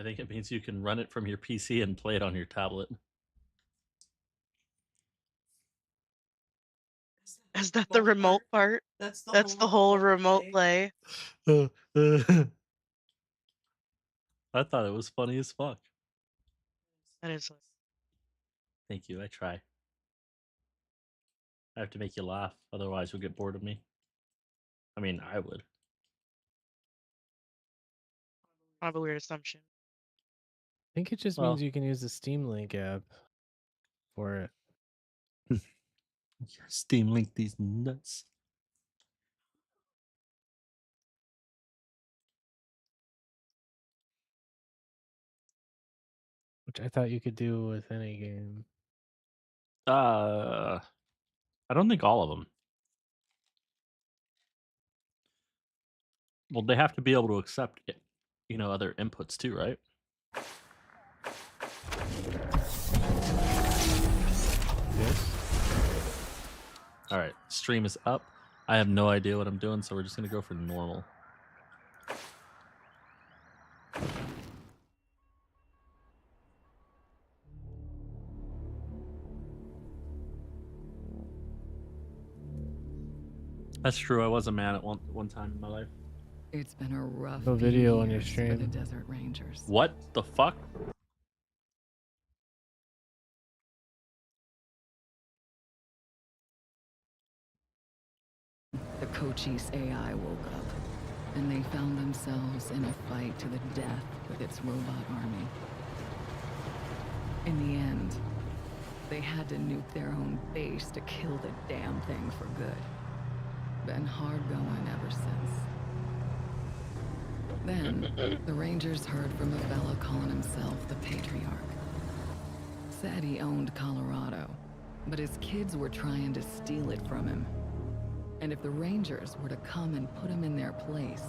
think it means you can run it from your PC and play it on your tablet. Is that the remote part? That's the That's whole the whole remote remote play. play. I thought it was funny as fuck. That is Thank you. I try. I have to make you laugh, otherwise you'll get bored of me. I mean, I would. kind of a weird assumption. I think it just means Well, you can use the Steam Link app for it. Steam Link these nuts. Which I thought you could do with any game. I don't think all of them. Well, they have to be able to accept, other inputs too, right? Yes. All right, stream is up. I have no idea what I'm doing, so we're just gonna go for normal. That's true. I was a man at one time in my life. It's been a rough No few video on your years for the stream. Desert Rangers. What the fuck? The Cochise AI woke up, and they found themselves in a fight to the death with its robot army. In the end, they had to nuke their own base to kill the damn thing for good. Been hard going ever since. Then, the Rangers heard from a fella calling himself the Patriarch. Said he owned Colorado, but his kids were trying to steal it from him. And if the Rangers were to come and put him in their place,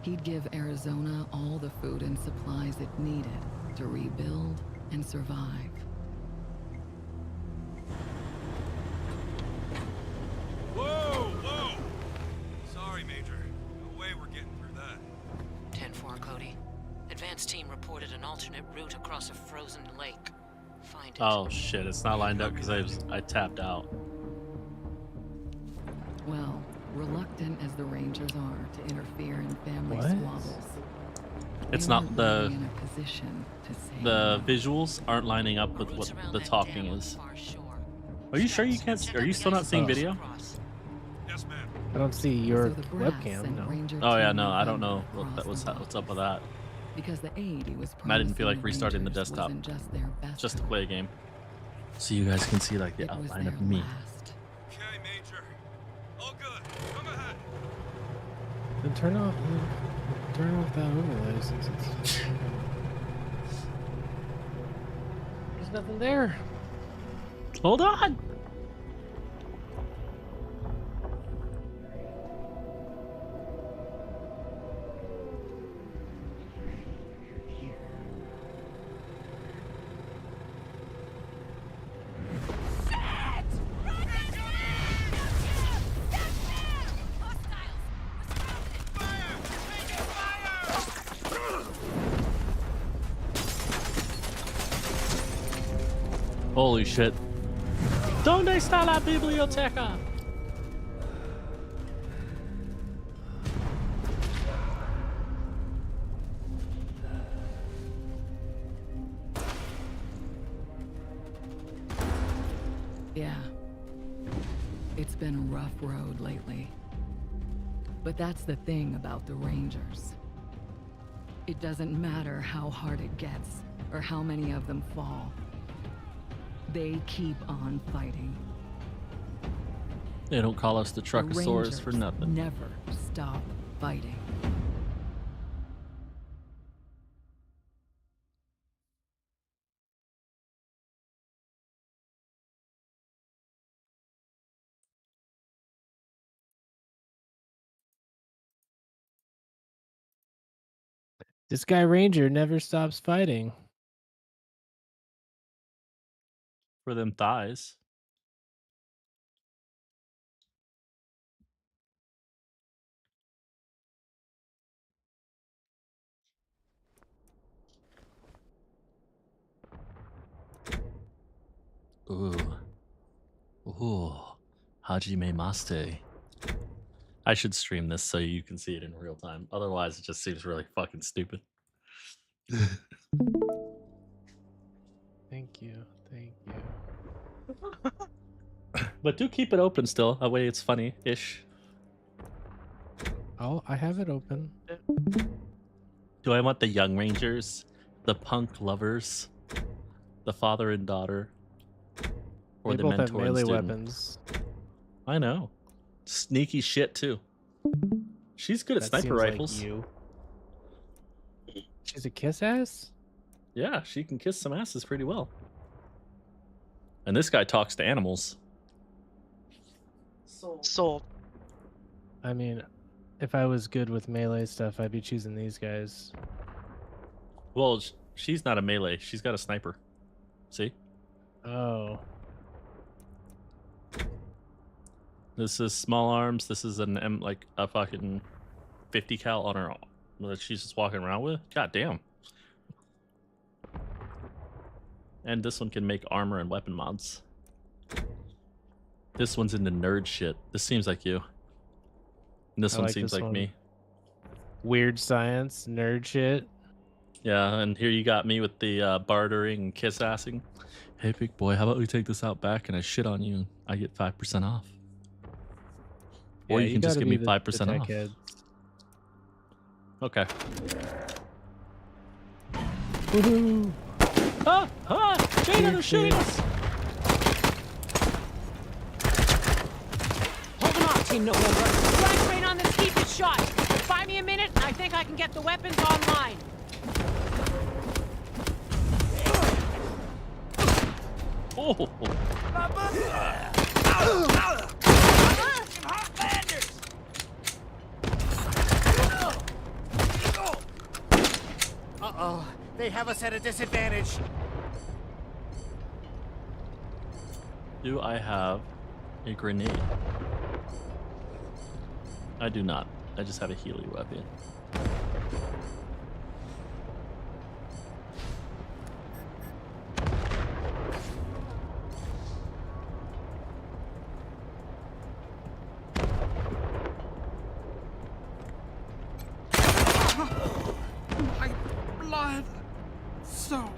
he'd give Arizona all the food and supplies it needed to rebuild and survive. Whoa! Sorry, Major. No way we're getting through that. 10-4, Cody. Advance team reported an alternate route across a frozen lake. Find it. Oh shit! It's not lined up because I tapped out. Well, reluctant as the Rangers are to interfere in family What? squabbles, It's they not weren't the really in a position to say the no. visuals aren't lining up with what Routes around the that talking dam on the is. far shore. Are you sure you Scouts, can't? check Are out you the still not ice seeing Oh. video? across. Yes, ma'am. I don't see your So the brass webcam. sent No. Ranger Oh yeah, Team no, I don't November know across what's the what's up with Rockies, that. because the aid he was And I didn't feel like promising restarting the Rangers desktop wasn't just their best just to hope. play a game, so you guys can see like the It was outline their of me. last. Okay, Major. All good. Come ahead. Then turn off that overlay since it's. There's nothing there. Hold on. Holy shit. ¿Dónde está la biblioteca? Yeah. It's been a rough road lately. But that's the thing about the Rangers. It doesn't matter how hard it gets, or how many of them fall. They keep on fighting. They don't call us the The Truckosaurus for Rangers nothing. never stop fighting. This guy Ranger never stops fighting. For them thighs. Ooh, Hajime Maste. I should stream this so you can see it in real time. Otherwise, it just seems really fucking stupid. Thank you. Thank you. But do keep it open still. That way it's funny-ish. Oh, I have it open. Do I want the young rangers, the punk lovers, the father and daughter, or They the both have mentor and melee student? weapons. I know. Sneaky shit too. She's good at That sniper seems like rifles. you. She's a kiss ass? Yeah, she can kiss some asses pretty well. And this guy talks to animals. Sold. I mean, if I was good with melee stuff, I'd be choosing these guys. Well, she's not a melee. She's got a sniper. See? Oh. This is small arms. This is an like a fucking 50 cal on her that she's just walking around with. God damn. And this one can make armor and weapon mods. This one's into nerd shit. This seems like you. And this I one like seems this like one. me. Weird science, nerd shit. Yeah, and here you got me with the bartering and kiss assing. Hey, big boy, how about we take this out back and I shit on you? I get 5% off. Or Yeah, you can just gotta give me be 5% tech off. head. Okay. Woohoo! Ah! Ah! Jada, they're shooting us! Hold them off, Team November. Flash rain on this keep it shot. Buy me a minute, and I think I can get the weapons online. Oh! Uh-oh. They have us at a disadvantage. Do I have a grenade? I do not. I just have a Healy weapon. My blood. So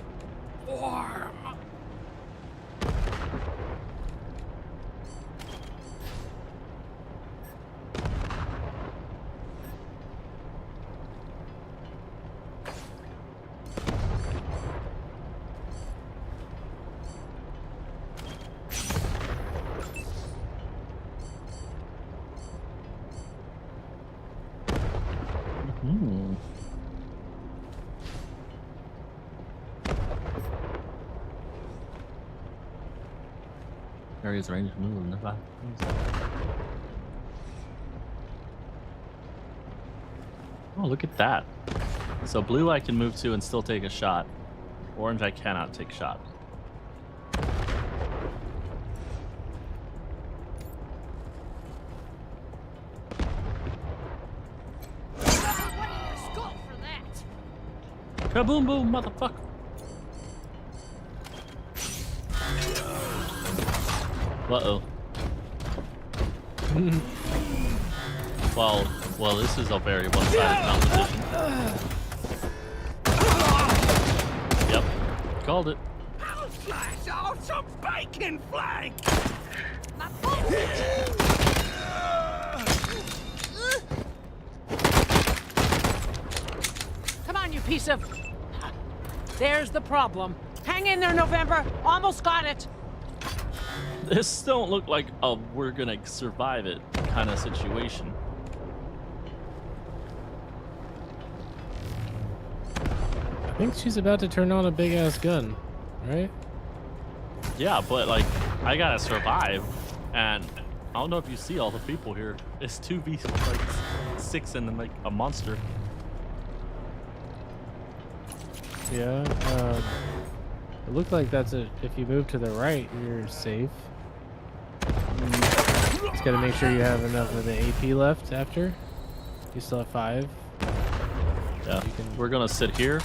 warm. Hmm. Area's range move nearby. Oh, look at that. So blue I can move to and still take a shot. Orange I cannot take shot. Skull for that. Kaboom boom, motherfucker. Uh-oh. Well, this is a very one-sided competition. Yep. Called it. I'll slice off some bacon flank. Come on, you piece of... There's the problem. Hang in there, November. Almost got it. This don't look like a we're gonna survive it kind of situation. I think she's about to turn on a big ass gun, right? Yeah, but like I gotta survive, and I don't know if you see all the people here. It's 2v like 6 and then like a monster. Yeah. It looked like that's a. If you move to the right, you're safe. Just gotta make sure you have enough of the AP left after. You still have 5. Yeah, You can- we're gonna sit here.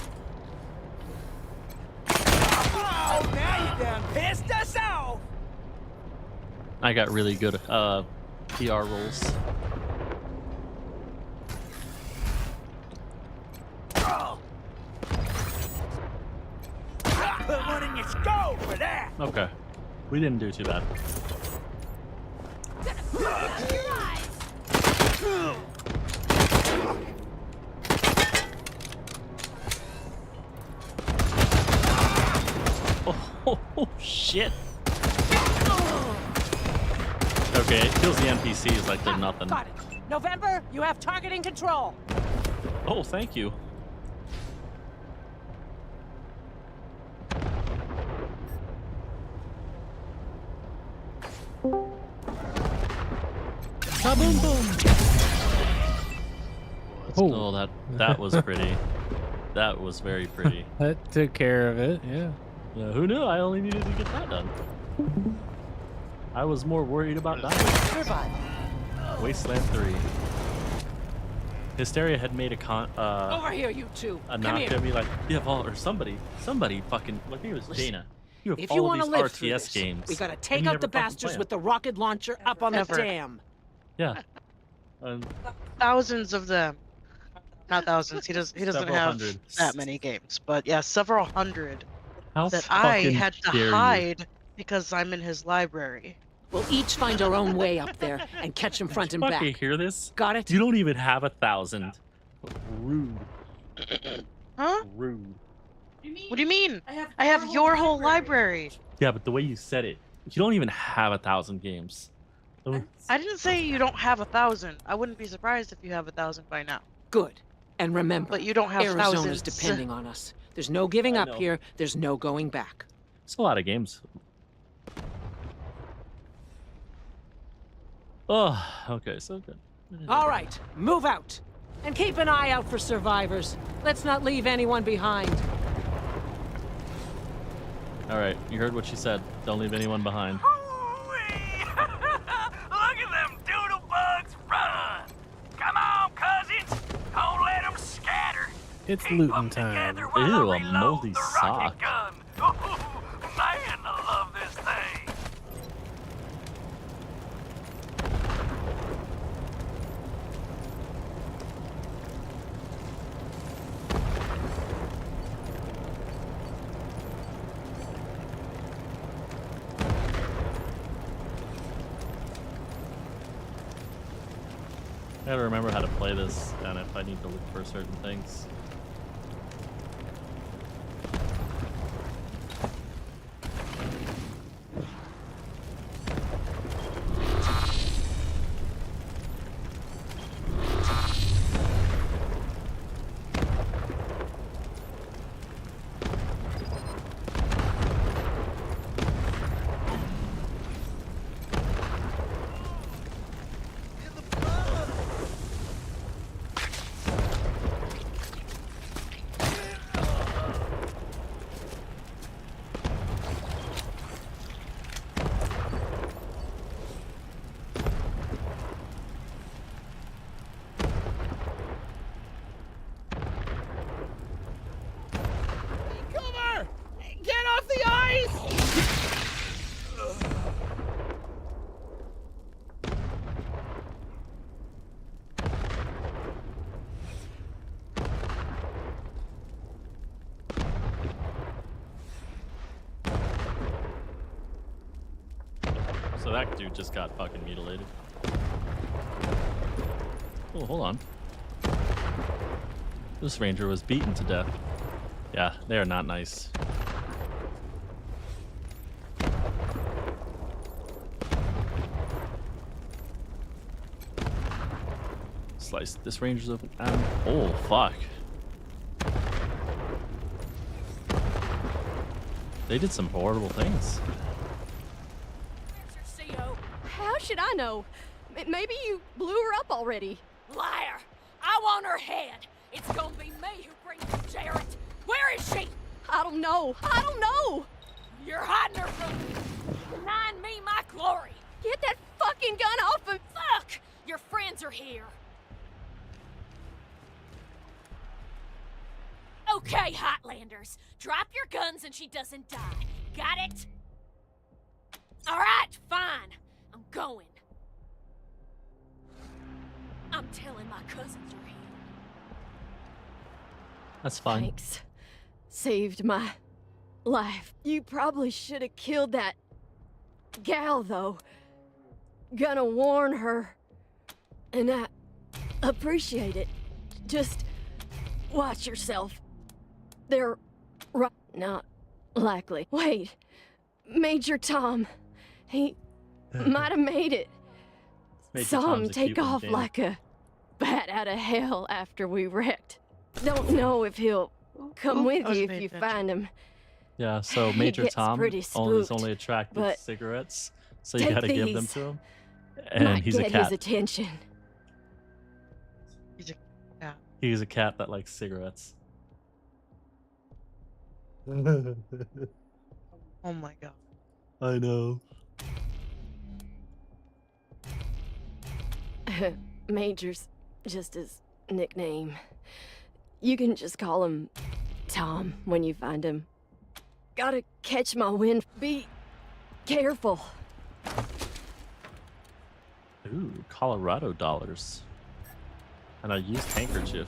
Oh, now you done pissed us off. I got really good PR rolls. Put one in your skull for that. Okay. We didn't do too bad. Oh, shit. Okay, it kills the NPCs like they're nothing. Got it. November, you have targeting control. Oh, thank you. Kaboom boom. Oh. Oh, that was pretty. That was very pretty. That took care of it, yeah. Yeah, who knew? I only needed to get that done. I was more worried about dying. Survive. Wasteland 3. Hysteria had made Over here, you two. a Come knock here. at me like, you have all, or somebody fucking, like maybe it was Listen, Jaina. You have If all you of want to these live through RTS this, games. we gotta and take you out the never fucking bastards play 'em. with the rocket launcher up on the Ever. dam. Yeah. And Thousands of them. Not thousands. He doesn't Several have hundred. that many games, but yeah, several hundred how that I fucking had to dare you. hide because I'm in his library. We'll each find our own way up there and catch him front and Fucking back. hear this? Got it? You don't even have 1,000. Rude. Huh? Rude. What do you mean? I have your whole library. Yeah, but the way you said it, you don't even have 1,000 games. Oh, I didn't say you don't have 1,000. I wouldn't be surprised if you have 1,000 by now. Good. And remember, But you don't have Arizona's thousands. depending on us. There's no giving I up know. here. There's no going back. it's a lot of games. Oh, okay, so good. All right, move out. And keep an eye out for survivors. Let's not leave anyone behind. All right, you heard what she said. Don't leave anyone behind. Look at them doodle bugs run. Come on, cousins. Don't let them scatter. It's Keep looting 'em time. together while I Ew, a reload moldy the sock. rocket gun. Man, I love this thing. I gotta remember how to play this and if I need to look for certain things. Cover! Get off the ice! So that dude just got fucking mutilated. Oh, hold on. This ranger was beaten to death. Yeah, they are not nice. Slice this ranger's open. Oh, fuck. They did some horrible things. How should I know? Maybe you blew her up already. Liar! I want her head. It's gonna be me who brings her Jarrett. Where is she? I don't know. I don't know. You're hiding her from me. Denying me my glory. Get that fucking gun off of... Fuck! Your friends are here. Okay, Hotlanders. Drop your guns and she doesn't die. Got it? All right, fine. I'm going. I'm telling my cousins are here. That's fine. Thanks. Saved my life. You probably should have killed that gal, though. Gonna warn her. And I appreciate it. Just watch yourself. They're not likely. Wait. Major Tom. He might have made it. Major Saw Tom's him a take cute one, off Jane. like a bat out of hell after we wrecked. Don't know if he'll come I with wasn't you if paying you attention. find him. Yeah, so He Major gets Tom pretty is spooked, only attracted to but cigarettes, so you take gotta give them these. to him. And Might he's a get his cat. attention. He's a cat. He's a cat that likes cigarettes. Oh my god. I know. Major's just his nickname. You can just call him Tom when you find him. Gotta catch my wind. Be careful. Ooh, Colorado dollars. And a used handkerchief.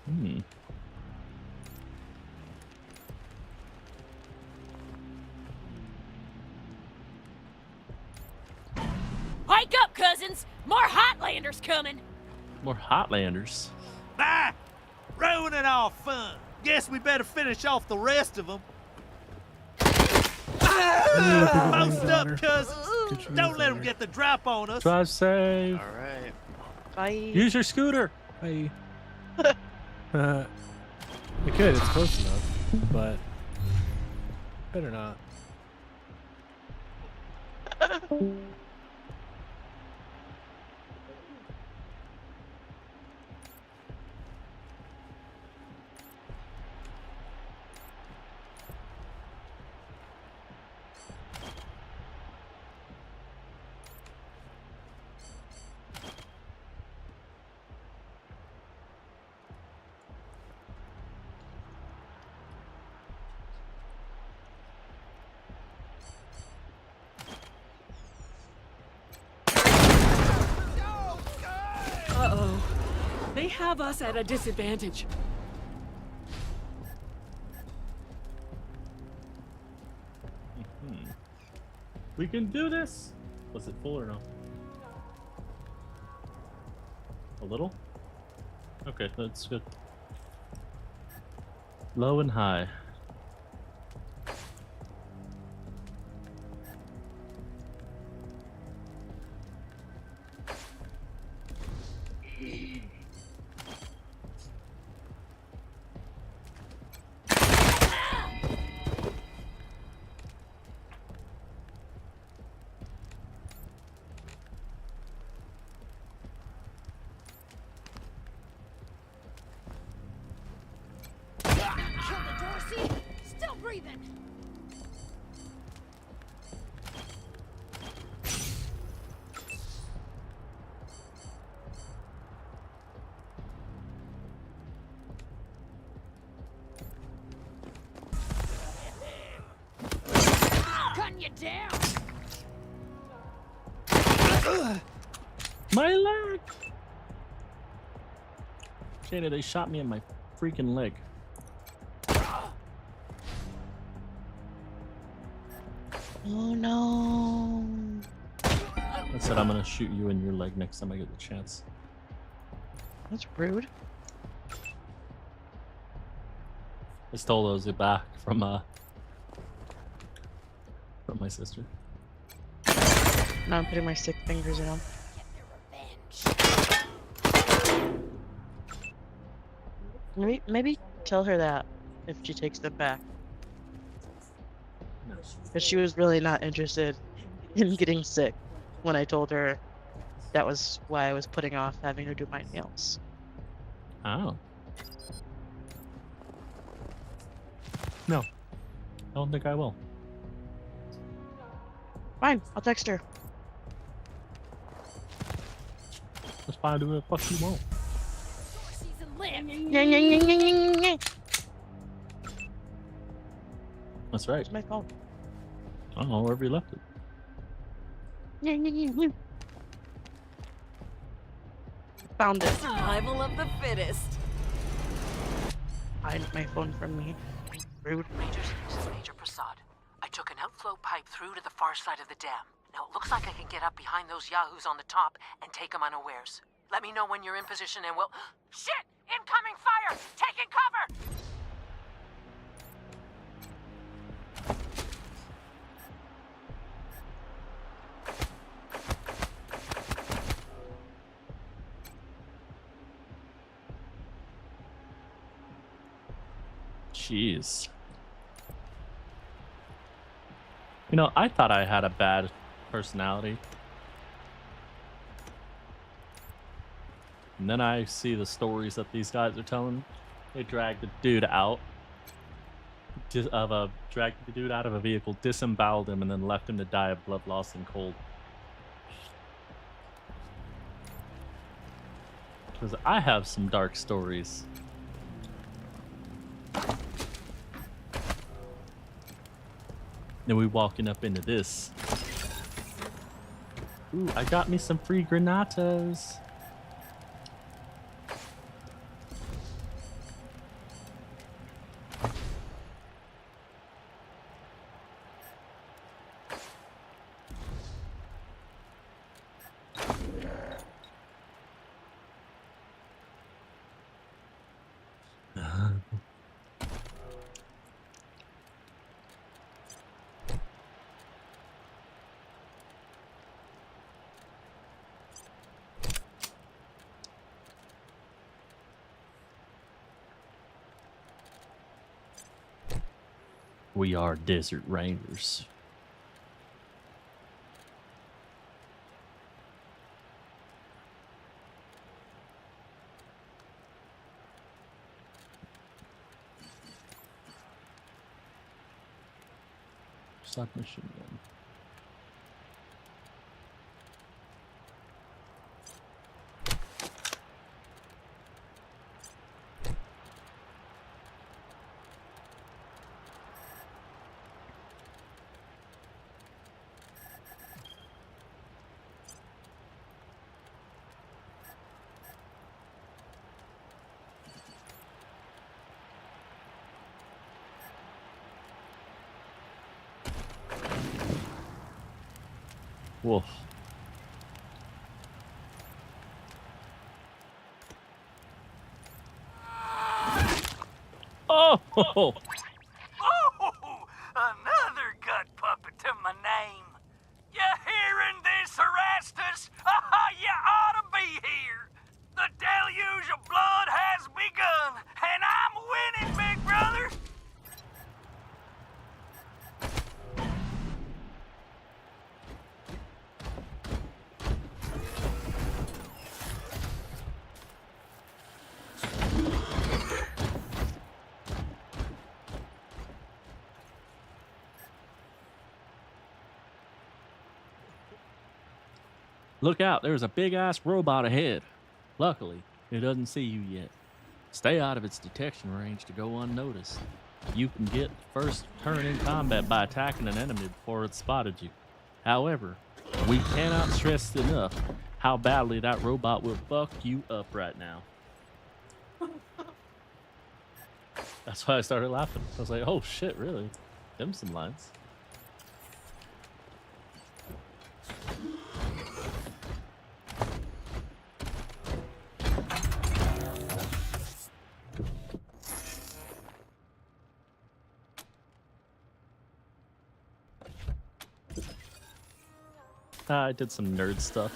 Hmm. Hike up, cousins! More Hotlanders coming! More Hotlanders. Bye! Ruining our fun. Guess we better finish off the rest of them. Most up, cousins. Don't let them get the drop on us. Drive safe. All right. Bye. Use your scooter. Hey. It could, it's close enough, but better not. Uh-oh. They have us at a disadvantage. We can do this. Was it full or no? A little? Okay, that's good. Low and high. Killed the Dorsey! Still breathing! Cutting you down! My leg! Jada, they shot me in my freaking leg. Oh no. I said I'm gonna shoot you in your leg next time I get the chance. That's rude. I stole those back from my sister. Now I'm putting my 6 fingers in them. Maybe tell her that if she takes them back. Because she was really not interested in getting sick when I told her that was why I was putting off having her do my nails. Oh. No. I don't think I will. Fine, I'll text her. That's fine. Do what the fuck you want. That's right. Where's my phone? I don't know wherever you left it. Found it. Survival of the fittest. Hide my phone from me. Rude. Rangers, this is Major Prasad. I took an outflow pipe through to the far side of the dam. Now it looks like I can get up behind those yahoos on the top and take them unawares. Let me know when you're in position and we'll... Shit! Incoming fire! Taking cover! Jeez. You know, I thought I had a bad personality. And then I see the stories that these guys are telling. They dragged the dude out dragged the dude out of a vehicle, disemboweled him, and then left him to die of blood loss and cold. Because I have some dark stories. Then we walking up into this. Ooh, I got me some free granatas. We are desert rangers. Submachine gun. Wolf. Oh! Oh, another gut puppet to my name. You hearing this, Erastus? You ought to be here. The deluge of blood has begun, and I'm winning, big brother. Look out, there's a big ass robot ahead. Luckily, it doesn't see you yet. Stay out of its detection range to go unnoticed. You can get the first turn in combat by attacking an enemy before it's spotted you. However, we cannot stress enough how badly that robot will fuck you up right now. That's why I started laughing. I was like, oh shit, really? Them some lines. I did some nerd stuff.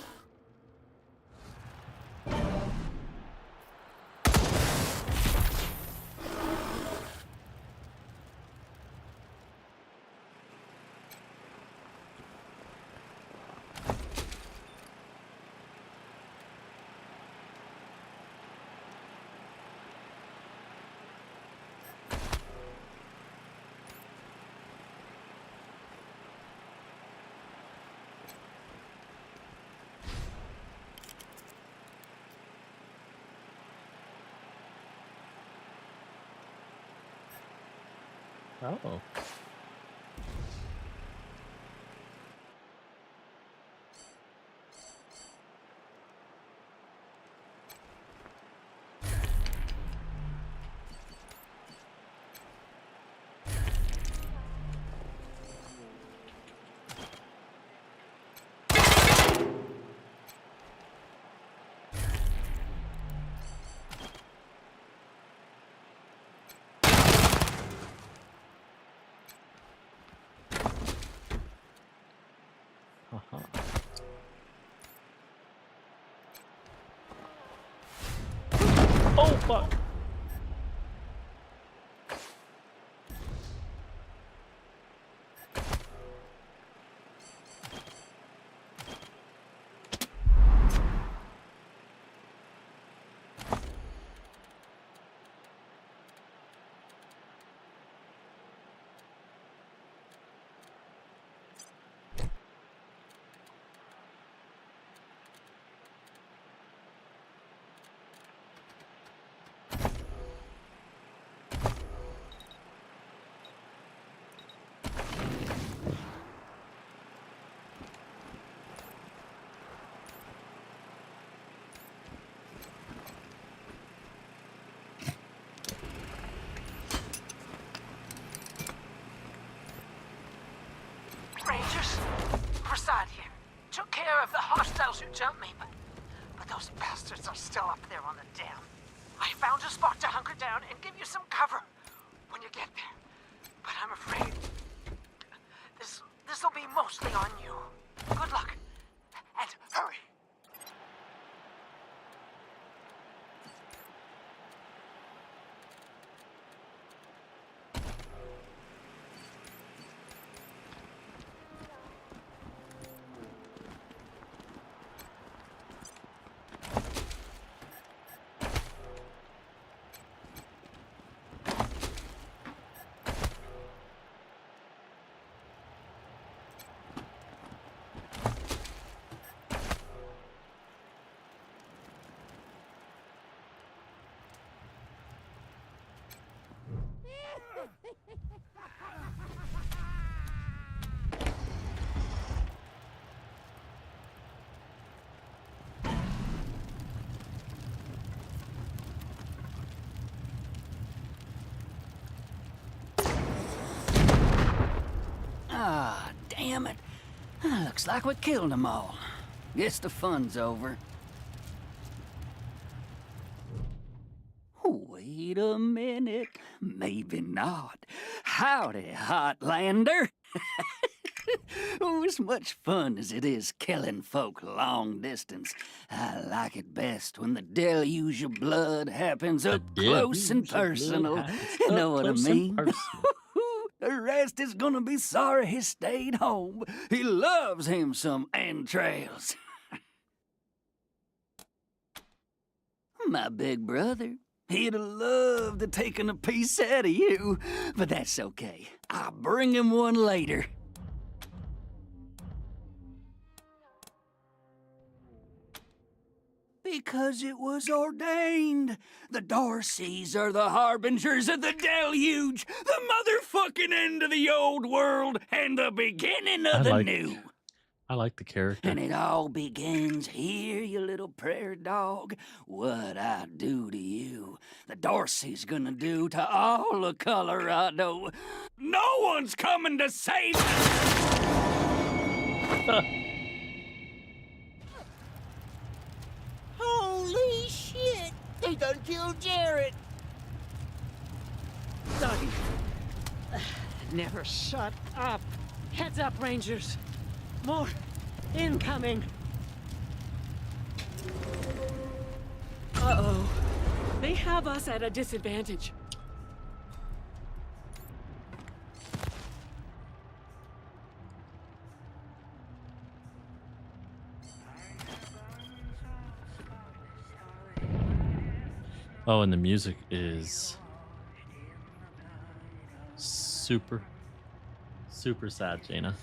Oh. Uh-huh. Oh, fuck. Rangers, Prasad here. Took care of the hostiles who jumped me, but those bastards are still up there on the dam. I found a spot to hunker down and give you some cover when you get there. But I'm afraid this'll be mostly on you. Good luck, and hurry. Ah, damn it. Looks like we killed them all. Guess the fun's over. Wait a minute. Maybe not. Howdy, Hotlander. Oh, as much fun as it is killing folk long distance, I like it best when the deluge of blood happens up close and personal. You know what I mean? The rest is gonna be sorry he stayed home. He loves him some entrails. My big brother, he'd have loved to taken a piece out of you, but that's okay. I'll bring him one later. Because it was ordained. The Darcys are the harbingers of the deluge, the motherfucking end of the old world, and the beginning of the new. I like the character. And it all begins here, you little prairie dog. What I do to you, the Darcy's gonna do to all of Colorado. No one's coming to save us! Holy shit! They done killed Jared! Doggy. Never shut up. Heads up, Rangers. More incoming. Uh-oh. They have us at a disadvantage. Oh, and the music is super sad, Jaina.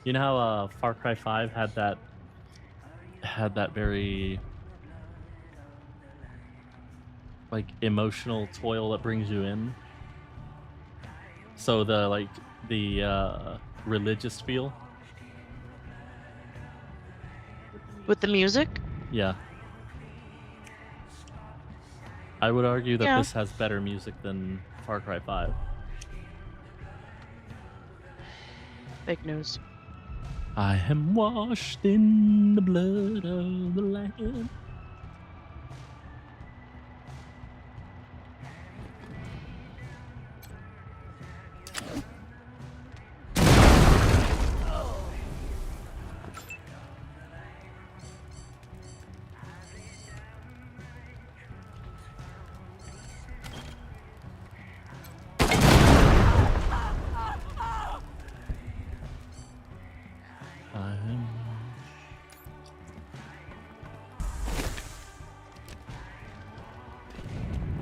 You know how Far Cry 5 had that very like emotional toil that brings you in? So the religious feel. With the music? Yeah. I would argue that Yeah. this has better music than Far Cry 5. Fake news. I am washed in the blood of the Lamb.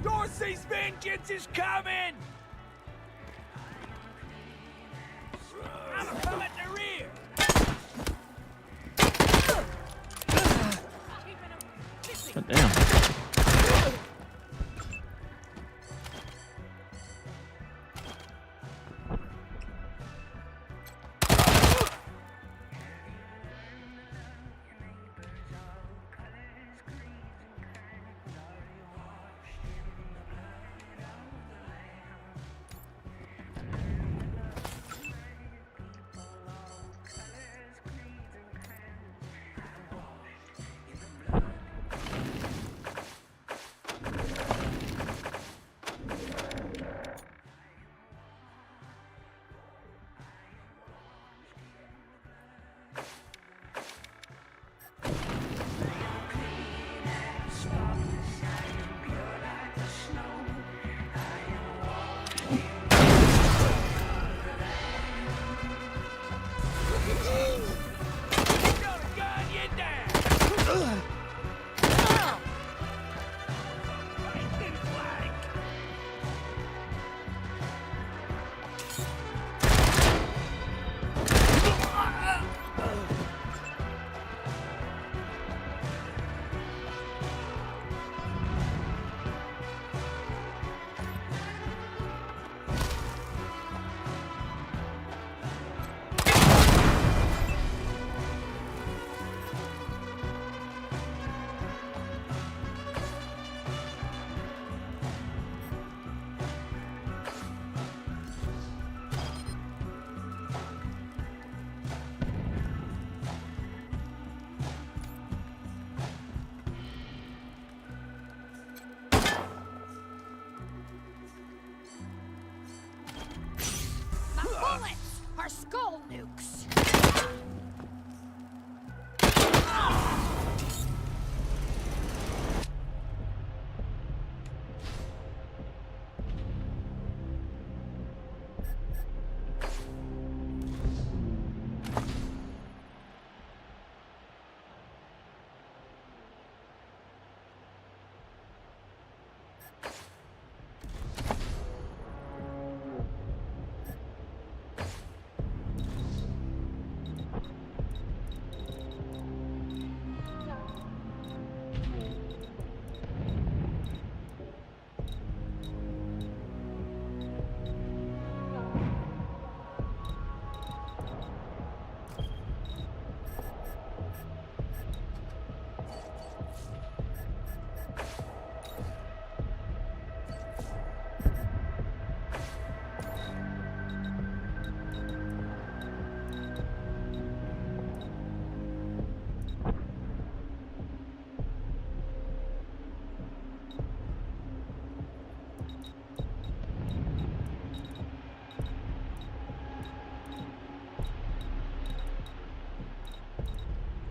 Dorsey's vengeance is coming! I'm coming at the rear! God damn. Bullets are skull nukes.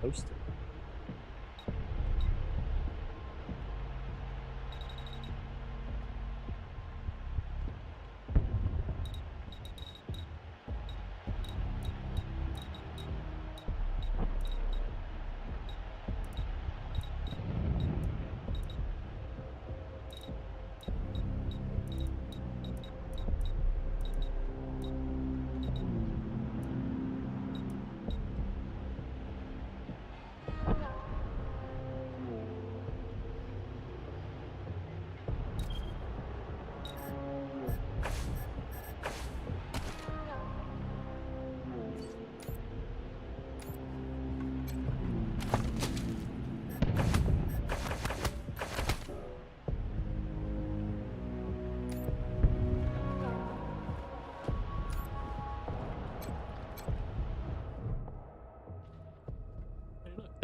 Posted.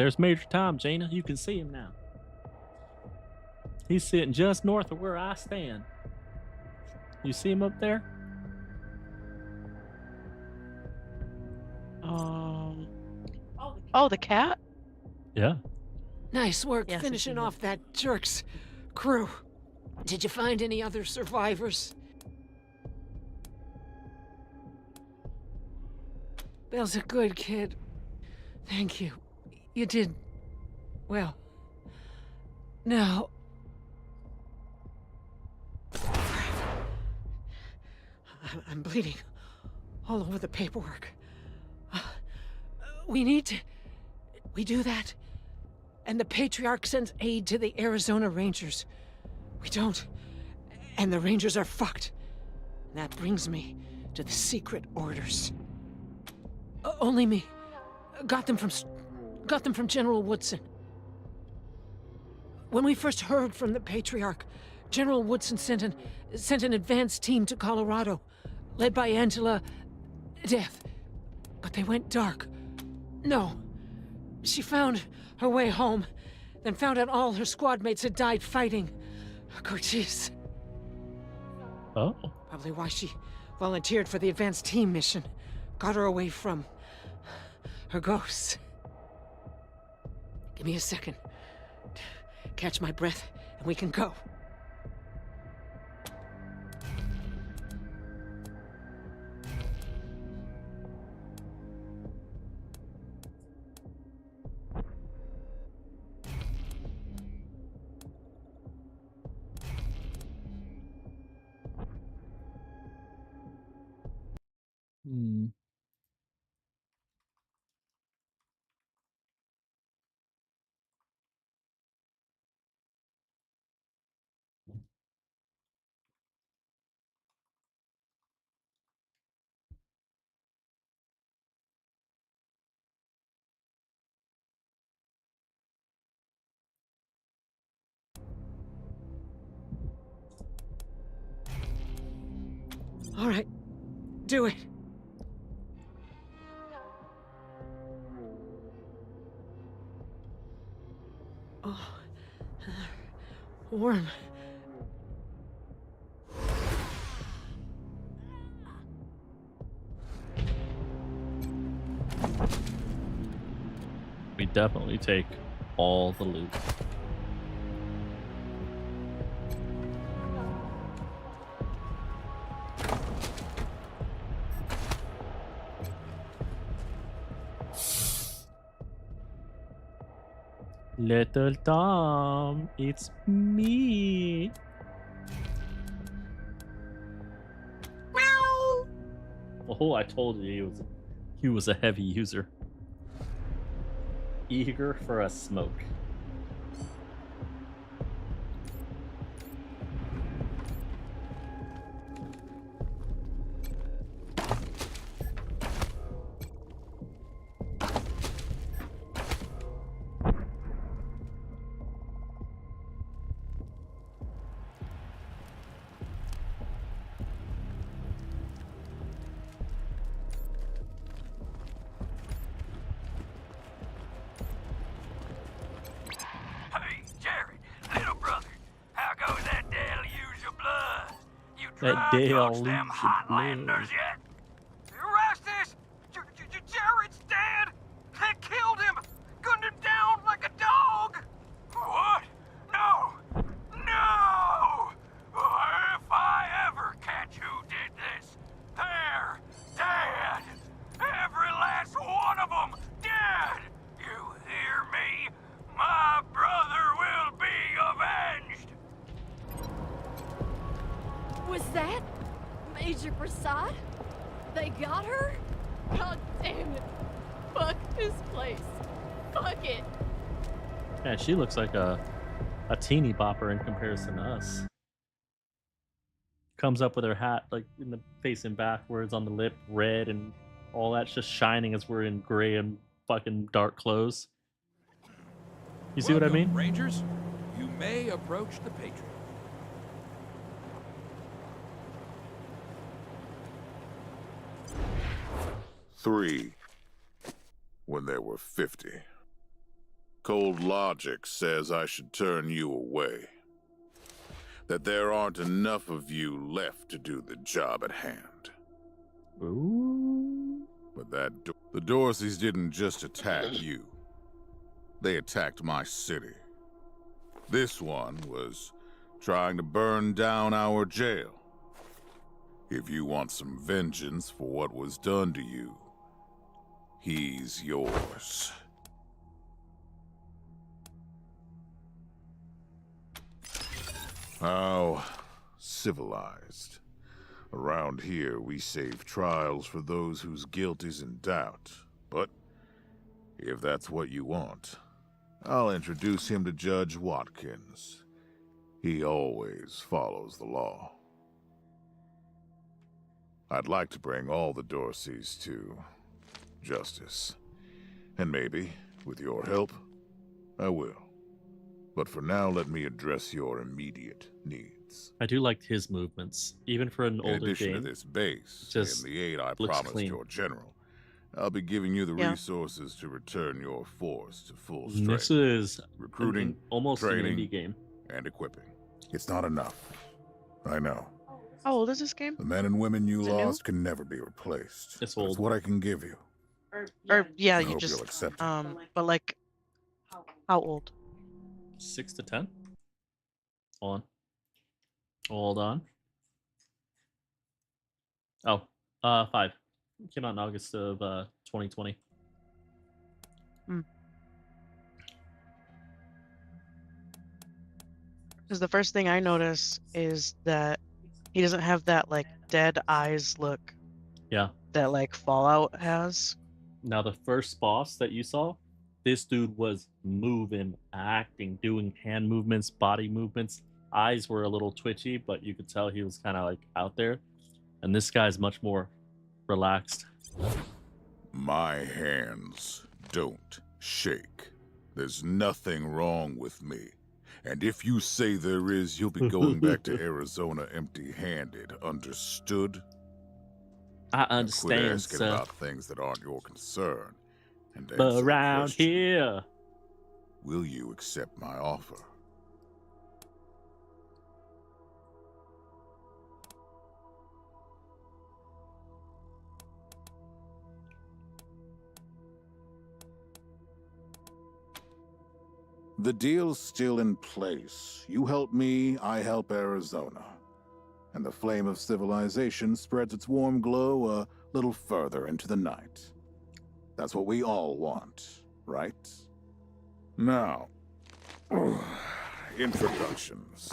There's Major Tom, Jaina. You can see him now. He's sitting just north of where I stand. You see him up there? Oh, the cat? Yeah. Nice work Yes, I finishing see him. off that jerk's crew. Did you find any other survivors? Bill's a good kid. Thank you. You did well. Now, I'm bleeding all over the paperwork. We do that, and the Patriarch sends aid to the Arizona Rangers. We don't, and the Rangers are fucked. And that brings me to the secret orders. Only me. Got them from General Woodson. When we first heard from the Patriarch, General Woodson sent an advance team to Colorado, led by Angela Death. But they went dark. No. She found her way home, then found out all her squad mates had died fighting Cortez. Oh. Probably why she volunteered for the advance team mission. Got her away from her ghosts. Give me a second. Catch my breath, and we can go. Hmm. All right, do it. Oh, warm. We definitely take all the loot. Little Tom, it's me. Meow. Oh, I told you he was a heavy user. Eager for a smoke. Hey, Jared, little brother, how goes that deluge of blood? You That dry deluge them of Hotlanders blood. yet? Erastus! Jared's dead! They killed him! Gunned him down like a dog! What? No! No! If I ever catch who did this, they're dead! Every last one of them dead! You hear me? My brother will be avenged! Was that Major Prasad? They got her? God damn it. Fuck this place. Fuck it. Yeah, she looks like a teeny bopper in comparison to us. Comes up with her hat like in the facing backwards on the lip, red, and all that's just shining as we're in gray and fucking dark clothes. You see what I Welcome, mean? Rangers, you may approach the Patriot. Three, when there were 50. Cold logic says I should turn you away. That there aren't enough of you left to do the job at hand. Ooh. But the Dorseys didn't just attack you. They attacked my city. This one was trying to burn down our jail. If you want some vengeance for what was done to you, he's yours. How civilized. Around here, we save trials for those whose guilt is in doubt. But if that's what you want, I'll introduce him to Judge Watkins. He always follows the law. I'd like to bring all the Dorseys to justice. And maybe, with your help, I will. But for now, let me address your immediate needs. I do like his movements, even for an In older addition game. to this base, just and the aid I looks promised clean. your general, I'll be giving you the Yeah. resources to return your force to full strength. This is Recruiting, almost training, an indie game. and equipping. It's not enough. I know. How old is this game? The men and women you Is it new? lost can never be replaced. It's But old. what I can give you. Or yeah, I you hope just you'll accept it. but like, how old? 6 to 10. Hold on. Oh, 5. Came out in August of 2020. Because the first thing I notice is that he doesn't have that like dead eyes look Yeah. that like Fallout has. Now, the first boss that you saw, this dude was moving, acting, doing hand movements, body movements. Eyes were a little twitchy, but you could tell he was kind of like out there. And this guy's much more relaxed. My hands don't shake. There's nothing wrong with me. And if you say there is, you'll be going back to Arizona empty-handed. Understood? I Now quit understand, asking sir. about things that aren't your concern. And But answer the around question. here, Will you accept my offer? The deal's still in place. You help me, I help Arizona. And the flame of civilization spreads its warm glow a little further into the night. That's what we all want, right? Now, introductions.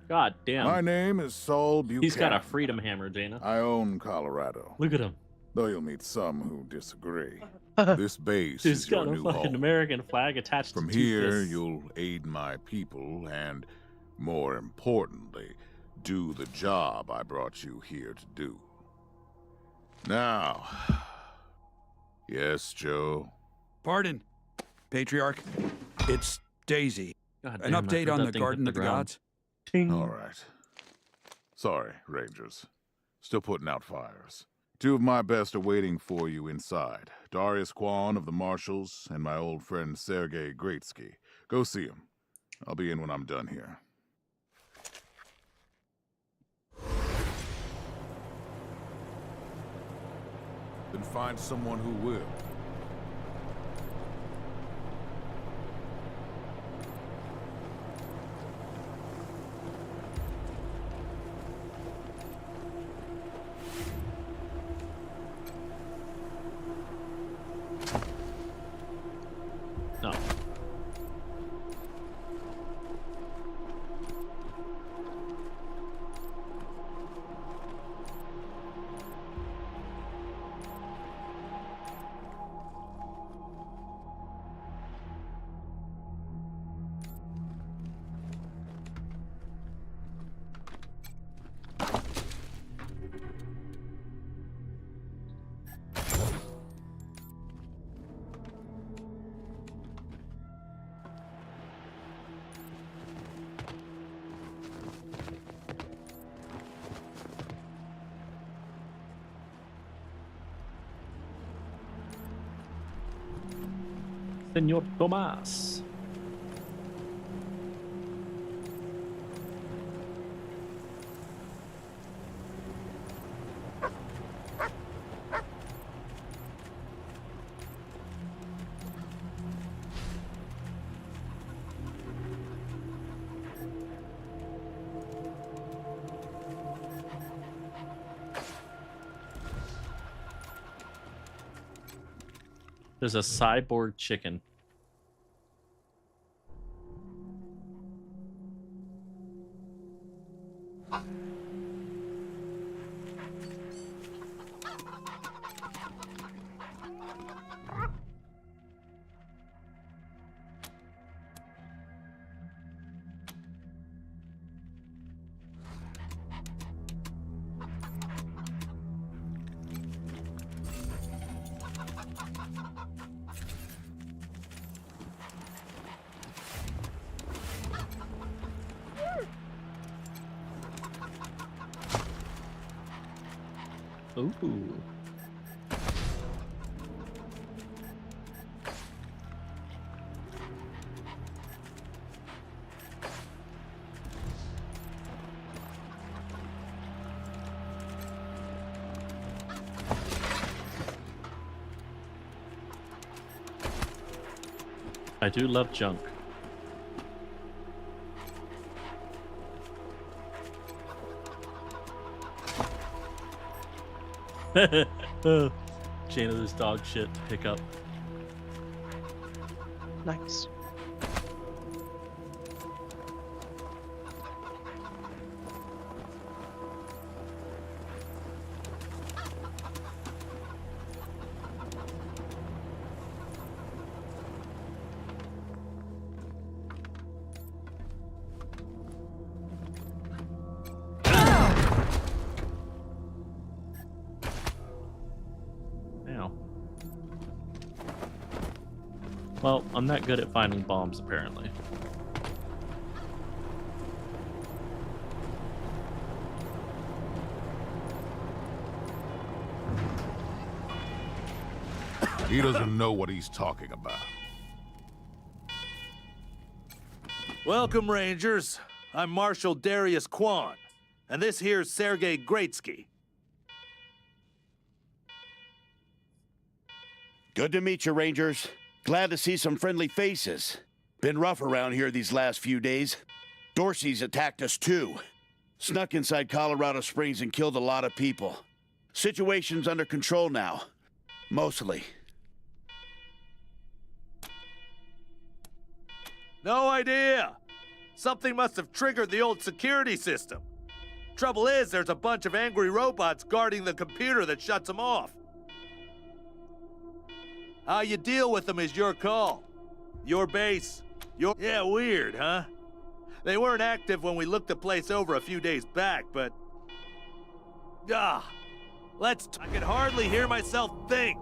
god damn. My name is Saul Buchanan. He's got a freedom hammer, Dana. I own Colorado, Look at him. though you'll meet some who disagree. This base He's is your got a new fucking home. American flag attached From to two here, fists. you'll aid my people and, more importantly, do the job I brought you here to do. Now, yes, Joe? Pardon, Patriarch. It's Daisy. God An damn, I update heard on that the thing Garden hit of the ground. Gods. Ting. All right. Sorry, Rangers. Still putting out fires. 2 of my best are waiting for you inside. Darius Kwan of the Marshals and my old friend Sergei Greatsky. Go see him. I'll be in when I'm done here. Then find someone who will. No. Senor Tomas. There's a cyborg chicken. Ooh. I do love junk. Janitor's dog shit to pick up. Nice. Ow. Well, I'm not good at finding bombs, apparently. He doesn't know what he's talking about. Welcome, Rangers. I'm Marshal Darius Kwan, and this here's Sergei Greatsky. Good to meet you, Rangers. Glad to see some friendly faces. Been rough around here these last few days. Dorsey's attacked us too. Snuck inside Colorado Springs and killed a lot of people. Situation's under control now. Mostly. No idea. Something must have triggered the old security system. Trouble is, there's a bunch of angry robots guarding the computer that shuts them off. How you deal with them is your call. Your base. Yeah, weird, huh? They weren't active when we looked the place over a few days back, but... I can hardly hear myself think.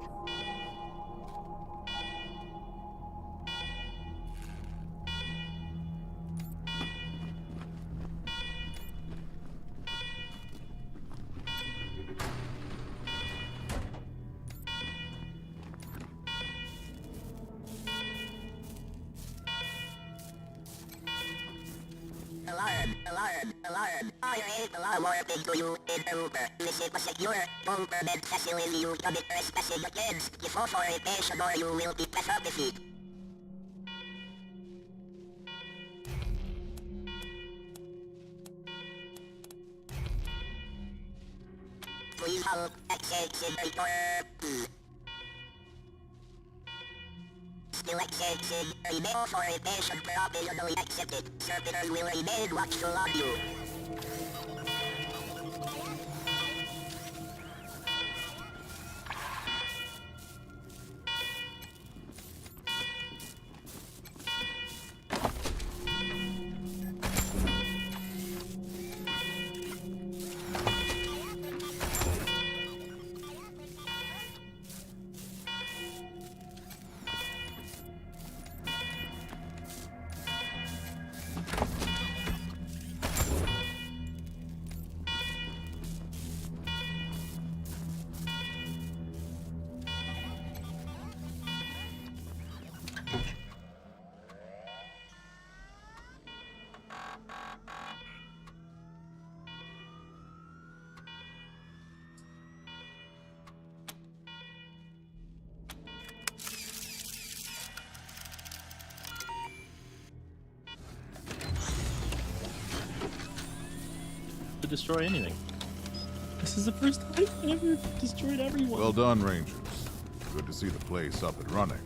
Alarm. I hate alarm warning to you in Uber. This is a secure bunker bed facility. You can be trespassing against. You fall for evasion or you will be defeated. Please help accessing the door. Still accessing. Email for evasion provisionally accepted. Servitors will remain watchful of you. To destroy anything. This is the first time I've ever destroyed everyone. Well done, Rangers. Good to see the place up and running.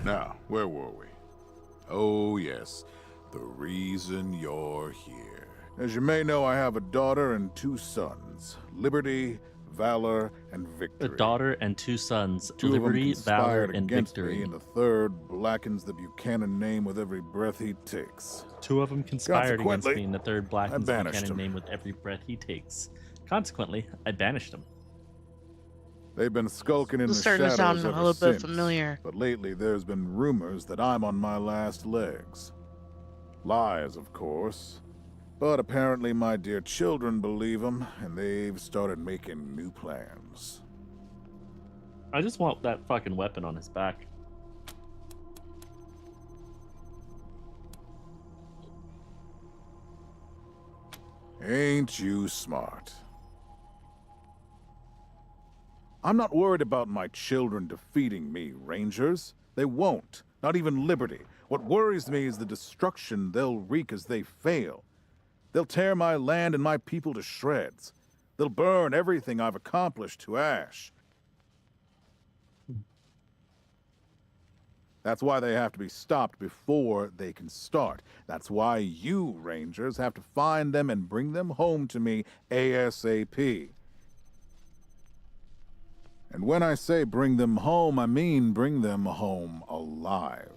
Now, where were we? Oh, yes. The reason you're here. As you may know, I have a daughter and 2 sons. Liberty, Valor, and Victory. A daughter and 2 sons. 2 Liberty, of them conspired Valor, and against Victory. me, and the 3rd blackens the Buchanan name with every breath he takes. 2 of them conspired against Consequently, me, and the 3rd blackens the banished Buchanan him. name with every breath he takes. Consequently, I banished him. They've been skulking in This the is starting to shadows sound a ever little bit since, familiar. but lately there's been rumors that I'm on my last legs. Lies, of course. But apparently my dear children believe them, and they've started making new plans. I just want that fucking weapon on his back. Ain't you smart? I'm not worried about my children defeating me, Rangers. They won't. Not even Liberty. What worries me is the destruction they'll wreak as they fail. They'll tear my land and my people to shreds. They'll burn everything I've accomplished to ash. That's why they have to be stopped before they can start. That's why you, Rangers, have to find them and bring them home to me ASAP. And when I say bring them home, I mean bring them home alive.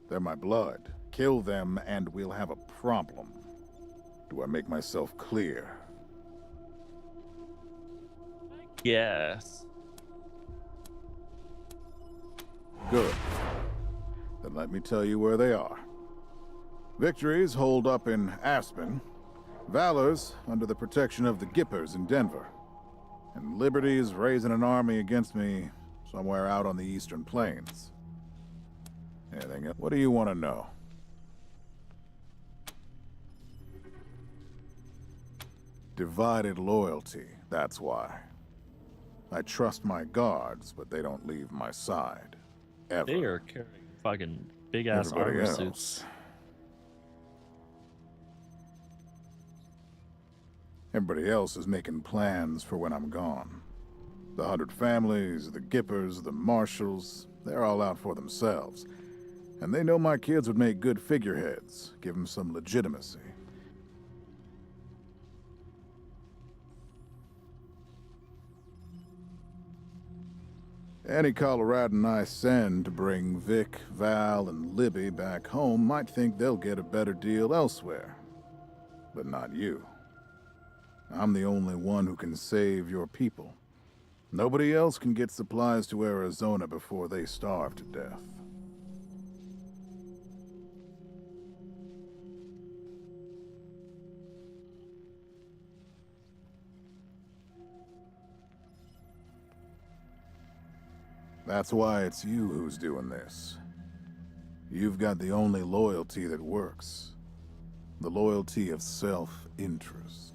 They're my blood. Kill them and we'll have a problem. Do I make myself clear? Yes. Good. Then let me tell you where they are. Victory's holed up in Aspen. Valor's under the protection of the Gippers in Denver. And Liberty's raising an army against me somewhere out on the Eastern Plains. Anything else? What do you want to know? Divided loyalty, that's why. I trust my guards, but they don't leave my side. Ever. They are carrying fucking big ass Everybody armor else. suits. Everybody else is making plans for when I'm gone. The 100 families, the Gippers, the Marshals, they're all out for themselves. And they know my kids would make good figureheads, give them some legitimacy. Any Coloradan I send to bring Vic, Val, and Libby back home might think they'll get a better deal elsewhere. But not you. I'm the only one who can save your people. Nobody else can get supplies to Arizona before they starve to death. That's why it's you who's doing this. You've got the only loyalty that works. The loyalty of self-interest.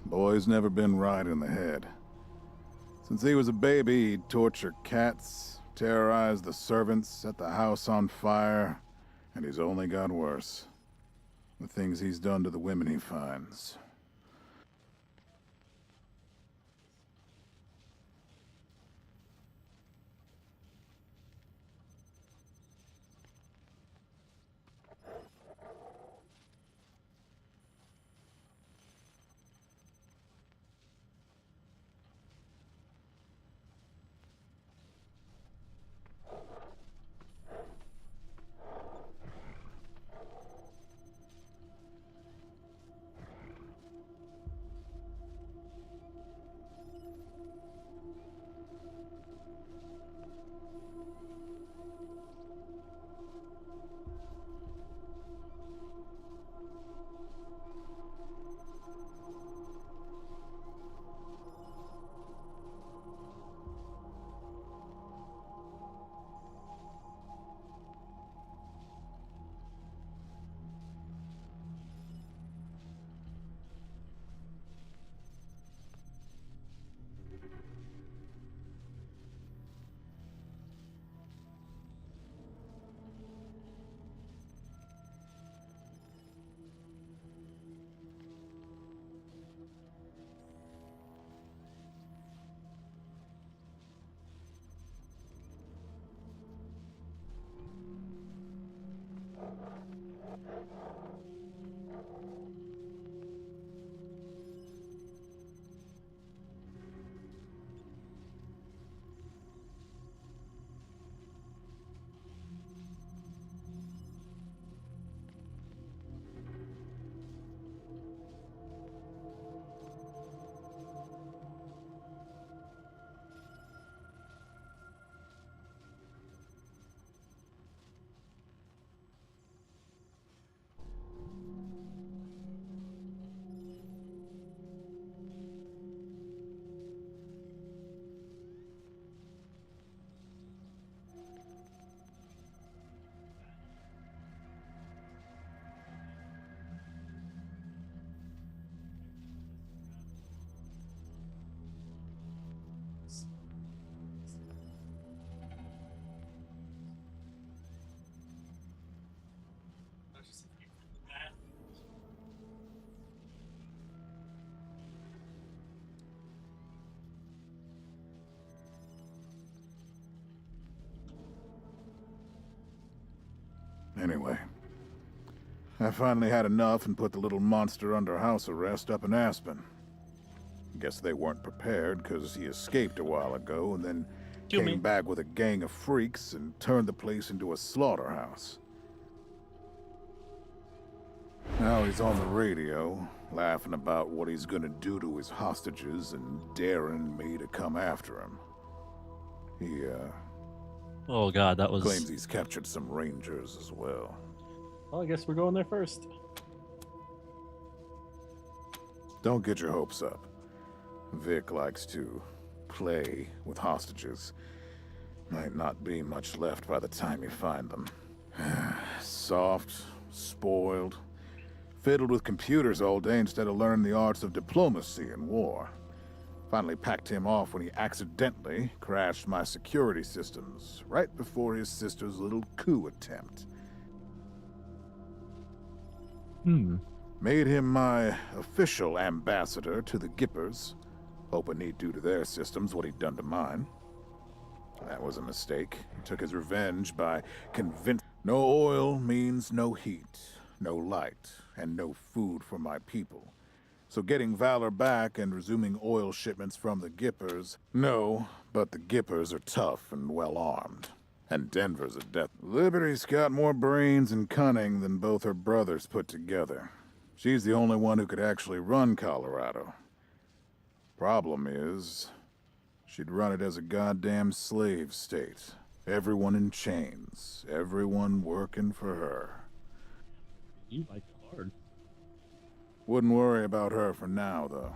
Boy's never been right in the head. Since he was a baby, he'd torture cats, terrorize the servants, set the house on fire, and he's only got worse. The things he's done to the women he finds. Anyway, I finally had enough and put the little monster under house arrest up in Aspen. Guess they weren't prepared because he escaped a while ago and then came back with a gang of freaks and turned the place into a slaughterhouse. Now he's on the radio, laughing about what he's gonna do to his hostages and daring me to come after him. He, Oh god, that was... claims he's captured some rangers as well. Well, I guess we're going there first. Don't get your hopes up. Vic likes to play with hostages. Might not be much left by the time you find them. Soft, spoiled, fiddled with computers all day instead of learning the arts of diplomacy and war. Finally packed him off when he accidentally crashed my security systems right before his sister's little coup attempt. Made him my official ambassador to the Gippers, hoping he'd do to their systems what he'd done to mine. That was a mistake. He took his revenge by convincing no oil means no heat, no light, and no food for my people. So getting Valor back and resuming oil shipments from the Gippers, no, but the Gippers are tough and well-armed. And Denver's a death. Liberty's got more brains and cunning than both her brothers put together. She's the only one who could actually run Colorado. Problem is, she'd run it as a goddamn slave state. Everyone in chains, everyone working for her. You like it hard. Wouldn't worry about her for now, though.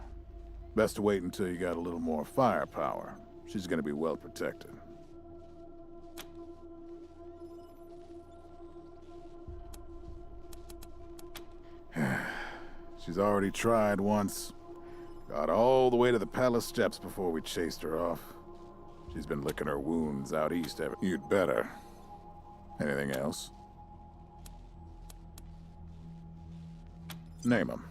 Best to wait until you got a little more firepower. She's gonna be well protected. She's already tried once. Got all the way to the palace steps before we chased her off. She's been licking her wounds out east ever. You'd better. Anything else? Name 'em.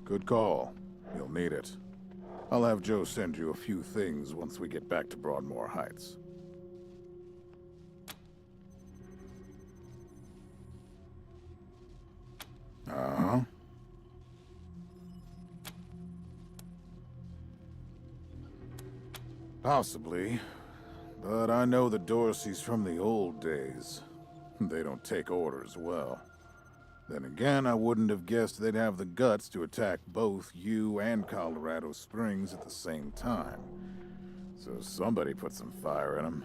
Good call. You'll need it. I'll have Joe send you a few things once we get back to Broadmoor Heights. Uh-huh. Possibly. But I know the Dorseys from the old days. They don't take orders well. Then again, I wouldn't have guessed they'd have the guts to attack both you and Colorado Springs at the same time. So somebody put some fire in them.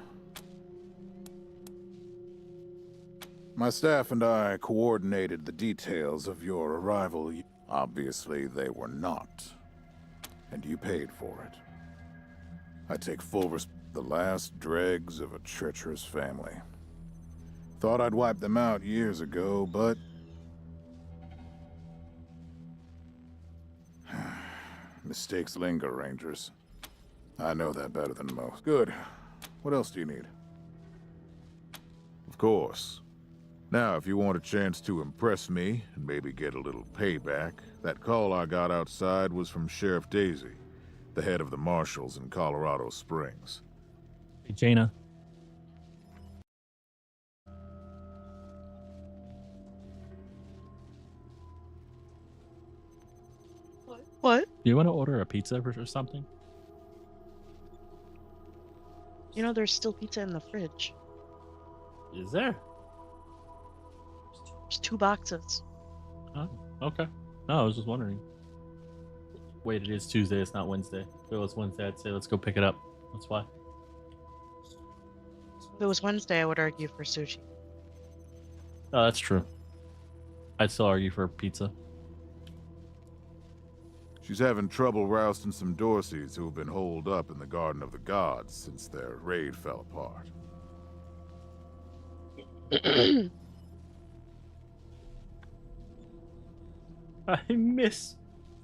My staff and I coordinated the details of your arrival. Obviously, they were not. And you paid for it. I take full the last dregs of a treacherous family. Thought I'd wiped them out years ago, but mistakes linger, Rangers. I know that better than most. Good. What else do you need? Of course. Now, if you want a chance to impress me and maybe get a little payback, that call I got outside was from Sheriff Daisy, the head of the marshals in Colorado Springs. Hey, Jaina. What? Do you want to order a pizza or something? You know, there's still pizza in the fridge. Is there? There's 2 boxes. Oh, okay. No, I was just wondering. Wait, it is Tuesday. It's not Wednesday. If it was Wednesday, I'd say let's go pick it up. That's why. If it was Wednesday, I would argue for sushi. Oh, that's true. I'd still argue for pizza. She's having trouble rousting some Dorseys who have been holed up in the Garden of the Gods since their raid fell apart. I miss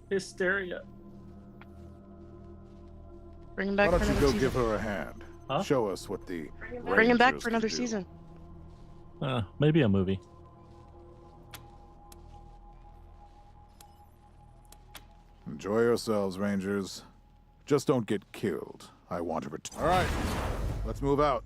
Hysteria. Bring him back Why for don't you another go season. give her a hand? Huh? Show us what the Bring him back Rangers for can another do. season. Maybe a movie. Enjoy yourselves, Rangers. Just don't get killed. I want to return. All right, let's move out.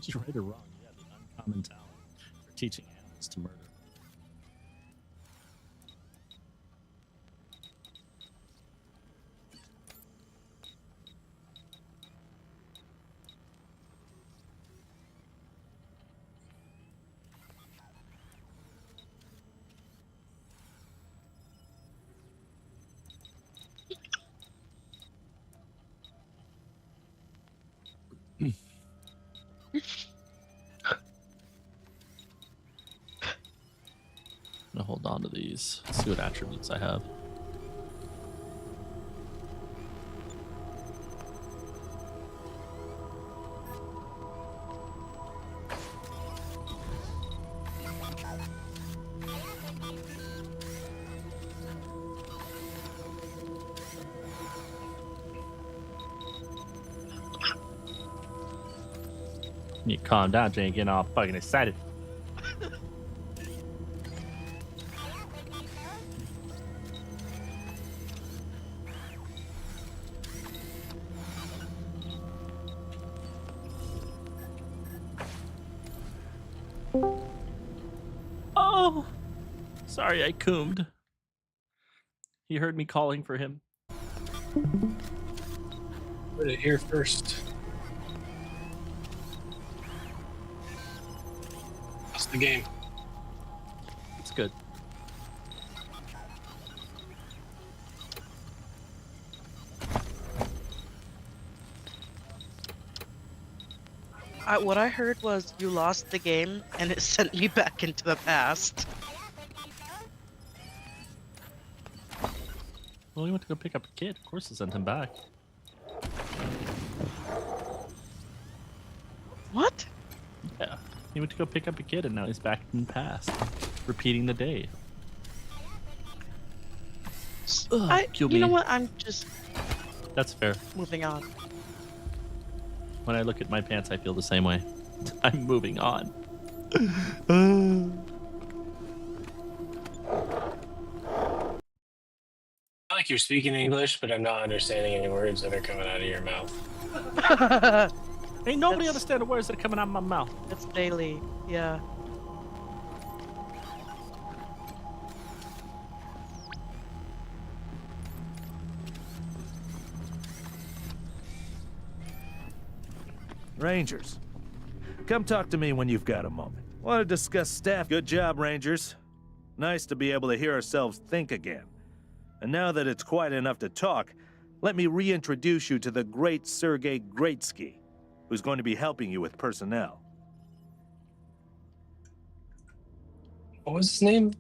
Which is right or wrong? Yeah, the uncommon talent for teaching animals to murder. I'm gonna hold on to these. See what attributes I have. You calm down, Jane. Getting all fucking excited. Oh, sorry, I coomed. He heard me calling for him. Heard it here first. How's the game? It's good. What I heard was you lost the game and it sent me back into the past. Well, he went to go pick up a kid. Of course, he sent him back. What? Yeah, he went to go pick up a kid, and now he's back in the past, repeating the day. You know what? I'm just That's fair. moving on. When I look at my pants, I feel the same way. I'm moving on. I feel like you're speaking English, but I'm not understanding any words that are coming out of your mouth. Ain't nobody understand the words that are coming out of my mouth. It's daily, yeah. Rangers, come talk to me when you've got a moment. Want to discuss staff? Good job, Rangers. Nice to be able to hear ourselves think again. And now that it's quiet enough to talk, let me reintroduce you to the great Sergei Greatsky, who's going to be helping you with personnel. What was his name?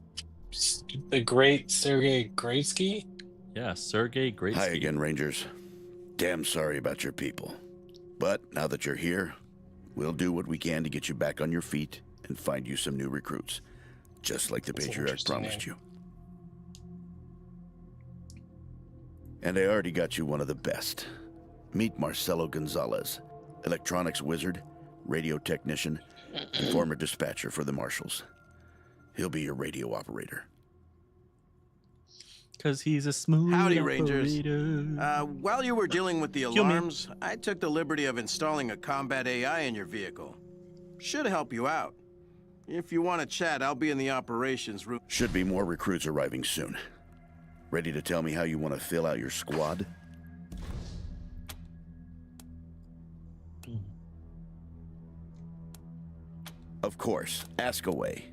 The great Sergei Greatsky? Yeah, Sergei Greatsky. Hi again, Rangers. Damn sorry about your people. But now that you're here, we'll do what we can to get you back on your feet and find you some new recruits, just like the That's an Patriarch interesting promised name. you. And I already got you one of the best. Meet Marcelo Gonzalez, electronics wizard, radio technician, and former dispatcher for the Marshals. He'll be your radio operator. Because he's a smooth Howdy, operator. Rangers. While you were dealing with the Kill me. alarms, I took the liberty of installing a combat AI in your vehicle. Should help you out. If you want to chat, I'll be in the operations room. Should be more recruits arriving soon. Ready to tell me how you want to fill out your squad? Of course, ask away.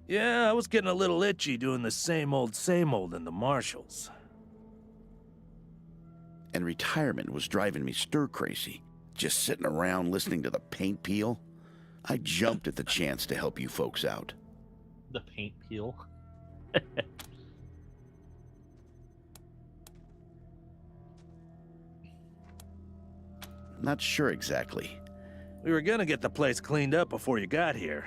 Yeah, I was getting a little itchy doing the same old in the Marshals. And retirement was driving me stir-crazy. Just sitting around listening to the paint peel. I jumped at the chance to help you folks out. The paint peel. Not sure exactly. We were gonna get the place cleaned up before you got here.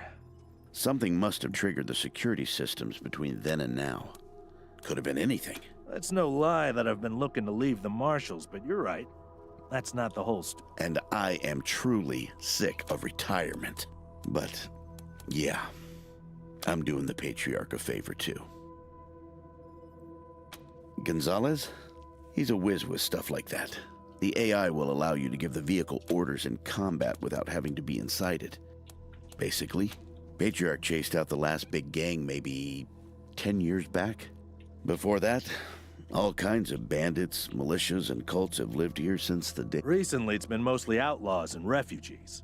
Something must have triggered the security systems between then and now. Could have been anything. It's no lie that I've been looking to leave the Marshals, but you're right. That's not the whole story. And I am truly sick of retirement. But, yeah, I'm doing the Patriarch a favor too. Gonzalez? He's a whiz with stuff like that. The AI will allow you to give the vehicle orders in combat without having to be inside it. Basically, Patriarch chased out the last big gang maybe 10 years back. Before that, all kinds of bandits, militias, and cults have lived here since the day. Recently, it's been mostly outlaws and refugees.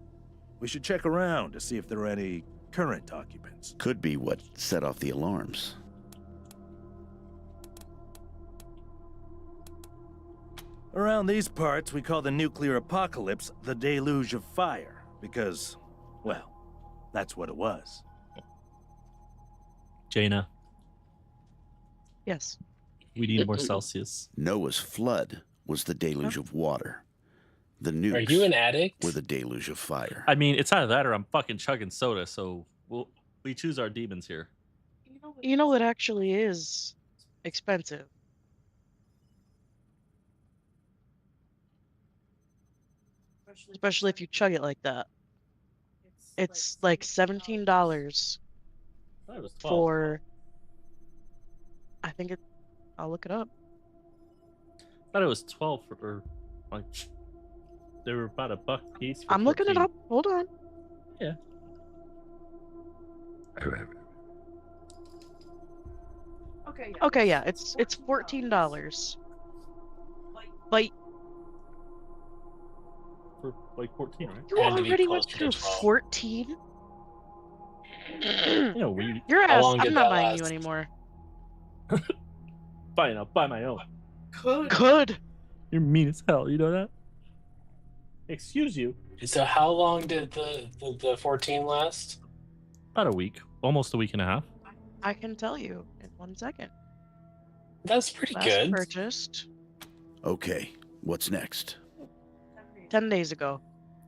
We should check around to see if there are any current occupants. Could be what set off the alarms. Around these parts, we call the nuclear apocalypse the deluge of fire, because, well, that's what it was. Jaina, Yes. we need more Celsius. Noah's flood was the deluge of water. The nukes Are you an addict? were the deluge of fire. I mean, it's either that or I'm fucking chugging soda, so we choose our demons here. You know, it actually is expensive. Especially if you chug it like that. It's like $17 I thought it was 12. for. I think it. I'll look it up. I thought it was 12 for, or like they were about $1 a piece. For I'm looking it 14. up. Hold on. Yeah. Okay, yeah, it's $14. But For like 14, right? you Had to be already went closer to through 12. 14. You know, Your How ass. long I'm did not that buying you last? anymore. Fine, I'll buy my own. Good. You're mean as hell. You know that? Excuse you. So how long did the 14 last? About a week, almost a week and a half. I can tell you in 1 second. That's pretty Last good. purchased Okay, what's next? 10 days ago.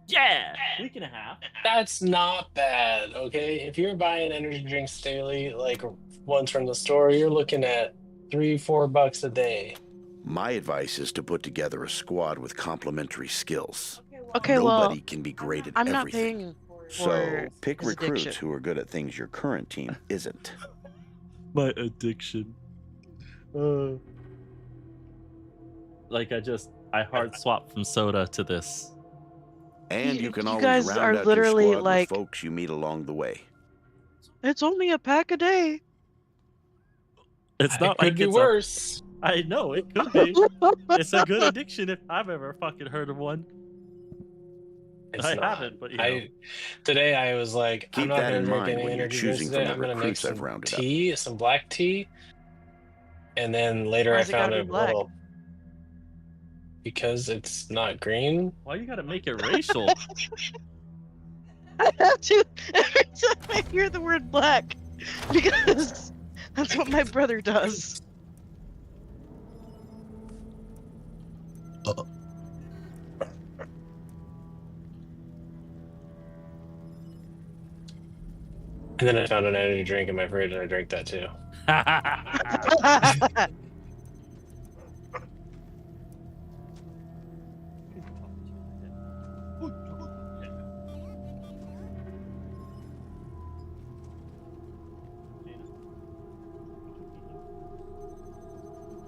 Yeah, week and a half. That's not bad, okay? If you're buying energy drinks daily, like ones from the store, you're looking at $3-4 a day. My advice is to put together a squad with complementary skills. Okay, Nobody well, can be great at I'm not everything. paying So for pick his recruits addiction. who are good at things your current team isn't. My addiction. Like I hard swapped from soda to this. And you can You always guys round are out your literally squad like- with folks you meet along the way. It's only a pack a day. It's It not could like be it's worse. I know it could be. It's a good addiction if I've ever fucking heard of one. It's I not. haven't, but you know. Today I was like, Keep I'm not that gonna in drink mind any when you're energy drinks choosing today. from the I'm gonna make recruits I've some rounded up. tea, some black tea, and then later Why I has it gotta found be a black? little because it's not green. Why you gotta make it racial? I have to every time I hear the word black because that's what my brother does. And then I found an energy drink in my fridge and I drank that too.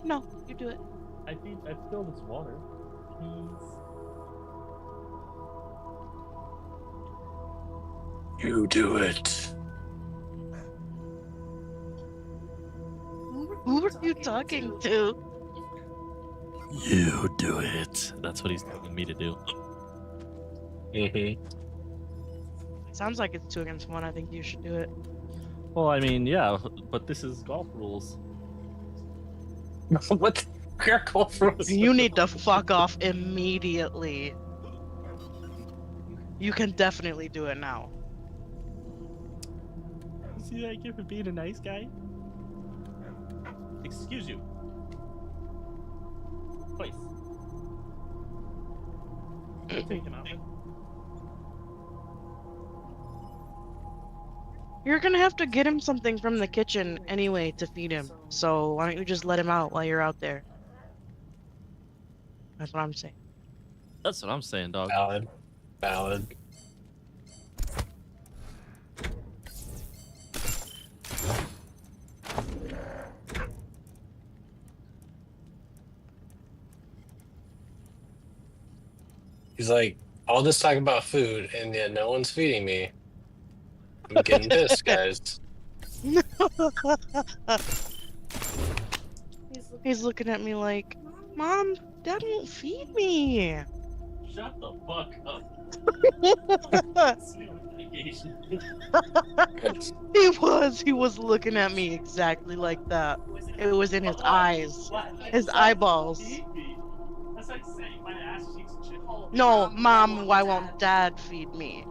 No, you do it. I filled this water. Please. You do it. Who are you talking to? You do it. That's what he's telling me to do. Mm-hmm. Sounds like it's 2 against 1. I think you should do it. Well, I mean, yeah, but this is golf rules. What? Golf rules? You need to fuck off immediately. You can definitely do it now. See that kid for being a nice guy? Excuse you. Please. Take him out. You're gonna have to get him something from the kitchen anyway to feed him. So why don't you just let him out while you're out there? That's what I'm saying. That's what I'm saying, dog. Valid. He's like, all this talk about food, and yet no one's feeding me. I'm getting pissed, guys. He's looking at me like, Mom, Dad won't feed me. Shut the fuck up. He was looking at me exactly like that. It was in his eyes, his eyeballs. That's like saying my ass cheeks jiggle. No, Mom, why won't Dad feed me?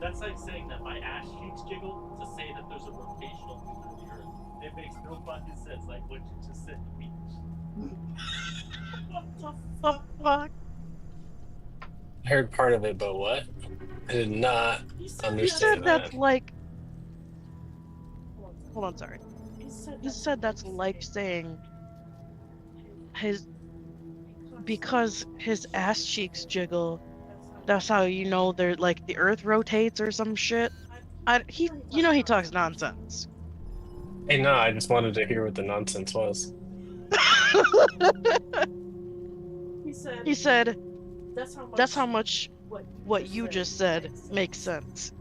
That's like saying that my ass cheeks jiggle to say that there's a rotational moon of the earth. It makes no fucking sense like what you just said to me. What the fuck? I heard part of it, but what? I did not He understand said that. that's like. Hold on, sorry. He said that's like saying his. Because his ass cheeks jiggle, that's how you know they're like the earth rotates or some shit. He talks nonsense. Hey, no, I just wanted to hear what the nonsense was. He said, that's how much what you just said makes sense.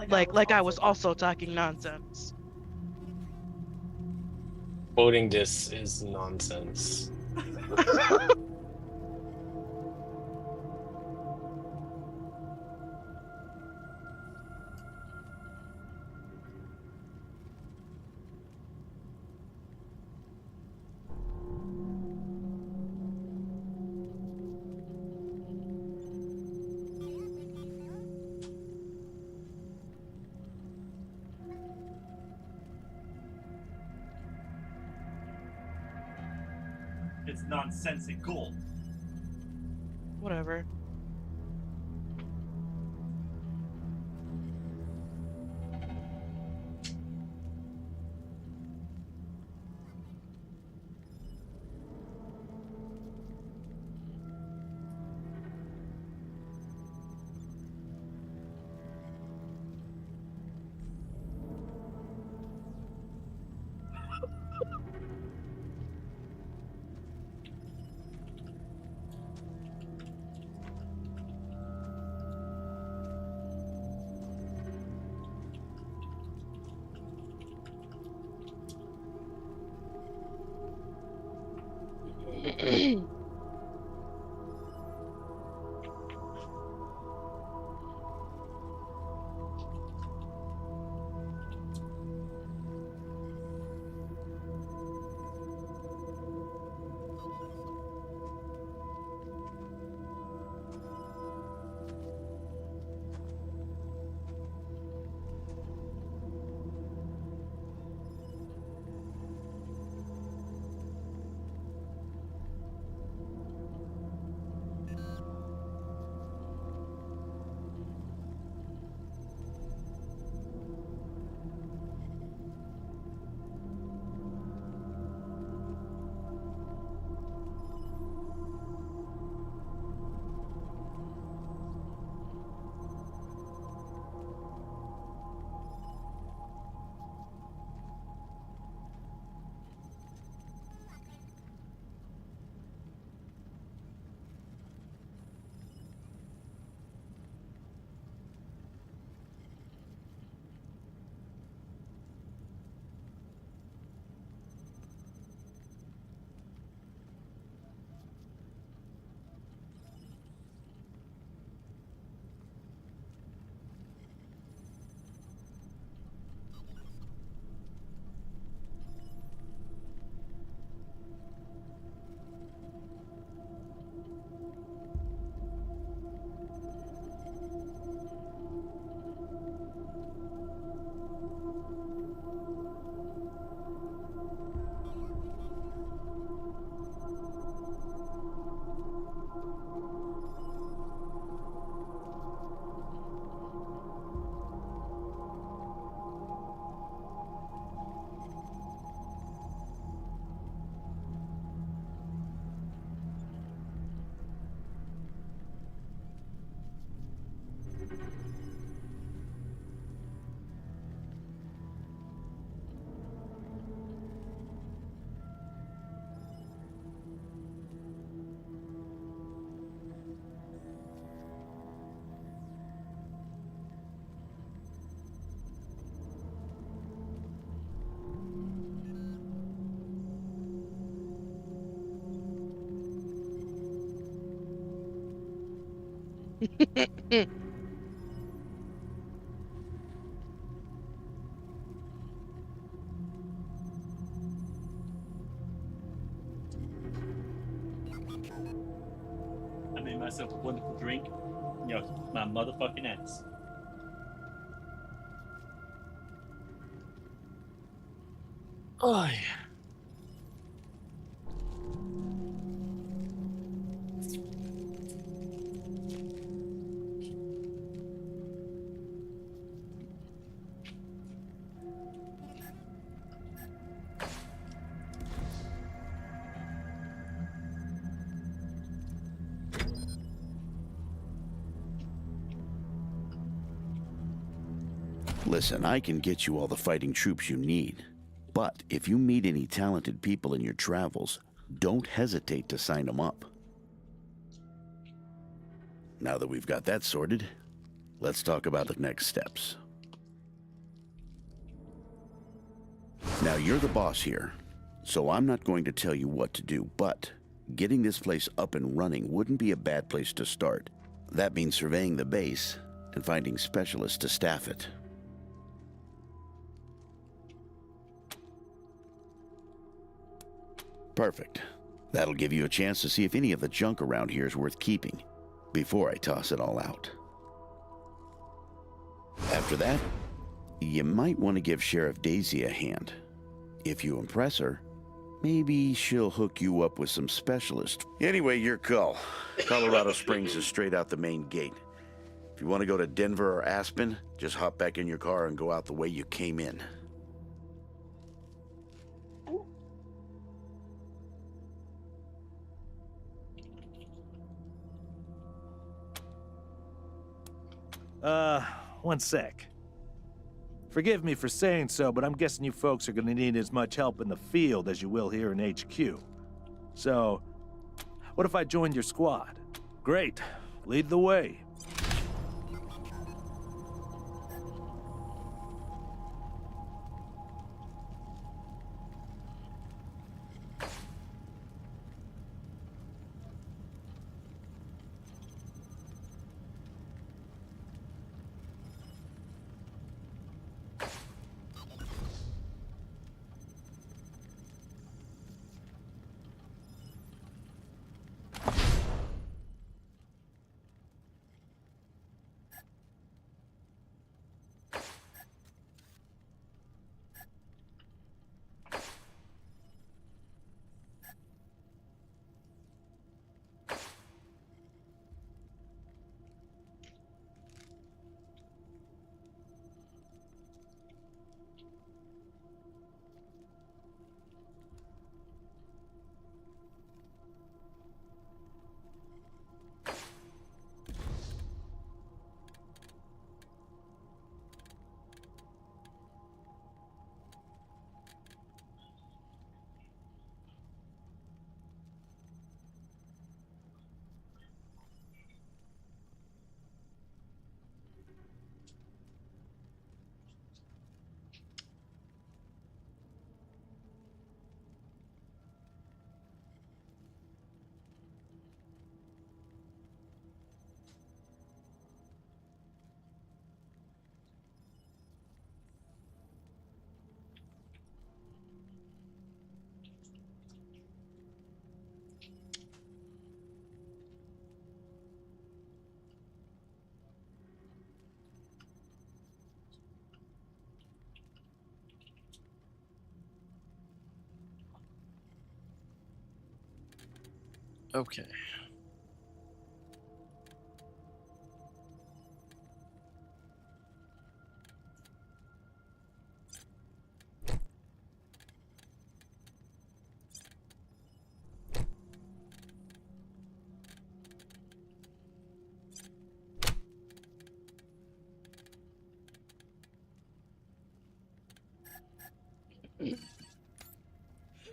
Like I was also talking nonsense. Quoting this is nonsense. It's nonsensical. Whatever. I made myself a wonderful drink. You know, my motherfucking ass. Oh, yeah. Listen, I can get you all the fighting troops you need. But if you meet any talented people in your travels, don't hesitate to sign them up. Now that we've got that sorted, let's talk about the next steps. Now, you're the boss here, so I'm not going to tell you what to do, but getting this place up and running wouldn't be a bad place to start. That means surveying the base and finding specialists to staff it. Perfect. That'll give you a chance to see if any of the junk around here is worth keeping before I toss it all out. After that, you might want to give Sheriff Daisy a hand. If you impress her, maybe she'll hook you up with some specialists. Anyway, your call. Colorado Springs is straight out the main gate. If you want to go to Denver or Aspen, just hop back in your car and go out the way you came in. One sec. Forgive me for saying so, but I'm guessing you folks are gonna need as much help in the field as you will here in HQ. So, what if I joined your squad? Great. Lead the way. Okay.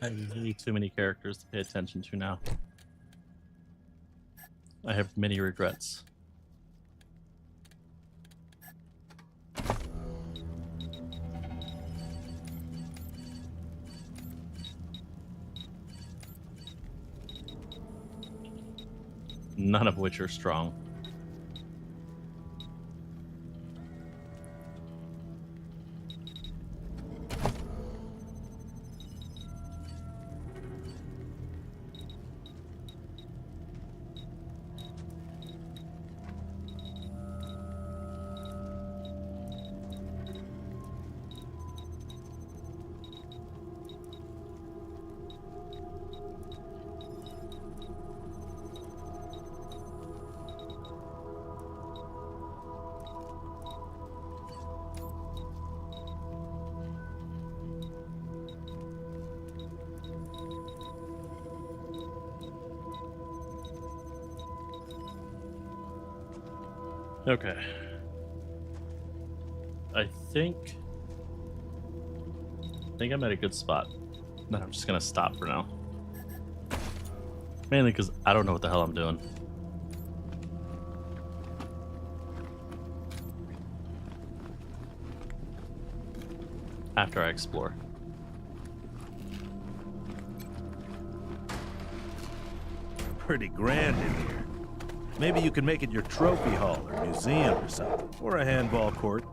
I need too many characters to pay attention to now. I have many regrets. None of which are strong. Okay. I think I'm at a good spot. Then I'm just gonna stop for now. Mainly because I don't know what the hell I'm doing. After I explore. Pretty grand in here. Maybe you can make it your trophy hall or museum or something, or a handball court.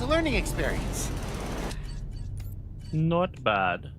Learning experience. Not bad.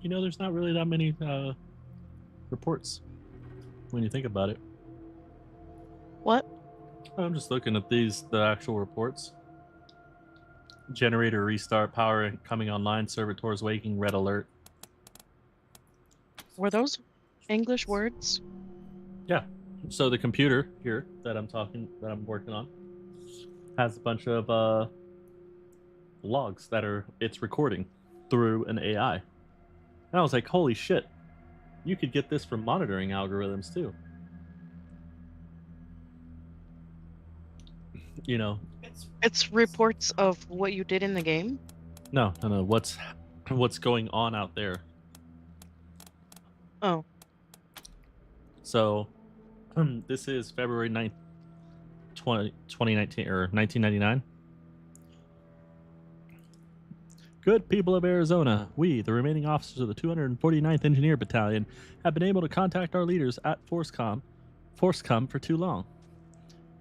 You know, there's not really that many reports when you think about it. What? I'm just looking at the actual reports. Generator restart, power coming online, servitors waking, red alert. Were those English words? Yeah. So the computer here that I'm working on has a bunch of logs that it's recording through an AI. And I was like, holy shit. You could get this from monitoring algorithms too. You know, It's reports of what you did in the game? no, what's going on out there. Oh. So this is February 9th, 2019 or 1999. Good people of Arizona, we, the remaining officers of the 249th Engineer Battalion, have been able to contact our leaders at Forcecom for too long,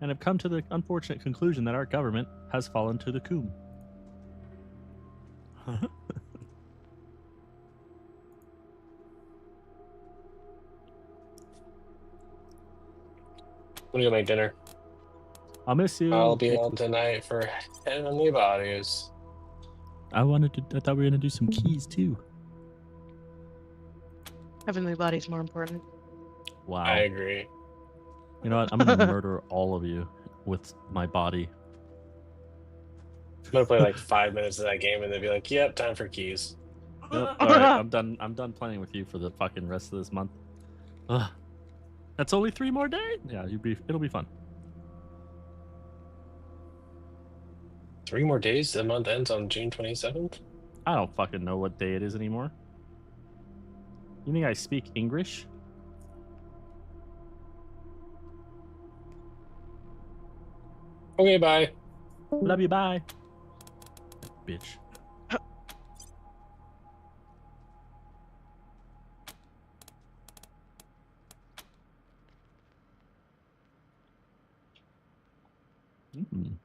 and have come to the unfortunate conclusion that our government has fallen to the coom. I'm gonna go make dinner. I'll miss you. I'll be on tonight for Heavenly Bodies. I thought we were gonna do some keys too. Heavenly Body's more important. Wow. I agree. You know what? I'm gonna murder all of you with my body. I'm gonna play like 5 minutes of that game and then be like, "Yep, time for keys." Yep. All right, I'm done. I'm done playing with you for the fucking rest of this month. Ugh. That's only 3 more days. Yeah, it'll be fun. 3 more days. The month ends on June 27th. I don't fucking know what day it is anymore. You think I speak English? Okay, bye. Love you. Bye. Bitch. Mm.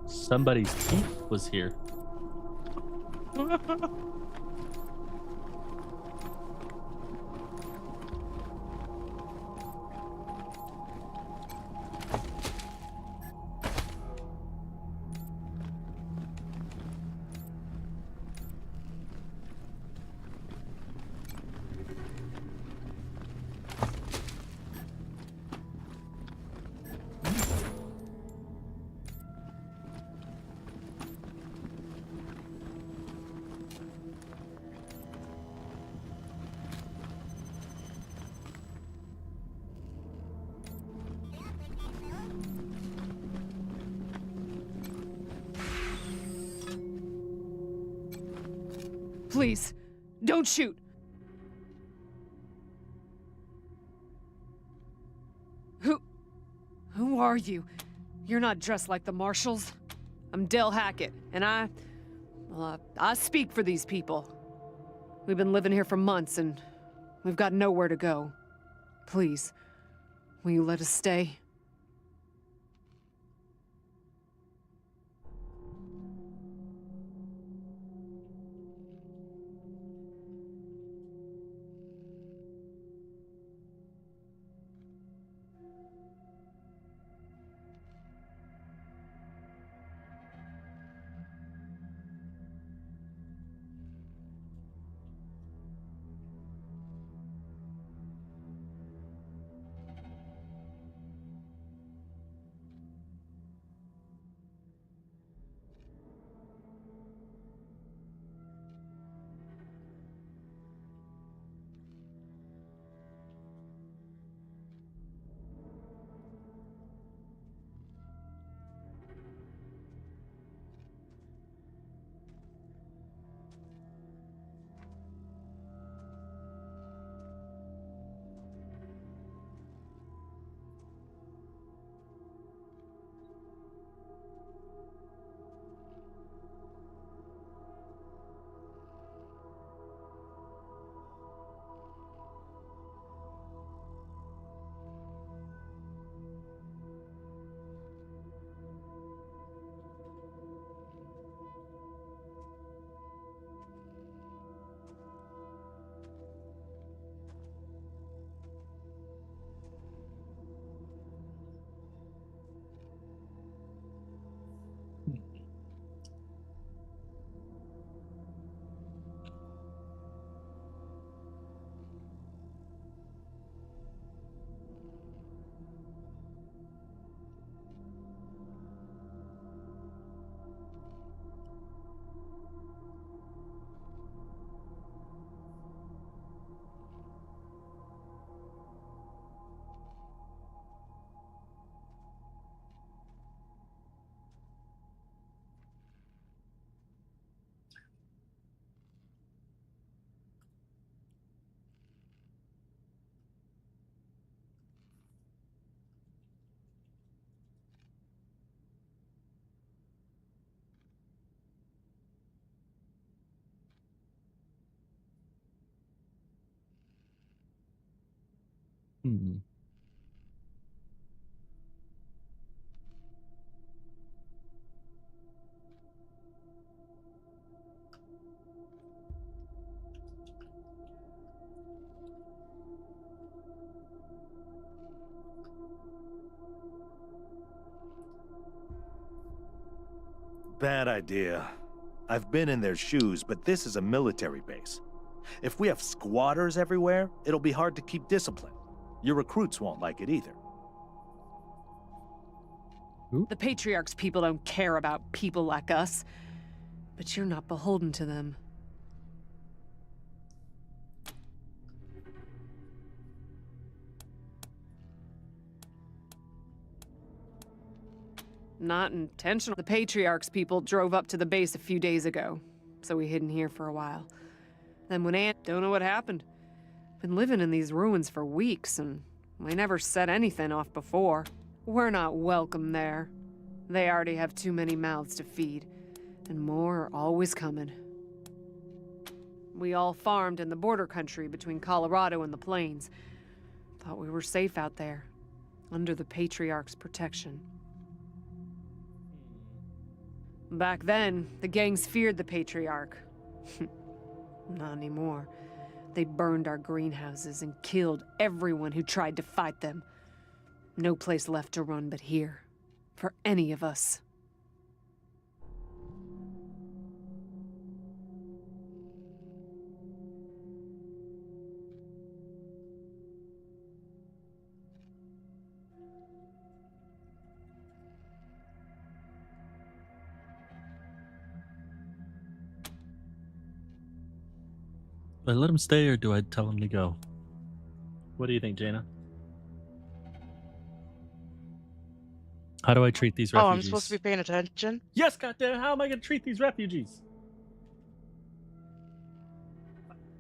Somebody's teeth was here. Please, don't shoot. Who are you? You're not dressed like the marshals. I'm Del Hackett, and I speak for these people. We've been living here for months, and we've got nowhere to go. Please, will you let us stay? Hmm. Bad idea. I've been in their shoes, but this is a military base. If we have squatters everywhere, it'll be hard to keep discipline. Your recruits won't like it either. The Patriarch's people don't care about people like us. But you're not beholden to them. Not intentional. The Patriarch's people drove up to the base a few days ago, so we hid in here for a while. Then when don't know what happened. Been living in these ruins for weeks, and we never set anything off before. We're not welcome there. They already have too many mouths to feed, and more are always coming. We all farmed in the border country between Colorado and the plains. Thought we were safe out there, under the Patriarch's protection. Back then, the gangs feared the Patriarch. Not anymore. They burned our greenhouses and killed everyone who tried to fight them. No place left to run but here, for any of us. Do I let him stay or do I tell him to go? What do you think, Jaina? How do I treat these refugees? Oh, I'm supposed to be paying attention? Yes, goddamn! How am I going to treat these refugees?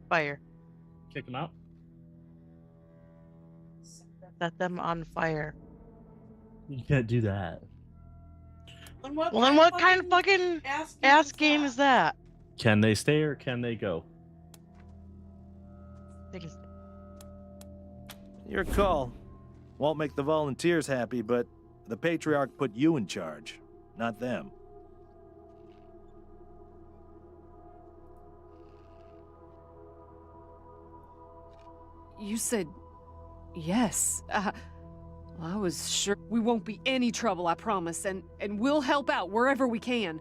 Fire. Kick them out? Set them on fire. You can't do that. Well, then what kind of fucking ass game is that? Can they stay or can they go? Your call. Won't make the volunteers happy, but the Patriarch put you in charge, not them. You said yes. Well, I was sure we won't be any trouble, I promise, and we'll help out wherever we can.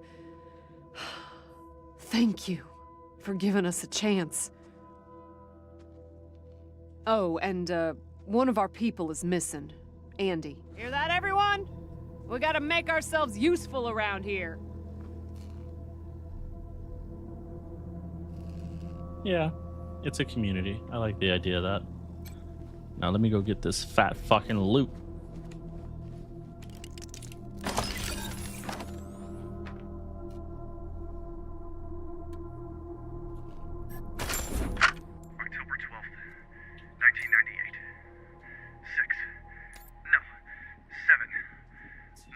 Thank you for giving us a chance. Oh, and one of our people is missing. Andy. Hear that, everyone? We gotta make ourselves useful around here. Yeah, it's a community. I like the idea of that. Now let me go get this fat fucking loot. October 12th, 1998. 7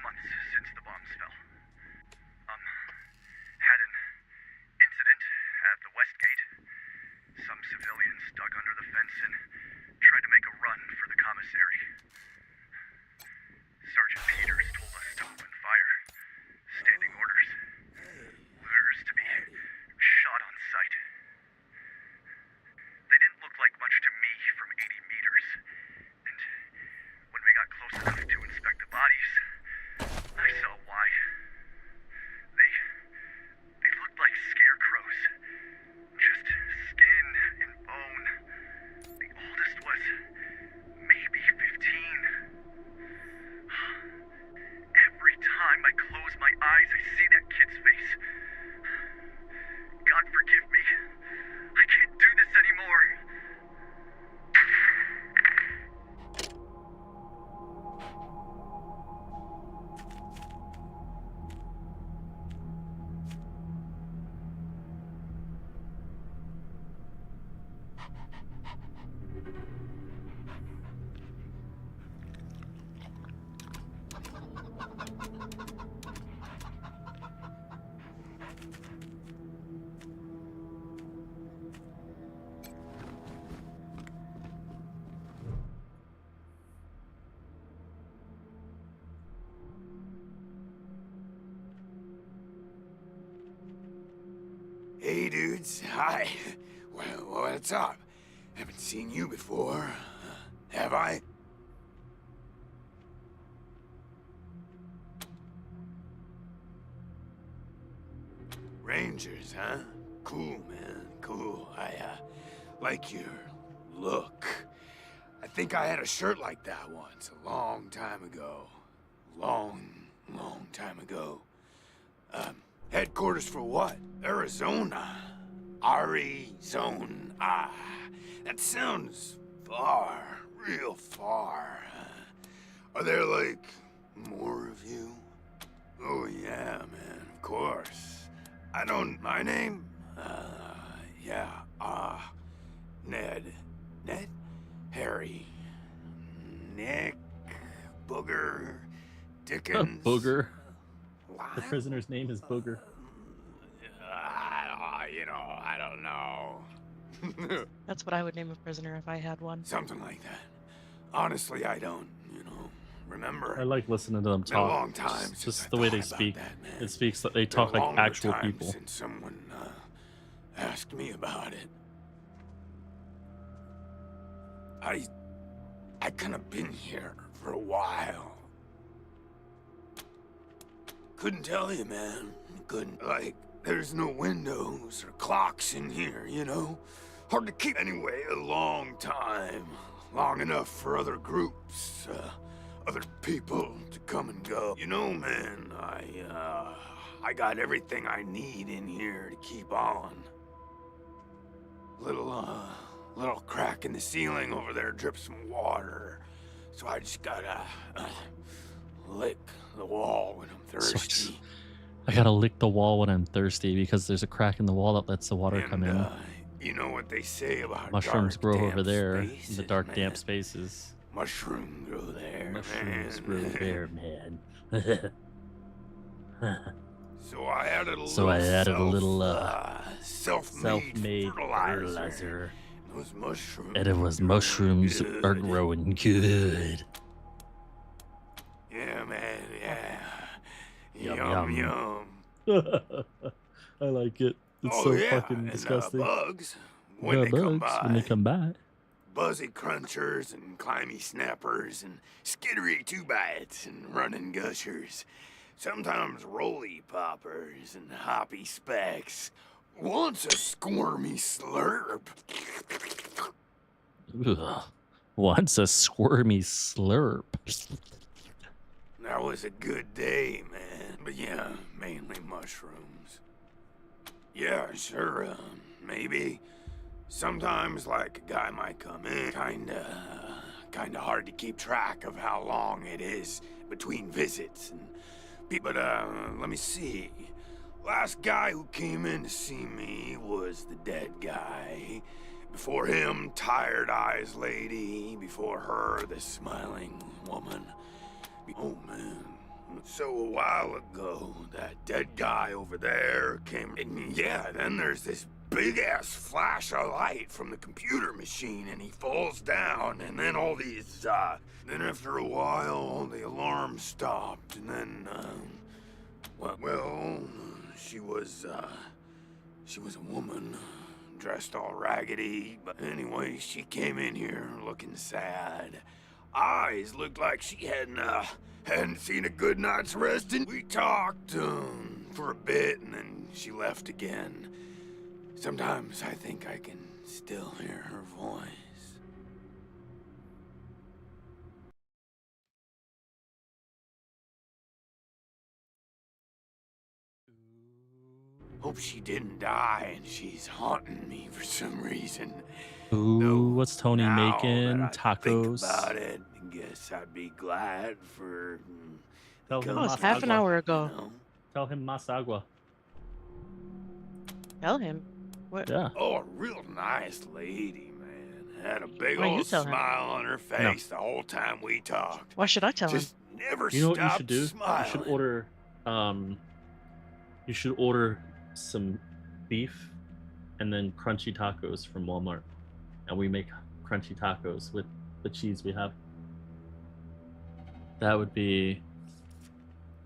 months since the bombs fell. Had an incident at the West Gate. Some civilians dug under the fence and tried to make a run for the commissary. Hey, dudes. Hi. Well, what's up? Haven't seen you before. Have I? Rangers, huh? Cool, man. Cool. I like your look. I think I had a shirt like that once, a long time ago. Long time ago. Headquarters for what? Arizona. Arizona. That sounds far, real far. Are there, like, more of you? Oh, yeah, man, of course. I don't... My name? Yeah, Ned. Ned? Harry. Nick. Booger. Dickens. Booger. The prisoner's name is Booger. I don't know. That's what I would name a prisoner if I had one. Something like that. Honestly, I don't, remember. I like listening to them Been a talk. long time since Just I the way thought they about speak. that, man. It speaks that they Been a talk like longer actual time people. Since someone asked me about it. I kind of been here for a while. Couldn't tell you, man. Couldn't. Like, there's no windows or clocks in here, Hard to keep. Anyway, a long time. Long enough for other groups, other people to come and go. Man, I got everything I need in here to keep on. Little crack in the ceiling over there drips some water. So I just gotta lick the wall when I'm thirsty. I gotta lick the wall when I'm thirsty because there's a crack in the wall that lets the water come in. You know what they say about Mushrooms dark, grow damp over there spaces, in the dark, man. damp spaces. Mushrooms grow there, Mushrooms man. grow there, man. So I added a self-made fertilizer. Those mushrooms. And it was mushrooms are growing good. Yeah, man, yeah. Yum, Yum. I like it. It's so fucking disgusting. Bugs, when they come by. When they come by. Buzzy crunchers and climby snappers and skittery two-bites and running gushers. Sometimes roly poppers and hoppy specks. Once a squirmy slurp. Ugh. Once a squirmy slurp. That was a good day, man. But yeah, mainly mushrooms. Yeah, sure, maybe. Sometimes, like, a guy might come in, kinda hard to keep track of how long it is between visits and people. But, let me see. Last guy who came in to see me was the dead guy. Before him, tired eyes lady. Before her, the smiling woman. Oh, man. So a while ago, that dead guy over there came, and yeah, then there's this big-ass flash of light from the computer machine, and he falls down, and then all these, then after a while, all the alarms stopped, and then, well, she was a woman, dressed all raggedy, but anyway, she came in here looking sad. Eyes looked like she hadn't seen a good night's rest, and we talked for a bit, and then she left again. Sometimes I think I can still hear her voice. Hope she didn't die and she's haunting me for some reason. Ooh, what's Tony Now making? that I think Tacos. about it, I guess I'd be glad for. Tell him Oh, it's half an hour ago. Tell him Masagua. Tell him. What? Yeah. Oh, a real nice lady, man. Had a big Why you old tell him? smile on her face the whole time we talked. Why should I tell him? Just never You know what you stopped should do? smiling. You should order some beef and then crunchy tacos from Walmart. And we make crunchy tacos with the cheese we have. That would be...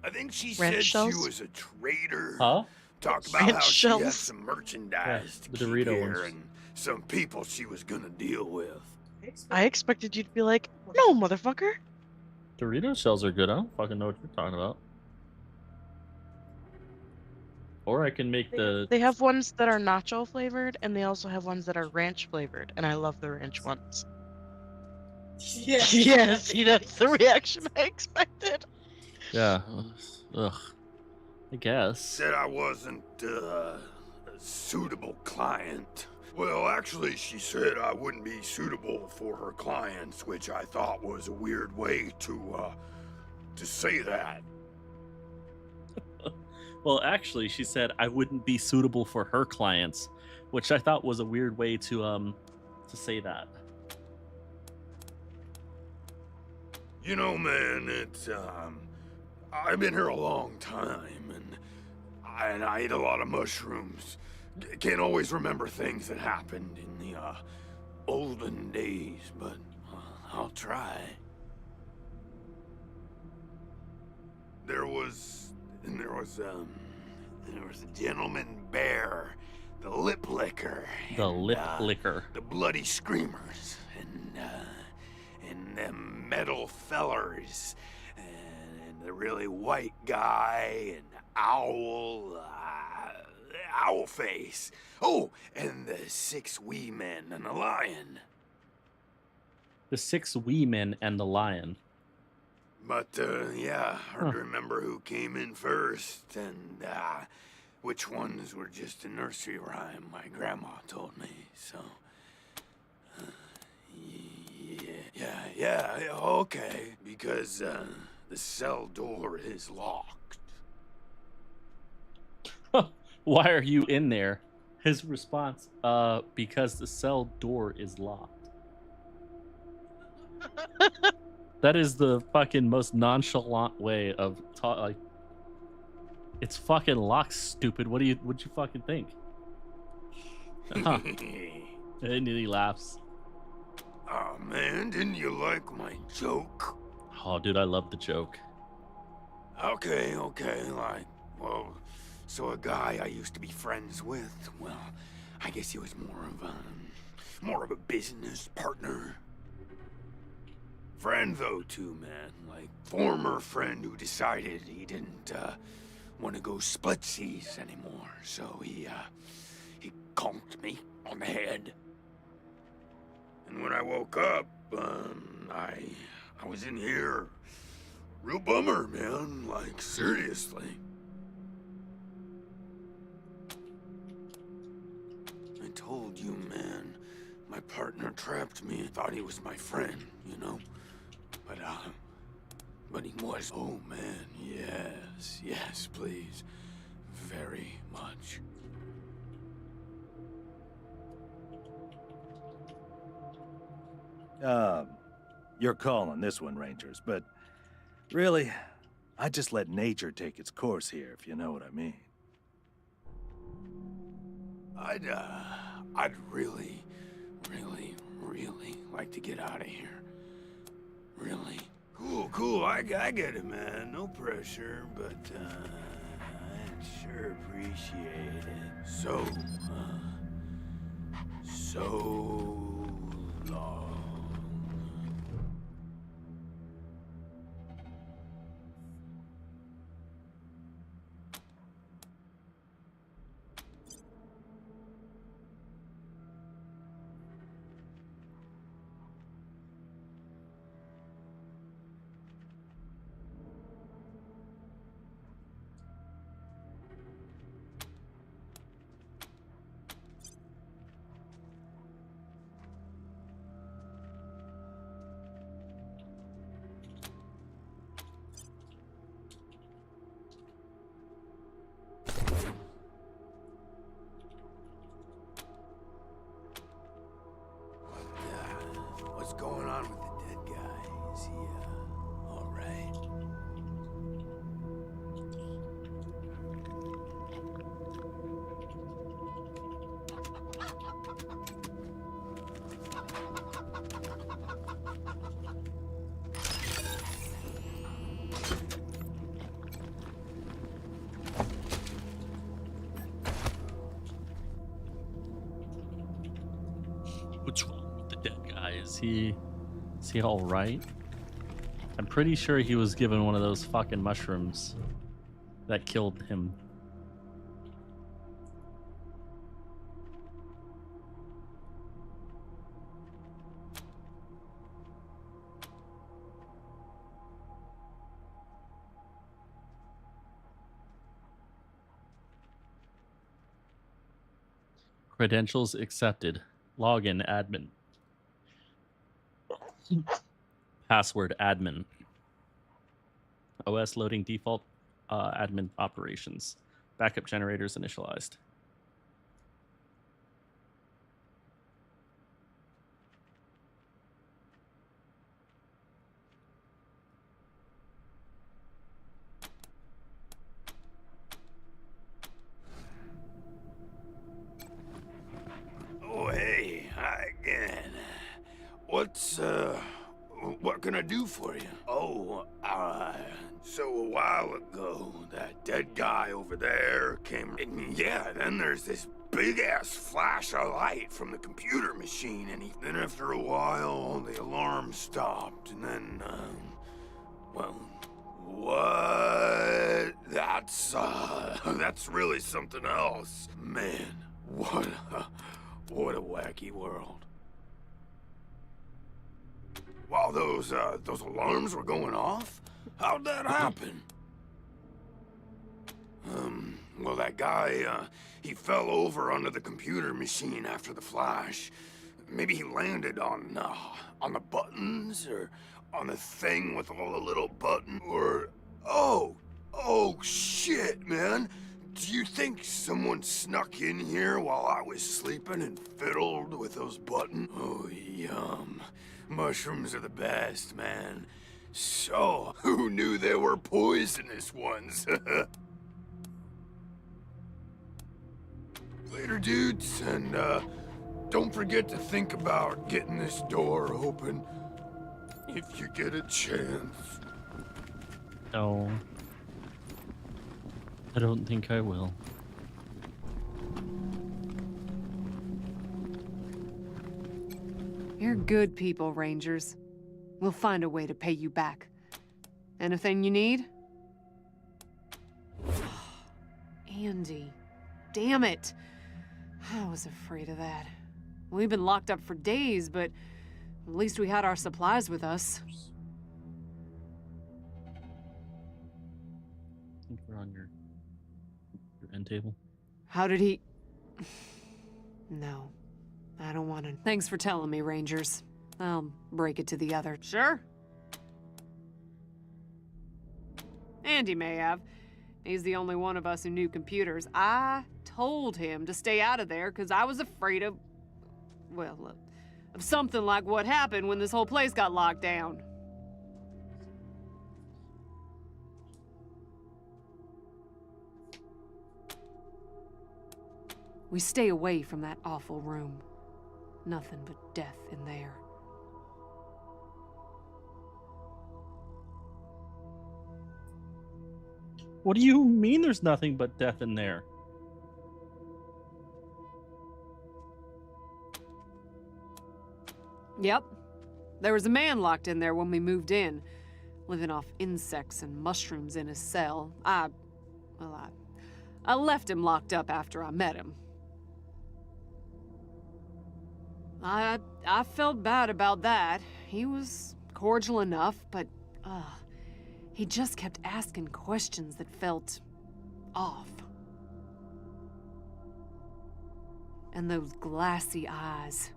I think she Ranch said shells? she was a traitor. Huh? Talk about Ranch how she had shells. some merchandise the to keep Dorito here ones. and some people she was gonna deal with. I expected you to be like, no, motherfucker. Dorito shells are good. I don't fucking know what you're talking about. Or I can make the They have ones that are nacho flavored, and they also have ones that are ranch flavored, and I love the ranch ones. Yeah, see, that's the reaction I expected. yeah. Ugh. I guess. Said I wasn't a suitable client. Well, actually, she said I wouldn't be suitable for her clients, which I thought was a weird way to say that. Well, actually, she said I wouldn't be suitable for her clients, which I thought was a weird way to say that. You know, man, it's I've been here a long time, and I eat a lot of mushrooms. Can't always remember things that happened in the olden days, but I'll try. There was a gentleman bear, the lip licker. The lip licker. The bloody screamers, and them metal fellers, and the really white guy, and owl face. Oh, and the 6 wee men and a lion. The 6 wee men and the lion. But, yeah, hard to remember who came in first, and, which ones were just a nursery rhyme my grandma told me, so... Yeah, okay, because, the cell door is locked. Why are you in there? His response, because the cell door is locked. That is the fucking most nonchalant way of like, it's fucking locked, stupid. What'd you fucking think? Huh. And he laughs. Oh man, didn't you like my joke? Oh, dude, I love the joke. Okay, like, well, so a guy I used to be friends with, well, I guess he was more of a business partner. Friend though too, man, like former friend who decided he didn't want to go splitsies anymore, so he conked me on the head. And when I woke up, I was in here. Real bummer, man, like seriously. I told you, man, my partner trapped me, thought he was my friend, you know? But he was. Oh man, yes, please. Very much. You're calling this one, Rangers, but really, I just let nature take its course here, if you know what I mean. I'd really like to get out of here. Really. Cool, I get it, man. No pressure, but, I'd sure appreciate it. So long. What's wrong with the dead guy? Is he all right? I'm pretty sure he was given one of those fucking mushrooms that killed him. Credentials accepted. Login admin. Password admin. OS loading default admin operations. Backup generators initialized. Oh, hey, hi again. What can I do for you? Oh, so a while ago, that dead guy over there came, and yeah, then there's this big-ass flash of light from the computer machine, and then after a while, the alarm stopped, and then, well, what? That's really something else. Man, what a wacky world. While those alarms were going off? How'd that happen? Well, that guy, he fell over under the computer machine after the flash. Maybe he landed on the buttons, or on the thing with all the little buttons, or... Oh, shit, man! Do you think someone snuck in here while I was sleeping and fiddled with those buttons? Oh, yum. Mushrooms are the best, man. So, who knew they were poisonous ones? Later, dudes, and don't forget to think about getting this door open if you get a chance. No. I don't think I will. You're good people, Rangers. We'll find a way to pay you back. Anything you need? Andy. Damn it. I was afraid of that. We've been locked up for days, but at least we had our supplies with us. I think we're on your end table. How did he... No. I don't want to... Thanks for telling me, Rangers. I'll break it to the other. Sure. Andy may have. He's the only one of us who knew computers. I told him to stay out of there because I was afraid of... Well, of something like what happened when this whole place got locked down. We stay away from that awful room. Nothing but death in there. What do you mean there's nothing but death in there? Yep. There was a man locked in there when we moved in, living off insects and mushrooms in his cell. I left him locked up after I met him. I felt bad about that. He was cordial enough, but he just kept asking questions that felt off. And those glassy eyes.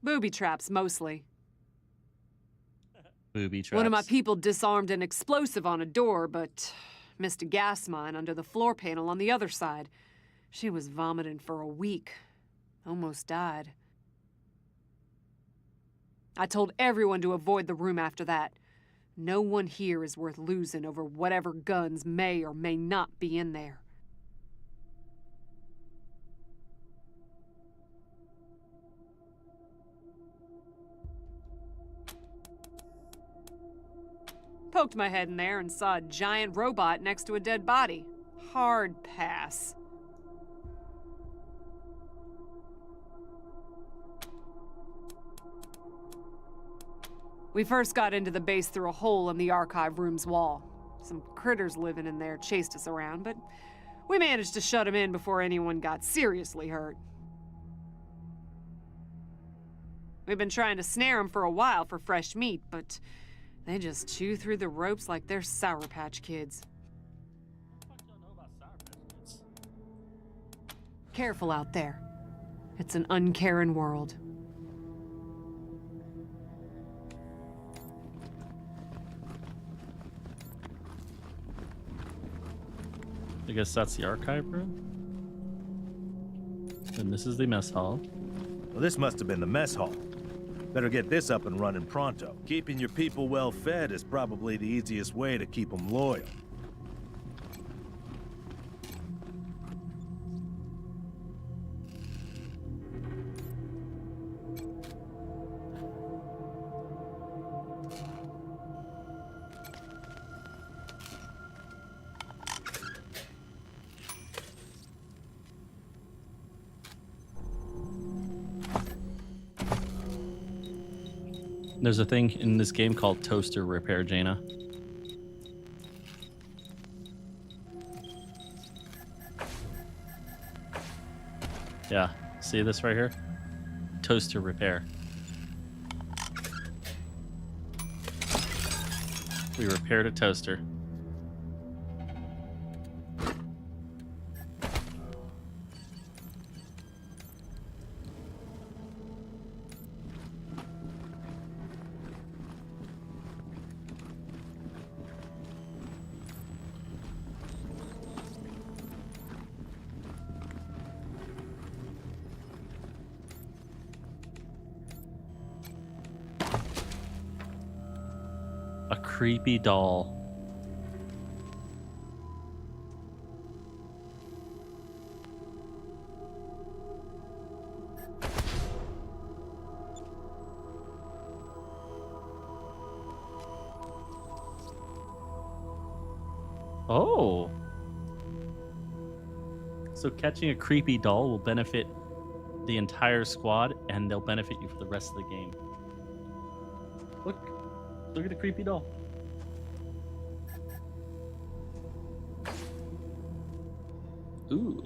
Booby traps, mostly. Booby traps. One of my people disarmed an explosive on a door, but missed a gas mine under the floor panel on the other side. She was vomiting for a week. Almost died. I told everyone to avoid the room after that. No one here is worth losing over whatever guns may or may not be in there. poked my head in there and saw a giant robot next to a dead body. Hard pass. We first got into the base through a hole in the archive room's wall. Some critters living in there chased us around, but we managed to shut them in before anyone got seriously hurt. We've been trying to snare them for a while for fresh meat, but they just chew through the ropes like they're Sour Patch Kids. Careful out there. It's an uncaring world. I guess that's the archive room. And this is the mess hall. Well, this must have been the mess hall. Better get this up and running pronto. Keeping your people well fed is probably the easiest way to keep them loyal. There's a thing in this game called toaster repair, Jaina. Yeah, see this right here? Toaster repair. We repaired a toaster. A creepy doll. Oh. So catching a creepy doll will benefit the entire squad, and they'll benefit you for the rest of the game. Look at the creepy doll. Ooh.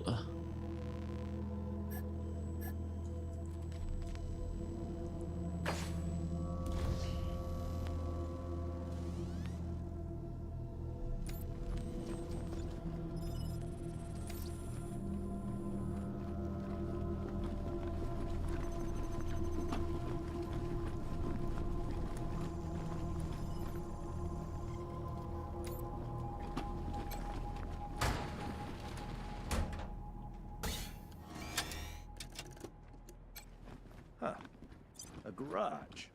Huh. A garage.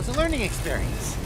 was a learning experience.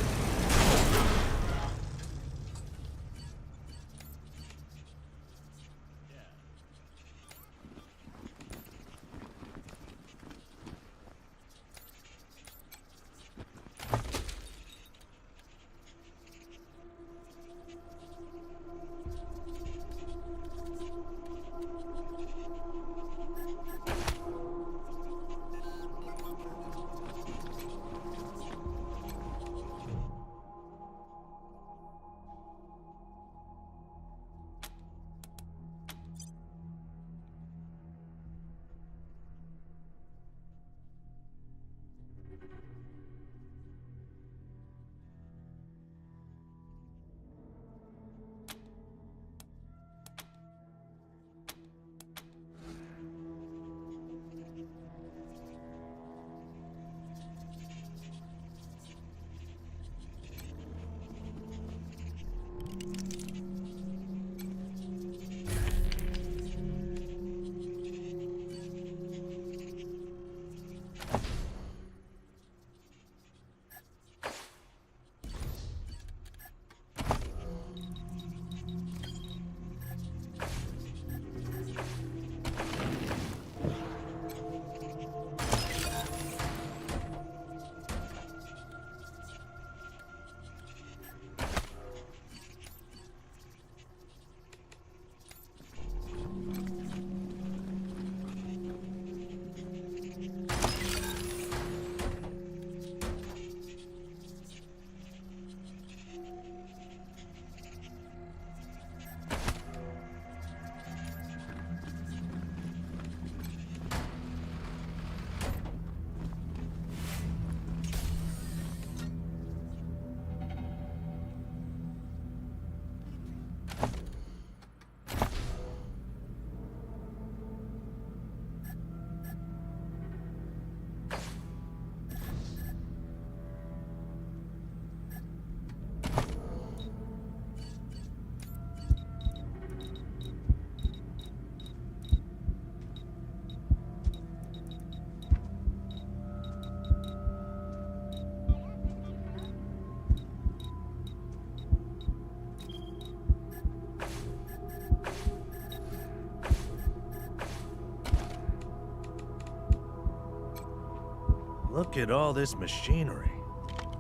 Look at all this machinery.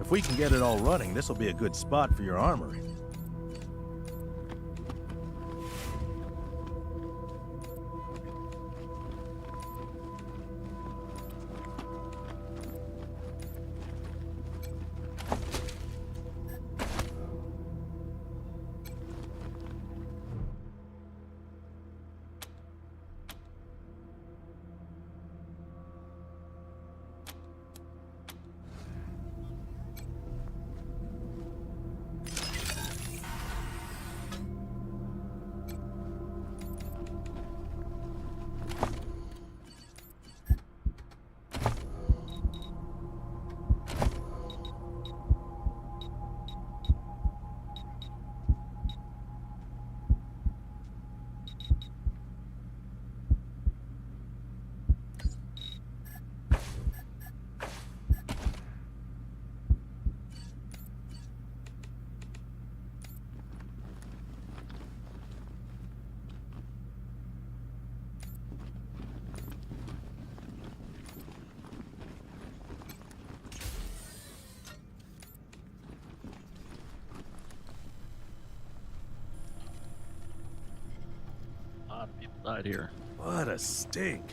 If we can get it all running, this will be a good spot for your armory. A lot of people died here. What a stink.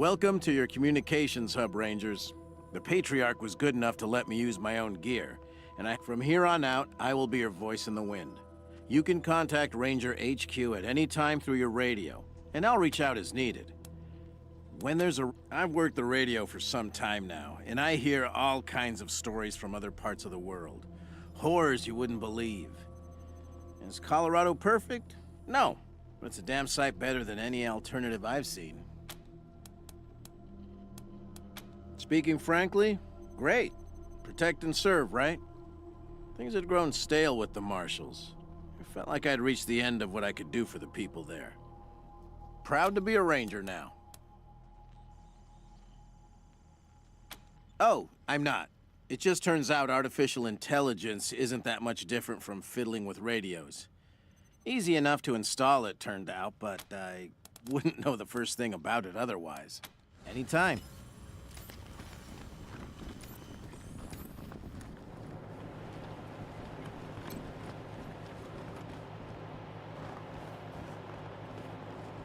Welcome to your communications hub, Rangers. The Patriarch was good enough to let me use my own gear, and from here on out, I will be your voice in the wind. You can contact Ranger HQ at any time through your radio, and I'll reach out as needed. I've worked the radio for some time now, and I hear all kinds of stories from other parts of the world. Horrors you wouldn't believe. Is Colorado perfect? No, but it's a damn sight better than any alternative I've seen. Speaking frankly, great. Protect and serve, right? Things had grown stale with the Marshals. It felt like I'd reached the end of what I could do for the people there. Proud to be a Ranger now. Oh, I'm not. It just turns out artificial intelligence isn't that much different from fiddling with radios. Easy enough to install, it turned out, but I wouldn't know the first thing about it otherwise. Anytime.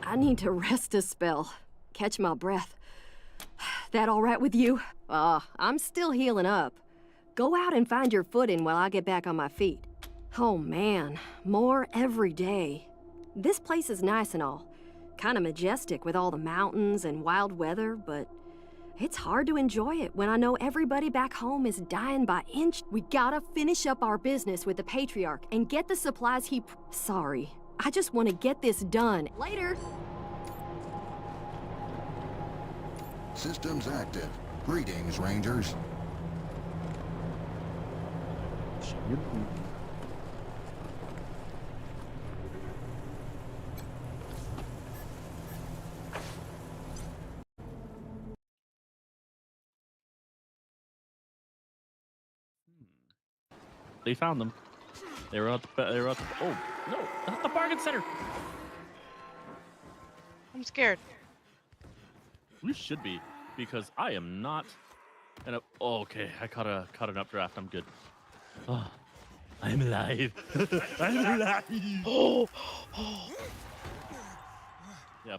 I need to rest a spell. Catch my breath. That all right with you? I'm still healing up. Go out and find your footing while I get back on my feet. Oh man, more every day. This place is nice and all. Kinda majestic with all the mountains and wild weather, but it's hard to enjoy it when I know everybody back home is dying by inch. We gotta finish up our business with the Patriarch and get the supplies he... Sorry, I just want to get this done. Later! Systems active. Greetings, Rangers. They found them. They were at the, oh, no, not the bargain center. I'm scared. You should be, because I am not. Oh, okay, I caught an updraft. I'm good. Oh, I'm alive. I'm alive. Oh. Yeah,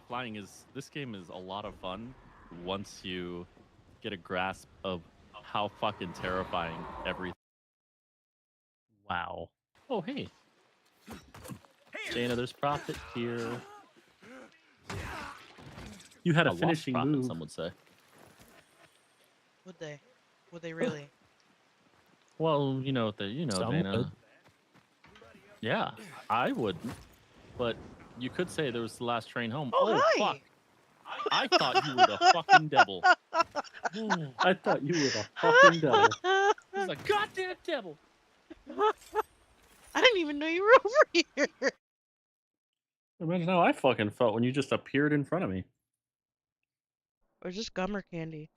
this game is a lot of fun once you get a grasp of how fucking terrifying everything. Wow. Oh, hey. Jaina, there's profit here. You had a finishing move, some would say. Would they? Would they really? Well, Jaina. Would. Yeah, I wouldn't. But you could say there was the last train home. Oh, hi. Fuck. I thought you were the fucking devil. I thought you were the fucking devil. He's like, goddamn devil. I didn't even know you were over here. Imagine how I fucking felt when you just appeared in front of me. Or just gum or candy.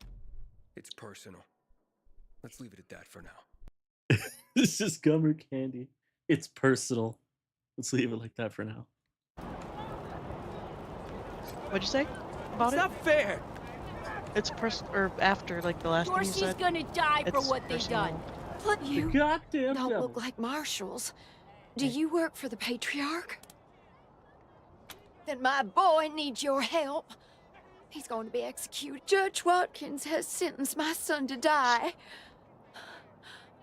It's personal. Let's leave it at that for now. It's just gum or candy. It's personal. Let's leave it like that for now. What'd you say about It's not fair. It's or after, like the last thing you Dorsey's said. gonna die for It's what they personal. done. But you goddamn don't devil. look like marshals. Do you work for the Patriarch? Then my boy needs your help. He's going to be executed. Judge Watkins has sentenced my son to die.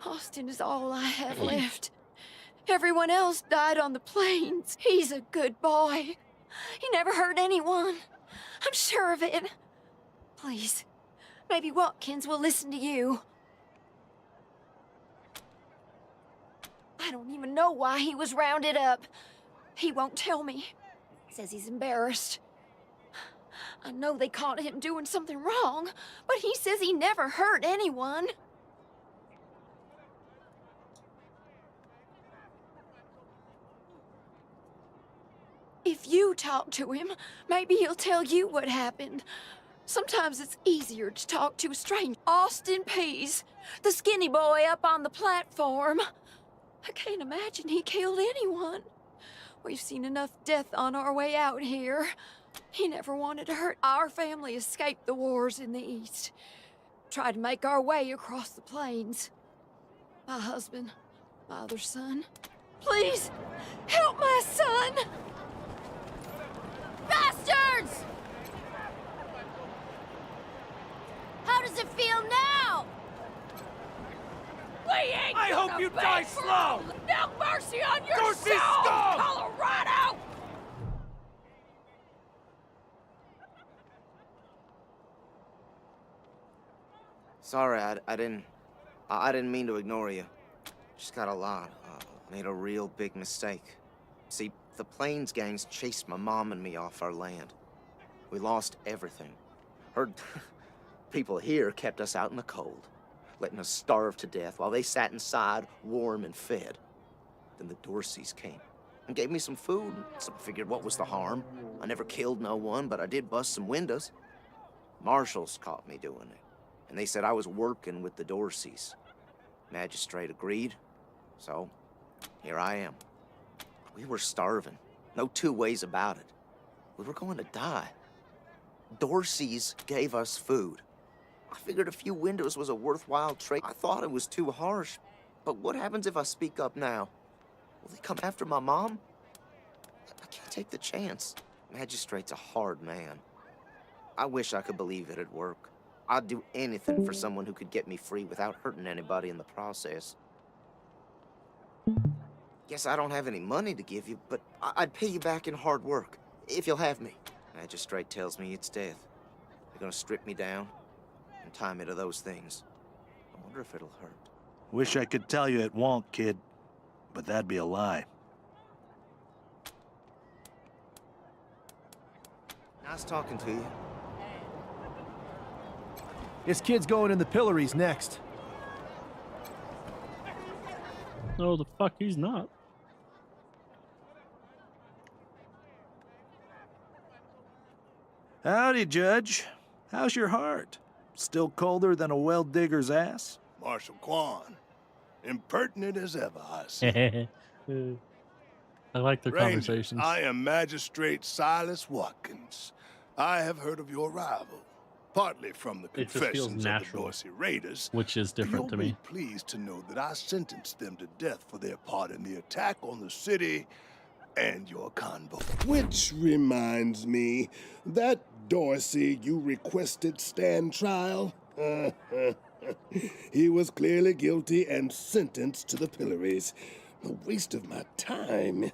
Austin is all I have left. Everyone else died on the plains. He's a good boy. He never hurt anyone. I'm sure of it. Please, maybe Watkins will listen to you. I don't even know why he was rounded up. He won't tell me. Says he's embarrassed. I know they caught him doing something wrong, but he says he never hurt anyone. If you talk to him, maybe he'll tell you what happened. Sometimes it's easier to talk to a stranger. Austin Pease, the skinny boy up on the platform. I can't imagine he killed anyone. We've seen enough death on our way out here. He never wanted to hurt. Our family escaped the wars in the East. Tried to make our way across the plains. My husband, my other son. Please, help my son! Bastards! it feel now? We ain't I gonna hope you beg die for slow! No mercy on your Dorsey's soul, scum! Colorado! Sorry, I didn't mean to ignore you. Just got a lot. Made a real big mistake. See, the Plains gangs chased my mom and me off our land. We lost everything. Heard people here kept us out in the cold, letting us starve to death while they sat inside, warm and fed. Then the Dorseys came and gave me some food, so I figured what was the harm? I never killed no one, but I did bust some windows. Marshals caught me doing it, and they said I was working with the Dorseys. Magistrate agreed, so here I am. We were starving, no two ways about it. We were going to die. Dorseys gave us food. I figured a few windows was a worthwhile trade. I thought it was too harsh, but what happens if I speak up now? Will they come after my mom? I can't take the chance. Magistrate's a hard man. I wish I could believe it'd work. I'd do anything for someone who could get me free without hurting anybody in the process. Guess I don't have any money to give you, but I'd pay you back in hard work, if you'll have me. Magistrate tells me it's death. They're gonna strip me down and tie me to those things. I wonder if it'll hurt. Wish I could tell you it won't, kid, but that'd be a lie. Nice talking to you. This kid's going in the pillories next. No, the fuck he's not. Howdy, Judge. How's your heart? Still colder than a well digger's ass? Marshal Quan, impertinent as ever, I see. I like their Rangers, conversations. I am Magistrate Silas Watkins. I have heard of your arrival, partly from the It just feels confessions of the natural, Dorsey Raiders, which is different to You'll me. be pleased to know that I sentenced them to death for their part in the attack on the city and your convoy. Which reminds me, that Dorsey you requested stand trial? He was clearly guilty and sentenced to the pillories. A waste of my time.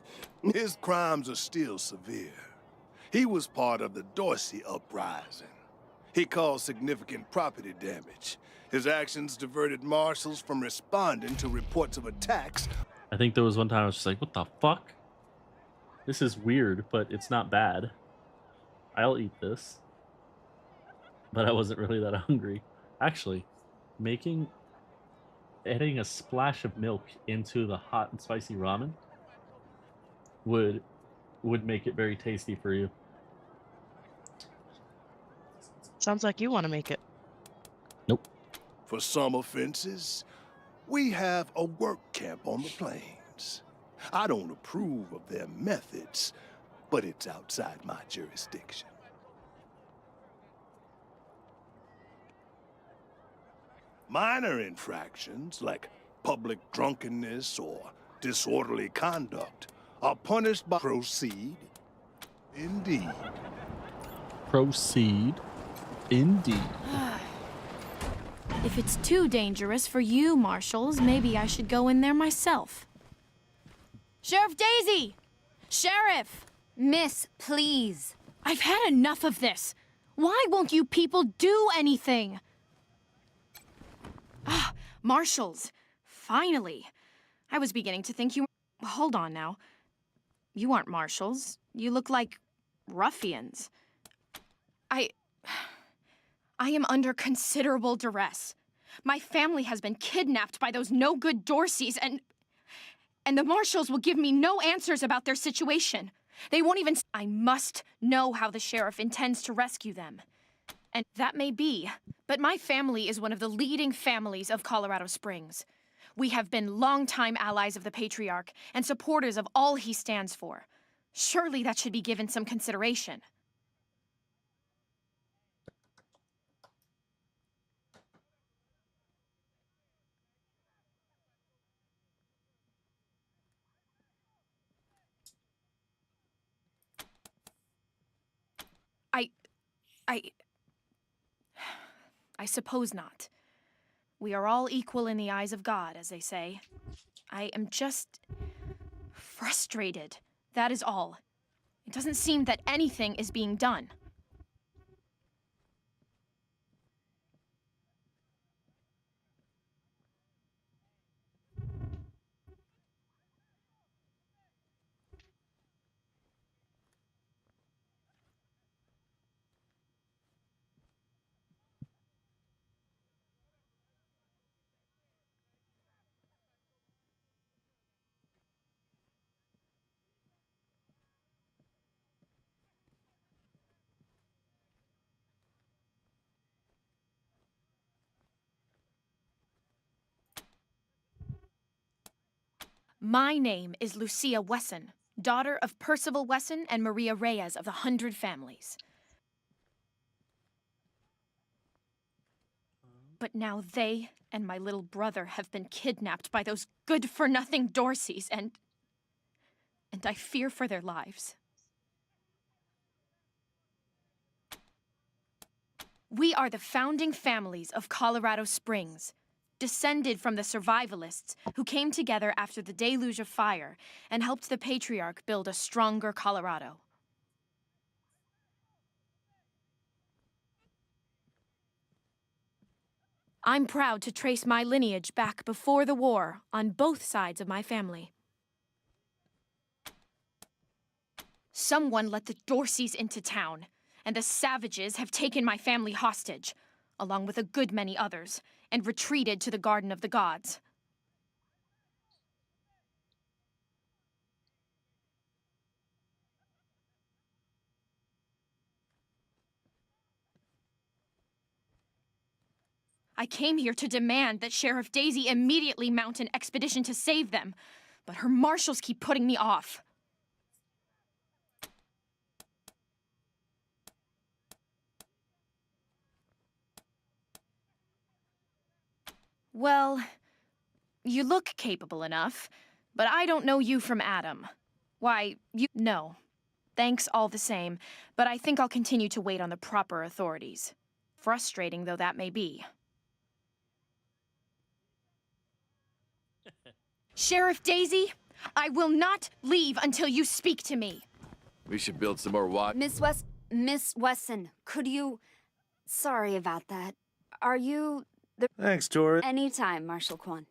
His crimes are still severe. He was part of the Dorsey uprising. He caused significant property damage. His actions diverted marshals from responding to reports of attacks. I think there was one time I was just like, what the fuck? This is weird, but it's not bad. I'll eat this. But I wasn't really that hungry. Actually, adding a splash of milk into the hot and spicy ramen would make it very tasty for you. Sounds like you want to make it. Nope. For some offenses, we have a work camp on the plains. I don't approve of their methods, but it's outside my jurisdiction. Minor infractions, like public drunkenness or disorderly conduct, are punished by proceed. Indeed. Proceed. Indeed. If it's too dangerous for you, Marshals, maybe I should go in there myself. Sheriff Daisy! Sheriff! Miss, please. I've had enough of this. Why won't you people do anything? Ah, Marshals. Finally. I was beginning to think you were... Hold on now. You aren't Marshals. You look like ruffians. I am under considerable duress. My family has been kidnapped by those no-good Dorseys, and the Marshals will give me no answers about their situation. They won't even... I must know how the sheriff intends to rescue them. And that may be, but my family is one of the leading families of Colorado Springs. We have been longtime allies of the Patriarch and supporters of all he stands for. Surely that should be given some consideration. I I suppose not. We are all equal in the eyes of God, as they say. I am just frustrated. That is all. It doesn't seem that anything is being done. My name is Lucia Wesson, daughter of Percival Wesson and Maria Reyes of the 100 Families. But now they and my little brother have been kidnapped by those good-for-nothing Dorseys, and I fear for their lives. We are the founding families of Colorado Springs, descended from the survivalists who came together after the deluge of fire and helped the patriarch build a stronger Colorado. I'm proud to trace my lineage back before the war on both sides of my family. Someone let the Dorseys into town, and the savages have taken my family hostage, along with a good many others, and retreated to the Garden of the Gods. I came here to demand that Sheriff Daisy immediately mount an expedition to save them, but her marshals keep putting me off. Well, you look capable enough, but I don't know you from Adam. Why, you... No. Thanks all the same, but I think I'll continue to wait on the proper authorities. Frustrating though that may be. Sheriff Daisy, I will not leave until you speak to me. We should build some more watch. Miss Wesson, could you... Sorry about that. Are you... Thanks, Tori. Anytime, Marshal Quan.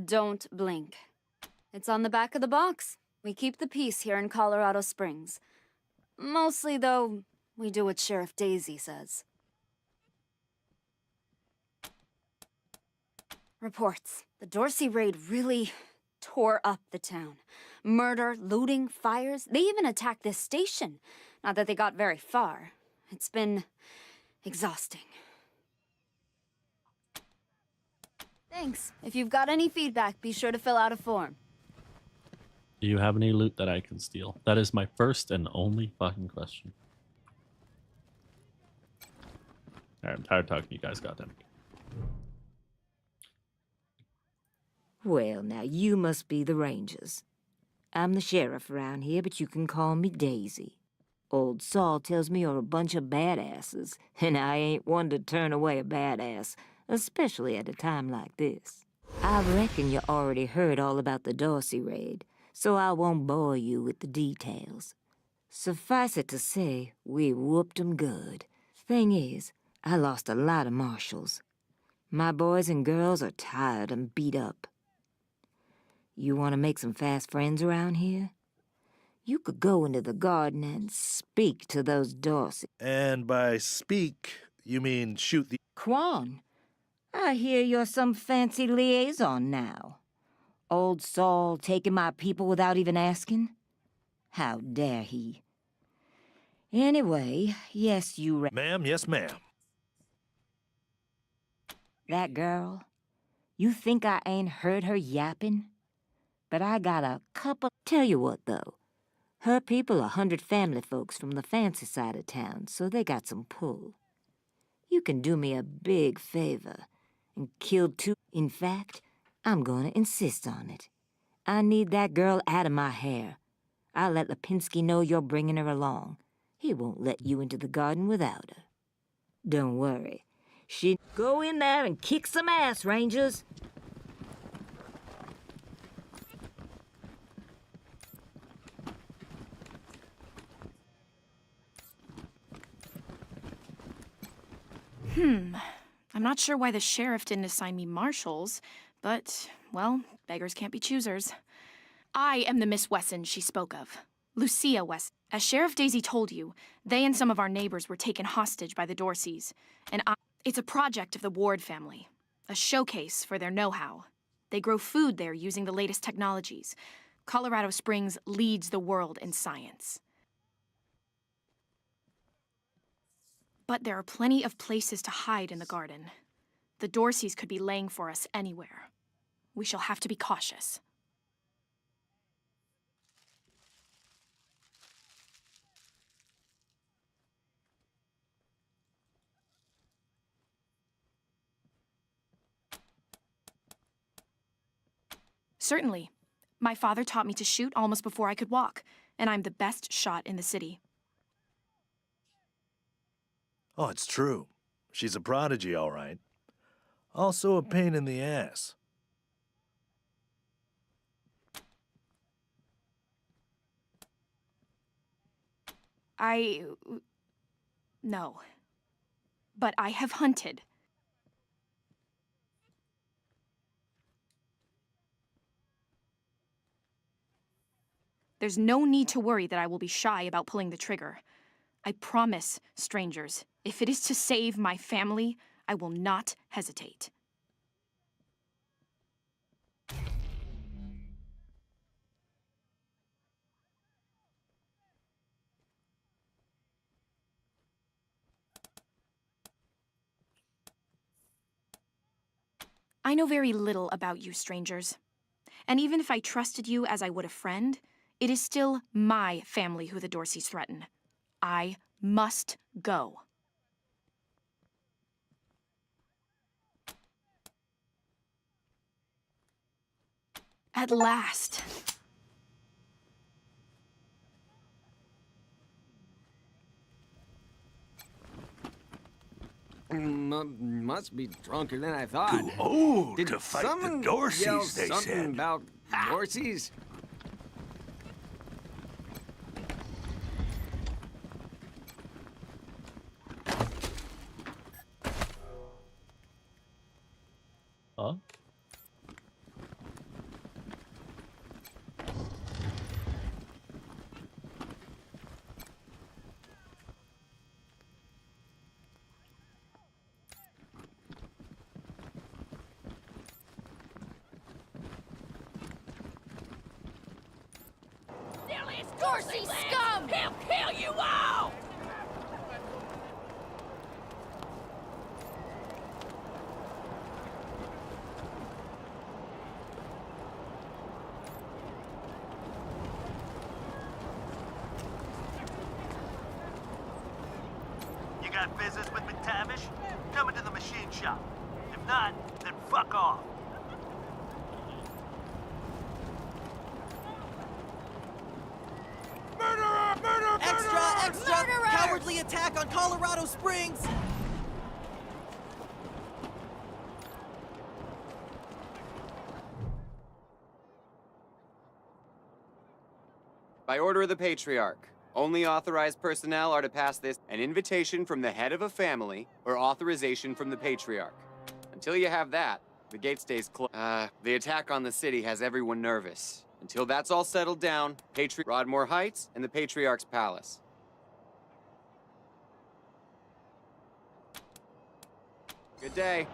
Don't blink. It's on the back of the box. We keep the peace here in Colorado Springs. Mostly, though, we do what Sheriff Daisy says. Reports. The Dorsey raid really tore up the town. Murder, looting, fires. They even attacked this station. Not that they got very far. It's been exhausting. Thanks. If you've got any feedback, be sure to fill out a form. Do you have any loot that I can steal? That is my first and only fucking question. Alright, I'm tired of talking to you guys, goddamn. Well, now you must be the Rangers. I'm the sheriff around here, but you can call me Daisy. Old Saul tells me you're a bunch of badasses, and I ain't one to turn away a badass, especially at a time like this. I reckon you already heard all about the Dorsey raid, so I won't bore you with the details. Suffice it to say, we whooped 'em good. Thing is, I lost a lot of marshals. My boys and girls are tired and beat up. You want to make some fast friends around here? You could go into the garden and speak to those Dorsey. And by speak, you mean shoot the... Quan, I hear you're some fancy liaison now. Old Saul taking my people without even asking? How dare he? Anyway, yes, you... Ma'am, yes, ma'am. That girl, you think I ain't heard her yapping? But I got a couple... Tell you what, though. Her people are 100 family folks from the fancy side of town, so they got some pull. You can do me a big favor and kill 2... In fact, I'm gonna insist on it. I need that girl out of my hair. I'll let Lipinski know you're bringing her along. He won't let you into the garden without her. Don't worry. She go in there and kick some ass, Rangers. I'm not sure why the sheriff didn't assign me marshals, but, well, beggars can't be choosers. I am the Miss Wesson she spoke of. Lucia Wesson. As Sheriff Daisy told you, they and some of our neighbors were taken hostage by the Dorseys, and it's a project of the Ward family, a showcase for their know-how. They grow food there using the latest technologies. Colorado Springs leads the world in science. But there are plenty of places to hide in the garden. The Dorseys could be laying for us anywhere. We shall have to be cautious. Certainly. My father taught me to shoot almost before I could walk, and I'm the best shot in the city. Oh, it's true. She's a prodigy, all right. Also a pain in the ass. No. But I have hunted. There's no need to worry that I will be shy about pulling the trigger. I promise, strangers, if it is to save my family, I will not hesitate. I know very little about you, strangers. And even if I trusted you as I would a friend, it is still my family who the Dorseys threaten. I must go. At last. Must be drunker than I thought. Too old Did to fight someone the Dorseys, yell they something said. about Dorseys? Huh? Dorsey scum! He'll kill you all! You got business with McTavish? Come into the machine shop. If not, then fuck off. Extra! Cowardly attack on Colorado Springs! By order of the Patriarch, only authorized personnel are to pass this an invitation from the head of a family or authorization from the Patriarch. Until you have that, the gate stays closed. The attack on the city has everyone nervous. Until that's all settled down, Broadmoor Heights and the Patriarch's Palace. Good day.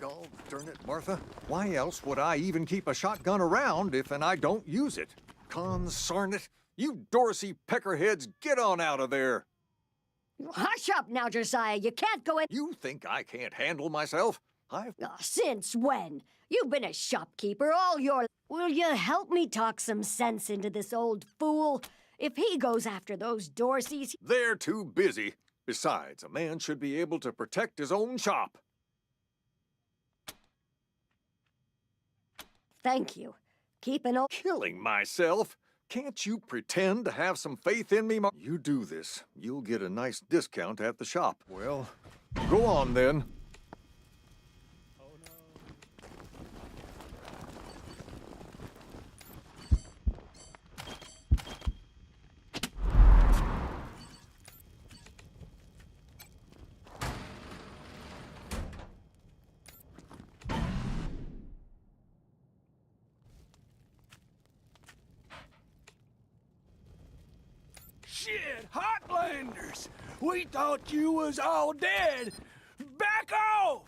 God darn it, Martha. Why else would I even keep a shotgun around if I don't use it? Consarn it. You Dorsey peckerheads, get on out of there. Hush up now, Josiah. You can't go in. You think I can't handle myself? Since when? You've been a shopkeeper all your... Will you help me talk some sense into this old fool? If he goes after those Dorseys... They're too busy. Besides, a man should be able to protect his own shop. Thank you. Keep an old... Killing myself? Can't you pretend to have some faith in me, You do this, you'll get a nice discount at the shop. Well, go on then. Shit, Hotlanders! We thought you was all dead! Back off!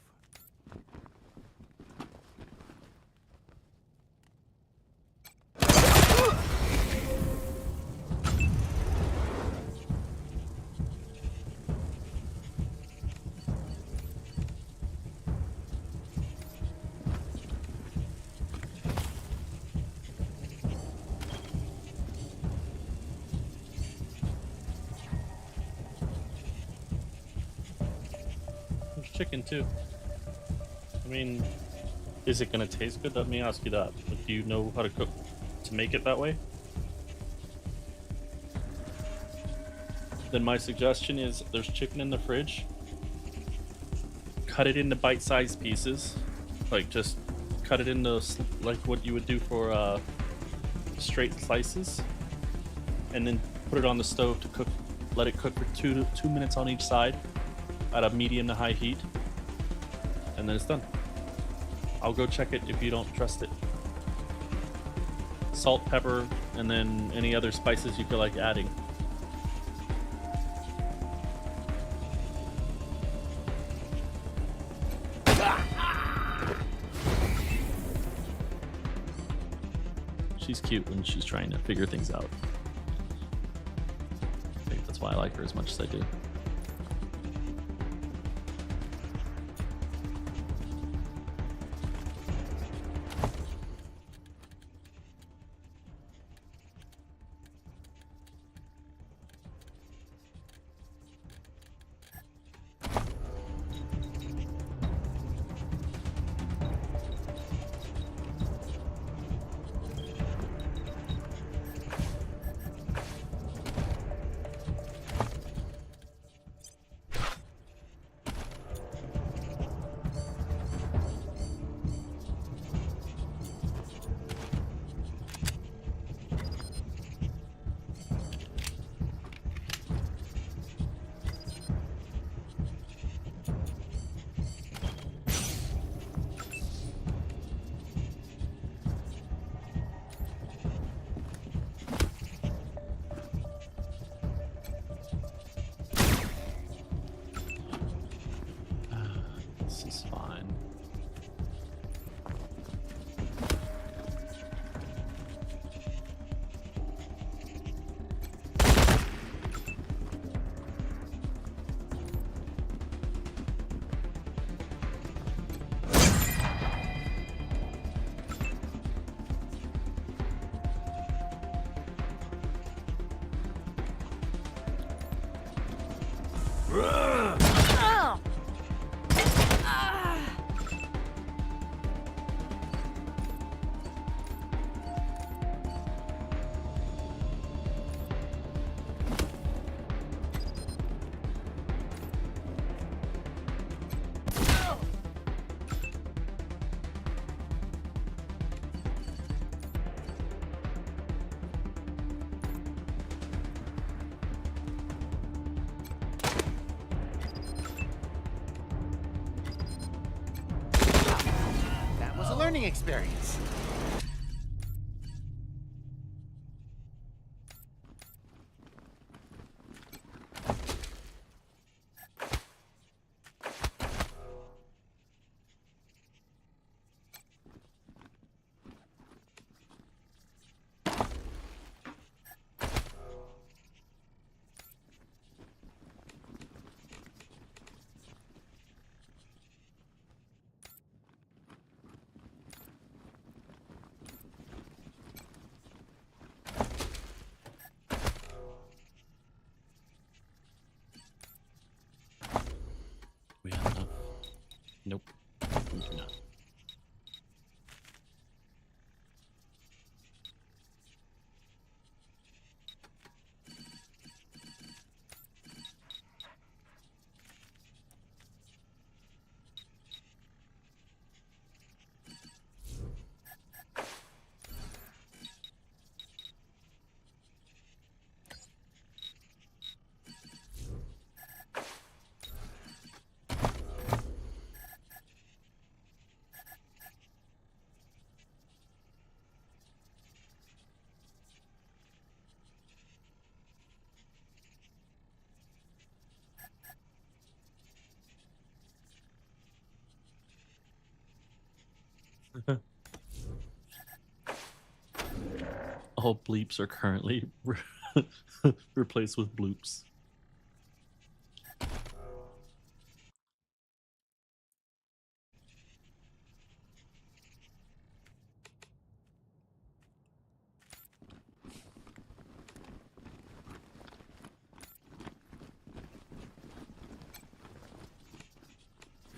There's chicken too. I mean, is it gonna taste good? Let me ask you that. Do you know how to cook to make it that way? Then my suggestion is there's chicken in the fridge. Cut it into bite-sized pieces. Like just cut it into like what you would do for straight slices. And then put it on the stove to cook. Let it cook for 2 minutes on each side at a medium to high heat. And then it's done. I'll go check it if you don't trust it. Salt, pepper, and then any other spices you feel like adding. She's cute when she's trying to figure things out. I think that's why I like her as much as I do. This is fine. Learning experience. We have enough. Nope. We do not. All bleeps are currently replaced with bloops.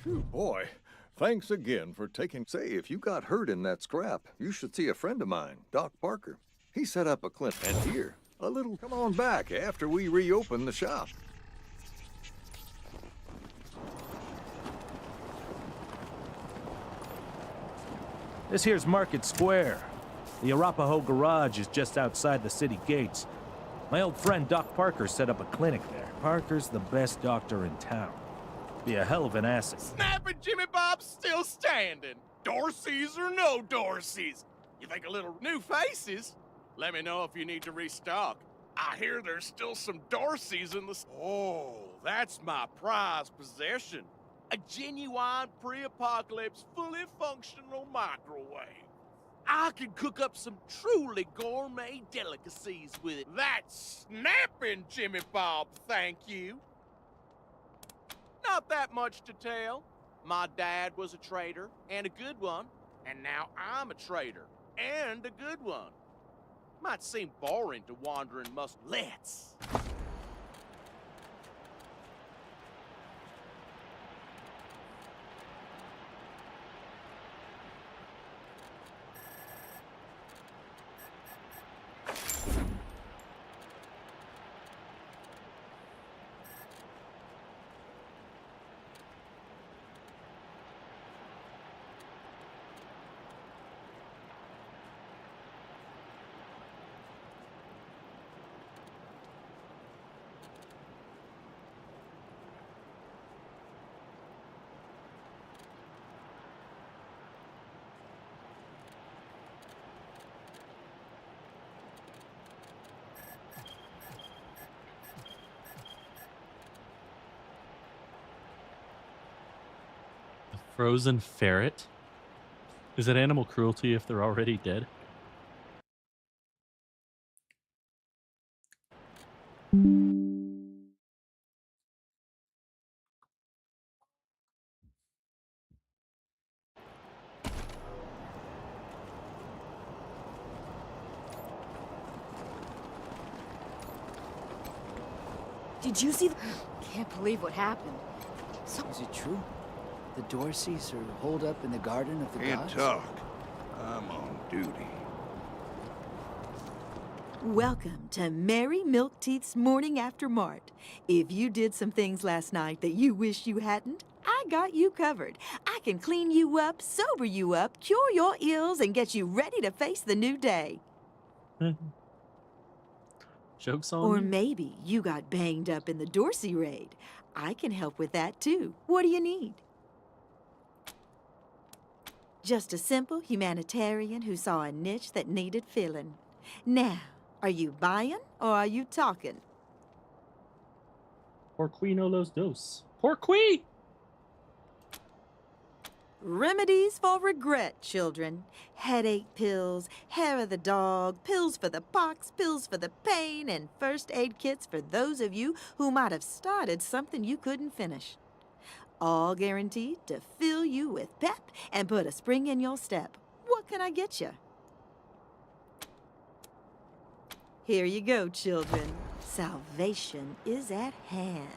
Phew, boy. Thanks again for taking... Say, if you got hurt in that scrap, you should see a friend of mine, Doc Parker. He set up a clinic. And here, a little... Come on back after we reopen the shop. This here's Market Square. The Arapahoe Garage is just outside the city gates. My old friend Doc Parker set up a clinic there. Parker's the best doctor in town. Be a hell of an asset. Snapping Jimmy Bob's still standing. Dorsey's or no Dorsey's. You think a little new faces? Let me know if you need to restock. I hear there's still some Dorseys in the... Oh, that's my prized possession. A genuine pre-apocalypse, fully functional microwave. I can cook up some truly gourmet delicacies with it. That's snapping, Jimmy Bob, thank you. Not that much to tell. My dad was a trader, and a good one. And now I'm a trader, and a good one. Might seem boring to wandering Let's. Frozen ferret? Is it animal cruelty if they're already dead? Did you see? Can't believe what happened. Is it true? The Dorseys are holed up in the Garden of the Can't Gods? talk. I'm on duty. Welcome to Mary Milkteeth's Morning After Mart. If you did some things last night that you wish you hadn't, I got you covered. I can clean you up, sober you up, cure your ills, and get you ready to face the new day. Joke's on Or you. maybe you got banged up in the Dorsey raid. I can help with that too. What do you need? Just a simple humanitarian who saw a niche that needed filling. Now, are you buying or are you talking? Porquí no los dos. Porquí! Remedies for regret, children. Headache pills, hair of the dog, pills for the pox, pills for the pain, and first aid kits for those of you who might have started something you couldn't finish. All guaranteed to fill you with pep and put a spring in your step. What can I get you? Here you go, children. Salvation is at hand.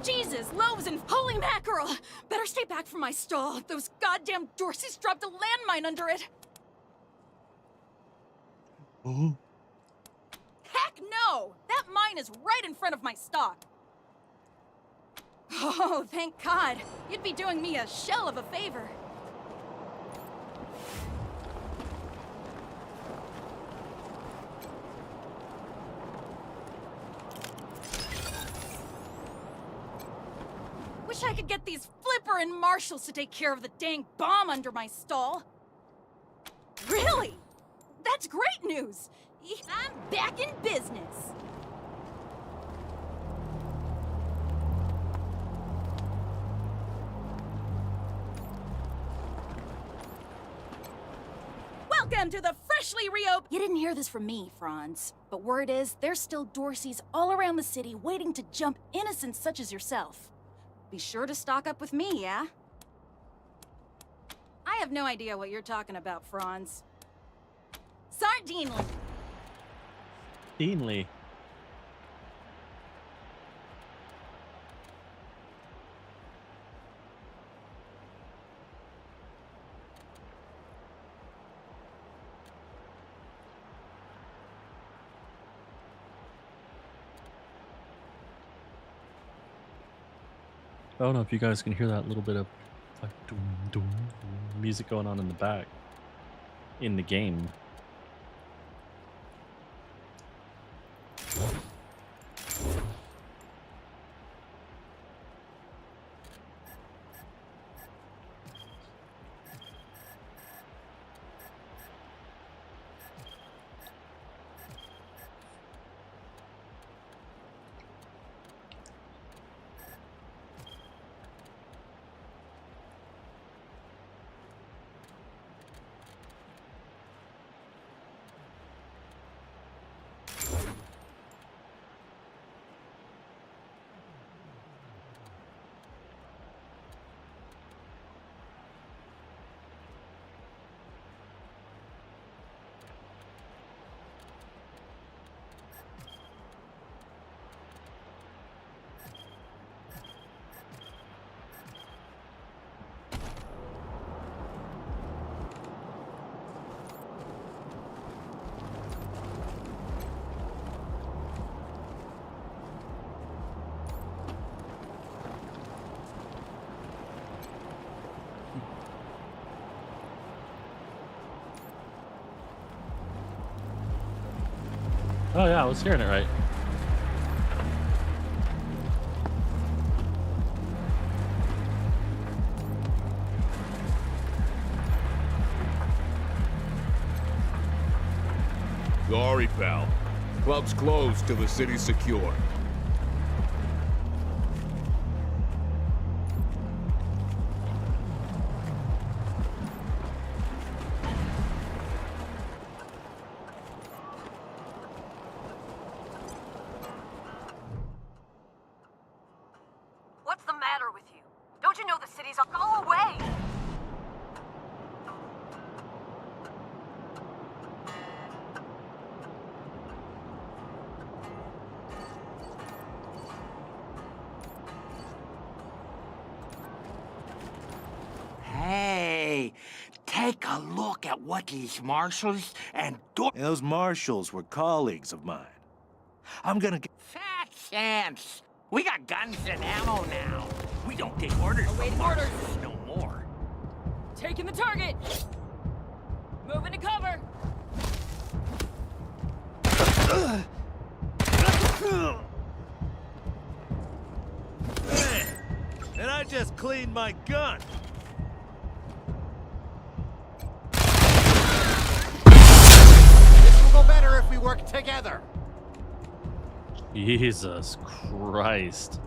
Jesus, loaves and holy mackerel! Better stay back from my stall. Those goddamn Dorseys dropped a landmine under it. Oh. Heck no! That mine is right in front of my stock. Oh, thank God. You'd be doing me a shell of a favor. wish I could get these Flipper and Marshals to take care of the dang bomb under my stall. Really? That's great news! I'm back in business! Welcome to the freshly reopened... You didn't hear this from me, Franz. But word is, there's still Dorseys all around the city waiting to jump innocents such as yourself. Be sure to stock up with me, yeah? I have no idea what you're talking about, Franz. Sardinely. Deanly. I don't know if you guys can hear that little bit of like doom, doom, doom music going on in the back in the game. Oh yeah, I was hearing it right. Sorry, pal. Club's closed till the city's secure. What's the matter with you? Don't you know the city's on? Go away! Hey, take a look at what these marshals and Those marshals were colleagues of mine. I'm gonna get... Fat chance. We got guns and ammo now. We don't take orders Awaiting from orders. marshals no more. Taking the target! Moving to cover! And I just cleaned my gun. This will go better if we work together. Jesus Christ.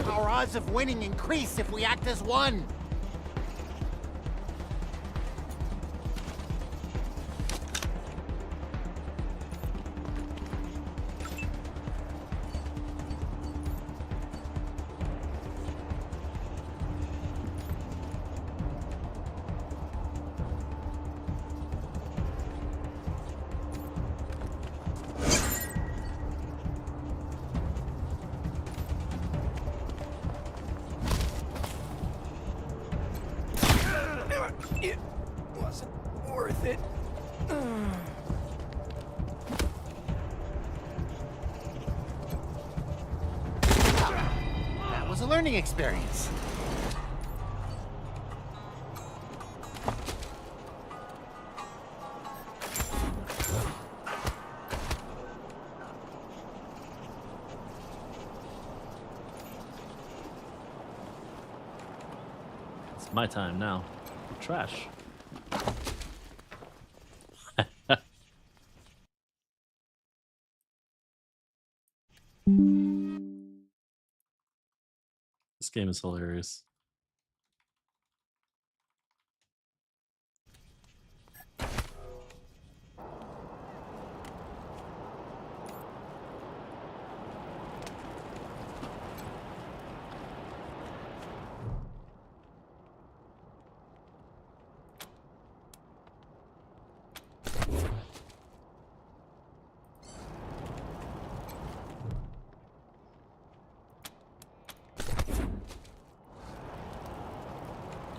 Our odds of winning increase if we act as one. It wasn't worth it. That was a learning experience. It's my time now. Trash. This game is hilarious.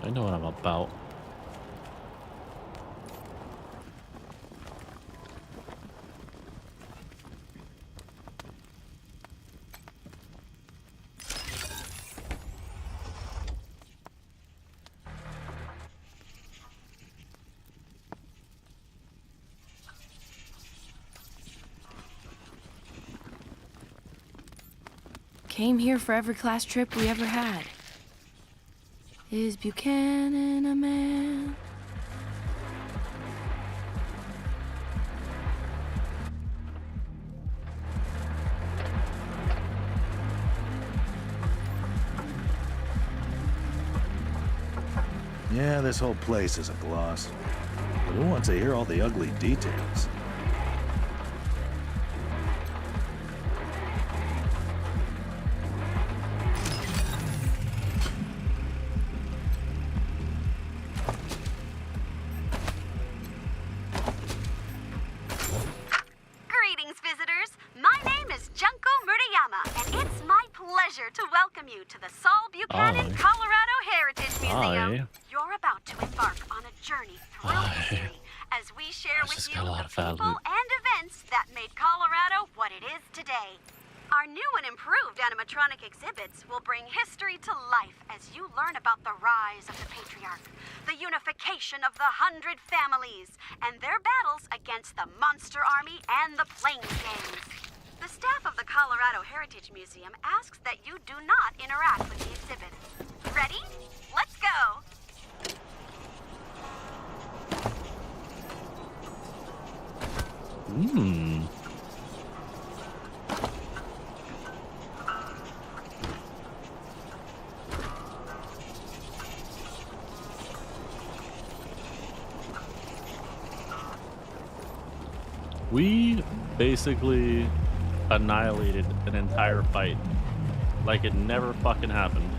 I know what I'm about. Came here for every class trip we ever had. Is Buchanan a man? Yeah, this whole place is a gloss. But who wants to hear all the ugly details? Greetings, visitors. My name is Junko Murayama, and it's my pleasure to welcome you to the Saul Buchanan, Colorado Heritage Museum. You're about to embark on a journey through history as we share with you the people and events that made Colorado what it is today. Our new and improved animatronic exhibits will bring history to life as you learn about the rise of the Patriarch, the unification of the 100 families, and their battles against the Monster Army and the Plains Gangs. The staff of the Colorado Heritage Museum asks that you do not interact with the exhibits. Ready? Let's go! We basically annihilated an entire fight. Like it never fucking happened.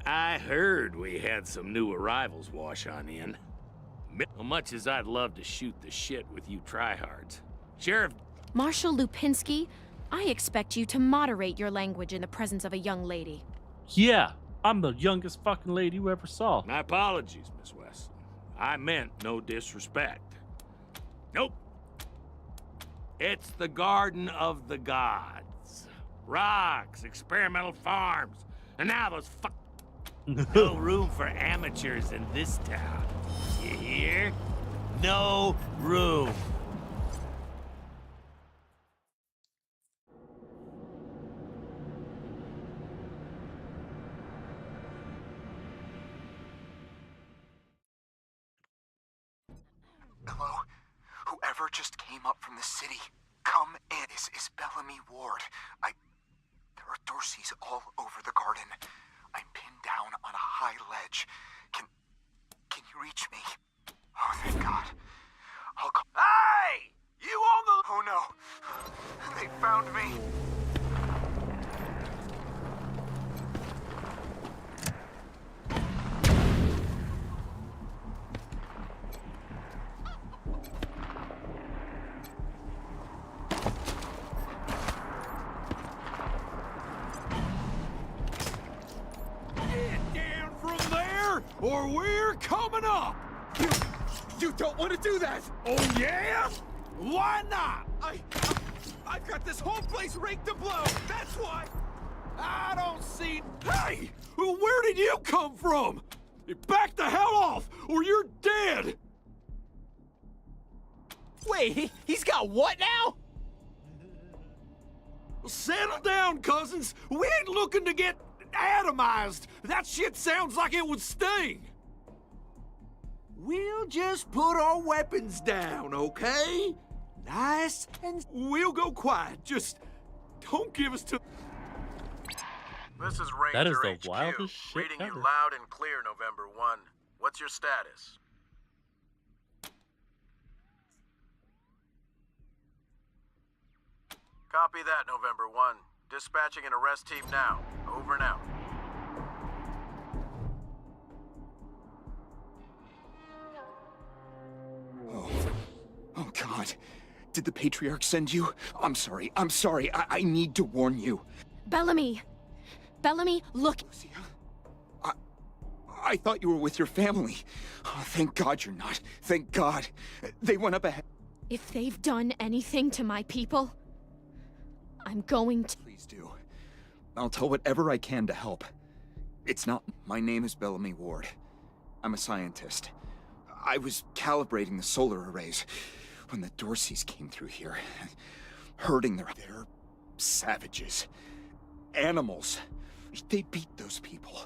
I heard we had some new arrivals wash on in. As much as I'd love to shoot the shit with you tryhards. Sheriff... Marshal Lupinski, I expect you to moderate your language in the presence of a young lady. Yeah, I'm the youngest fucking lady you ever saw. My apologies, Miss Weston. I meant no disrespect. Nope. It's the Garden of the Gods. Rocks, experimental farms, and now those no room for amateurs in this town. You hear? No room. Hello? Whoever just came up from the city, come in. This is Bellamy Ward. There are Dorseys all over the garden. I'm pinned down on a high ledge. Can you reach me? Oh, thank God. I'll call. Hey! You on the... Oh You're coming up! You don't want to do that! Oh, yeah? Why not? I've got this whole place rigged to blow! That's why! I don't see... Hey! Where did you come from? Back the hell off, or you're dead! Wait, he's got what now? Settle down, cousins. We ain't looking to get atomized. That shit sounds like it would sting. We'll just put our weapons down, okay? Nice, and we'll go quiet. Just don't give us to... This is Ranger That is the HQ. wildest shit Reading you ever. loud and clear, November 1. What's your status? Copy that, November 1. Dispatching an arrest team now. Over and out. Oh, God. Did the Patriarch send you? I'm sorry. I need to warn you. Bellamy! Bellamy, look! I thought you were with your family. Oh, thank God you're not. Thank God. They went up ahead. If they've done anything to my people, I'm going to... Please do. I'll tell whatever I can to help. It's not... My name is Bellamy Ward. I'm a scientist. I was calibrating the solar arrays when the Dorseys came through here. Herding They're savages. Animals. They beat those people.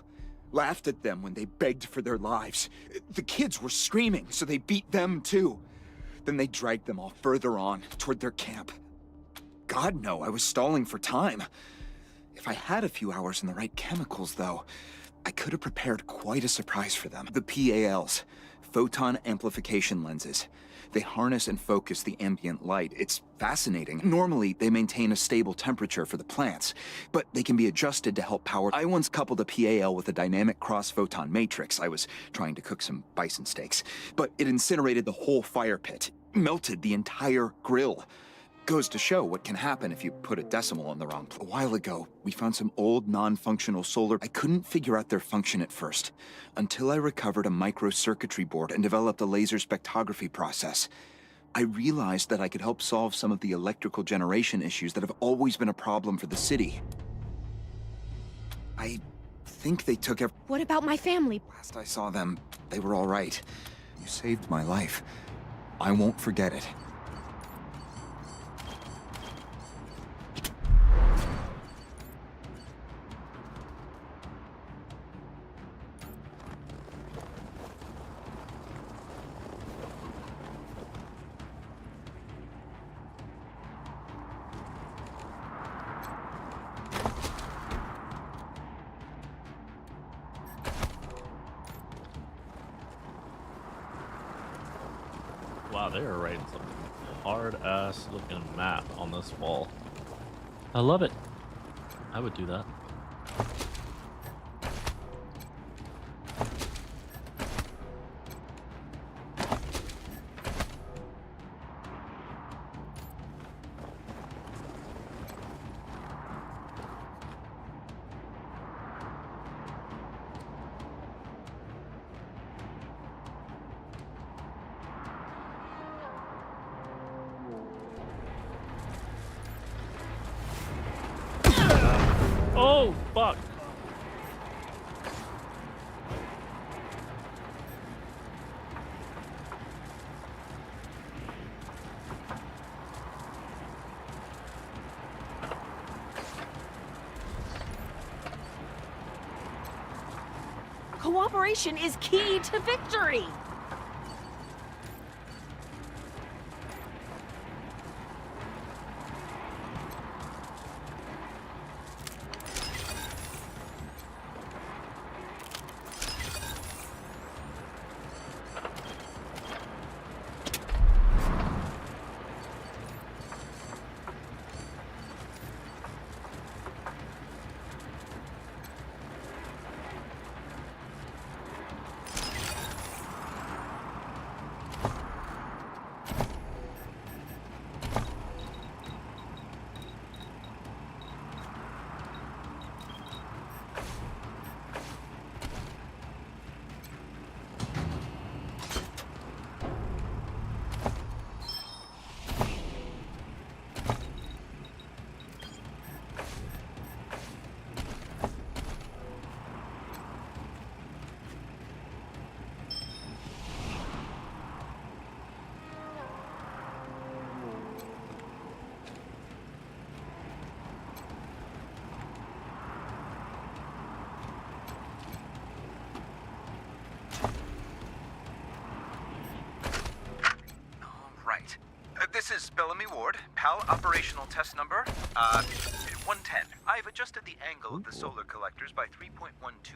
Laughed at them when they begged for their lives. The kids were screaming, so they beat them too. Then they dragged them all further on, toward their camp. God, no, I was stalling for time. If I had a few hours and the right chemicals, though, I could have prepared quite a surprise for them. The PALs, photon amplification lenses. They harness and focus the ambient light. It's fascinating. Normally, they maintain a stable temperature for the plants, but they can be adjusted to help power. I once coupled a PAL with a dynamic cross-photon matrix. I was trying to cook some bison steaks, but it incinerated the whole fire pit, melted the entire grill. Goes to show what can happen if you put a decimal in the wrong place. A while ago, we found some old, non-functional solar... I couldn't figure out their function at first, until I recovered a microcircuitry board and developed a laser spectrography process. I realized that I could help solve some of the electrical generation issues that have always been a problem for the city. I think they took every... What about my family? Last I saw them, they were all right. You saved my life. I won't forget it. Wow, they are writing some hard-ass looking map on this wall. I love it. I would do that. Oh, fuck. Cooperation is key to victory! This is Bellamy Ward, PAL operational test number, 110. I've adjusted the angle of the solar collectors by 3.12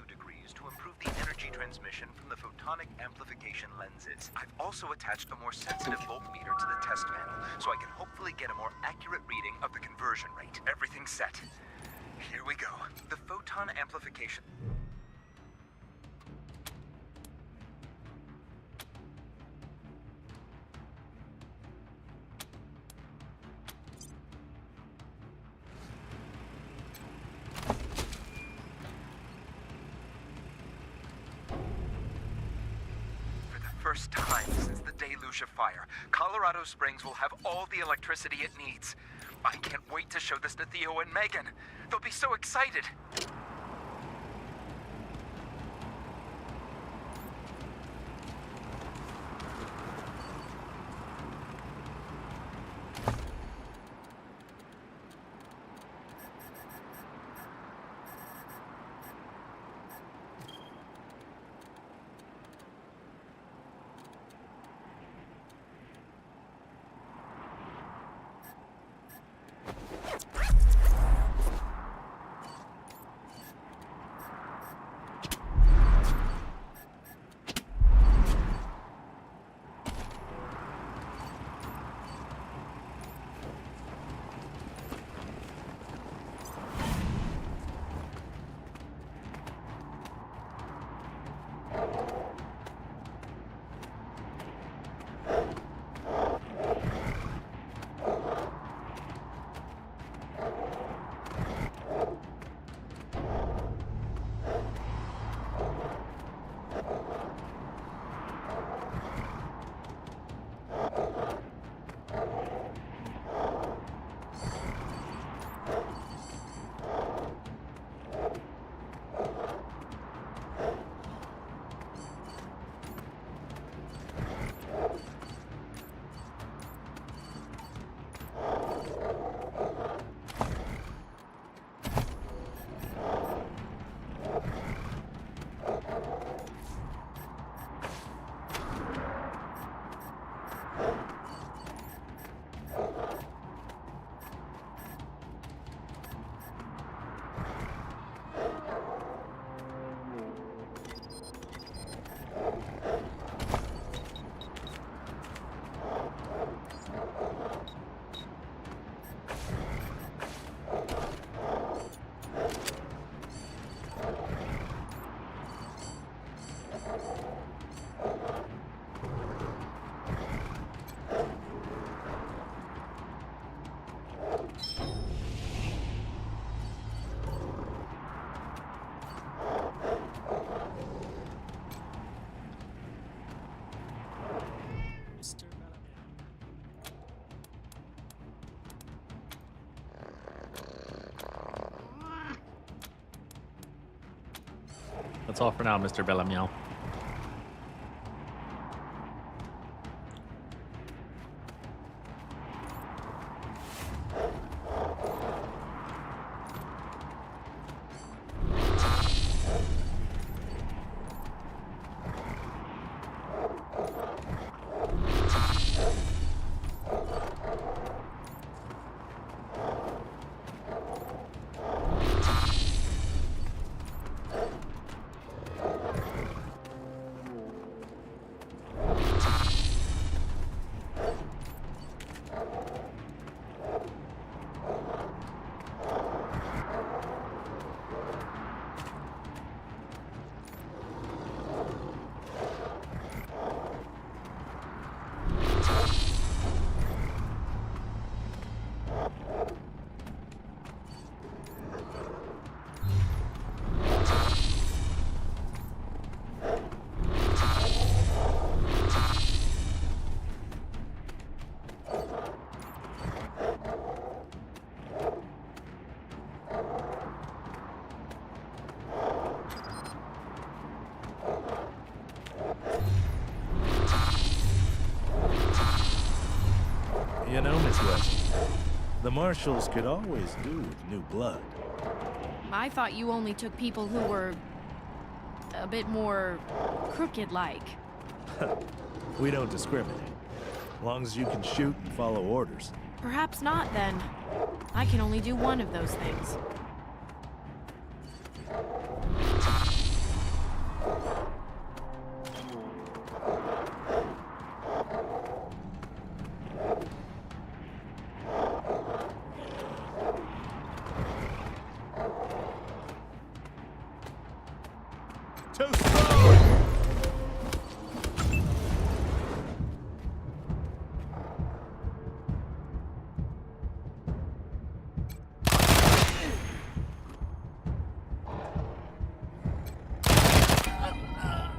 degrees to improve the energy transmission from the photonic amplification lenses. I've also attached a more sensitive voltmeter to the test panel, so I can hopefully get a more accurate reading of the conversion rate. Everything's set. Here we go. The photon amplification... First time since the deluge of fire, Colorado Springs will have all the electricity it needs. I can't wait to show this to Theo and Megan. They'll be so excited. That's all for now, Mr. Bellamy. You know, Miss West, the Marshals could always do with new blood. I thought you only took people who were a bit more crooked-like. We don't discriminate. As long as you can shoot and follow orders. Perhaps not, then. I can only do one of those things. Too slow!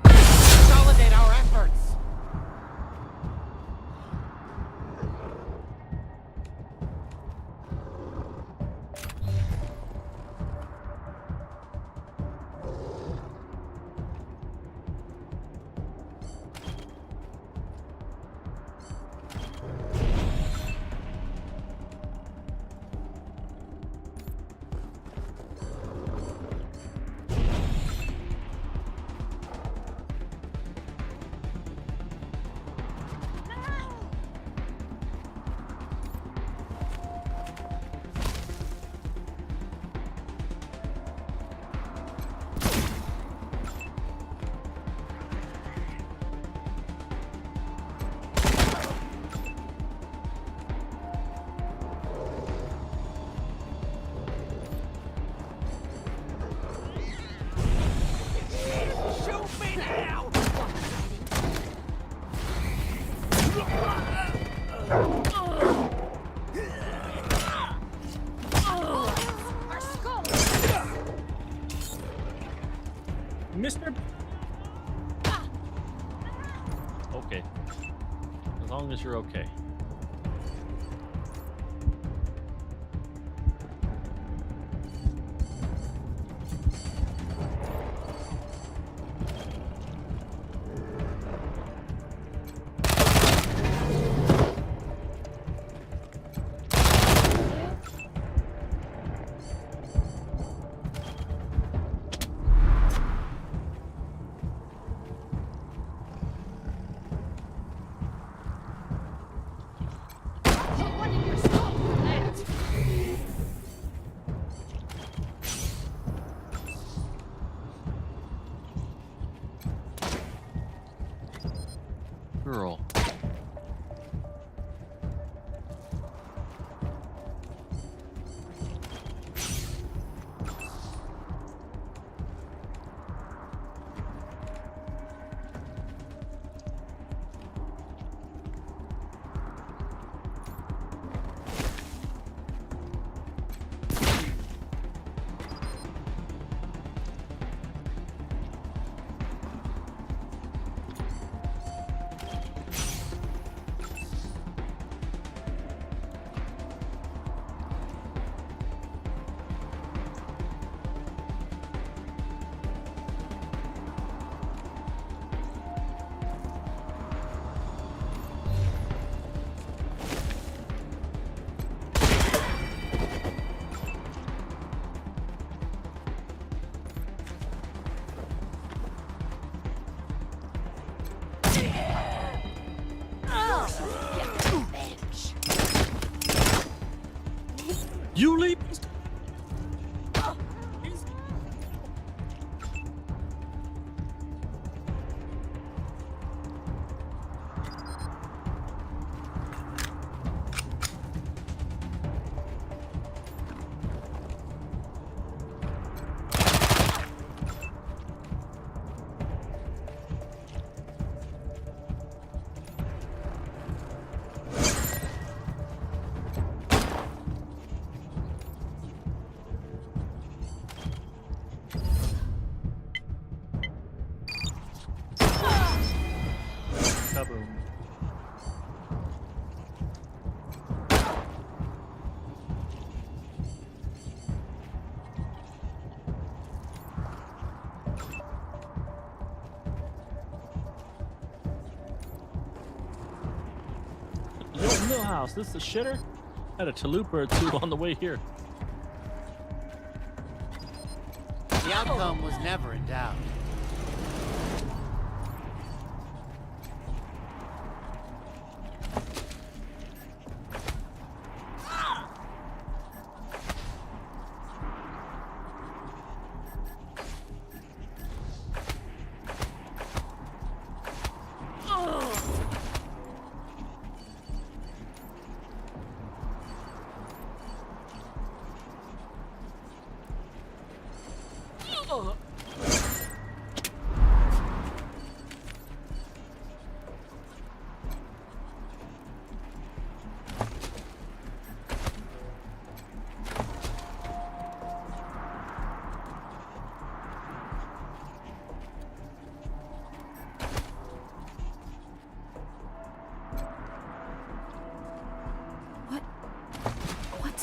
Consolidate our efforts. Shoot me now! Our skull! Mr. Okay. As long as you're okay. Girl. You leave. Kaboom. Yo, Millhouse, this is the shitter? Had a chalupa or two on the way here. The outcome was never in doubt.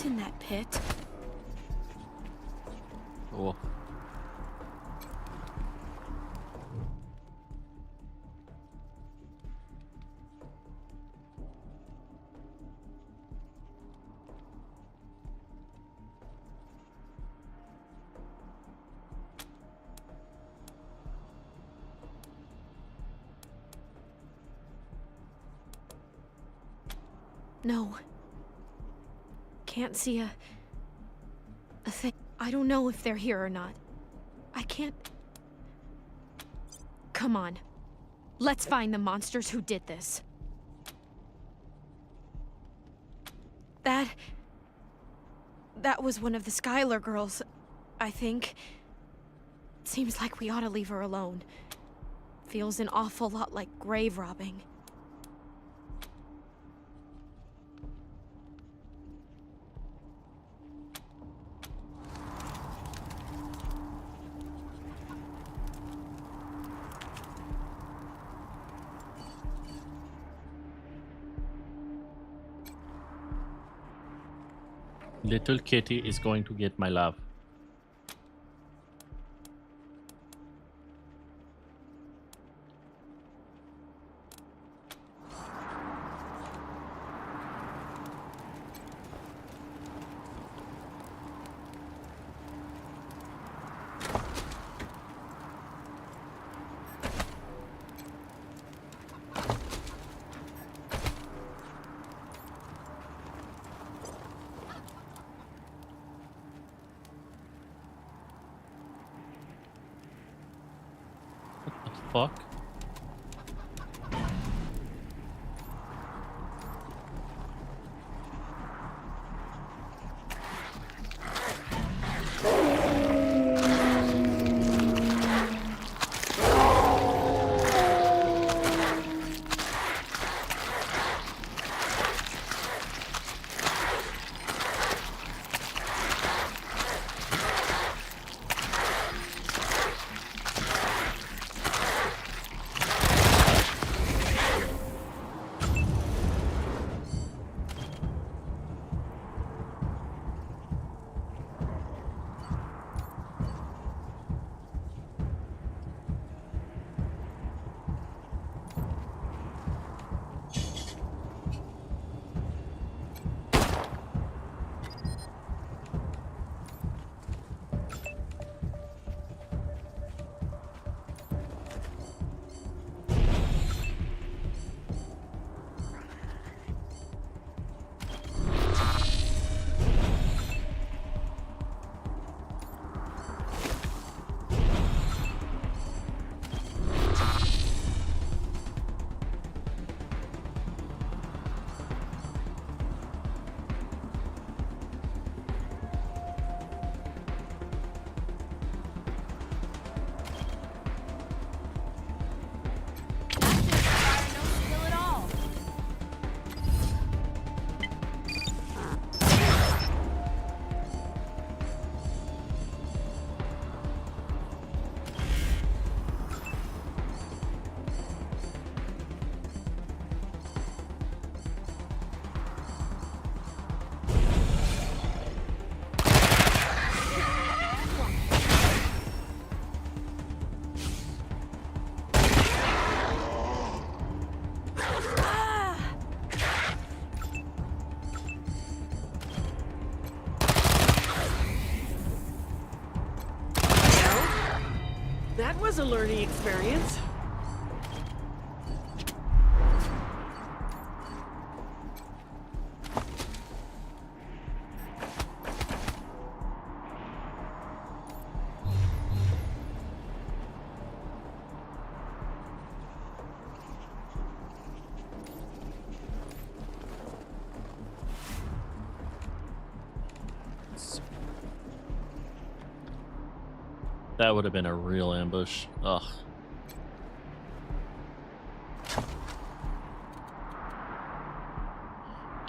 in that pit. Oh. No. Can't see a thing. I don't know if they're here or not. I can't... Come on. Let's find the monsters who did this. That was one of the Skylar girls, I think. Seems like we ought to leave her alone. Feels an awful lot like grave robbing. Little kitty is going to get my love. Fuck. That was a learning experience. That would have been a real ambush. Ugh.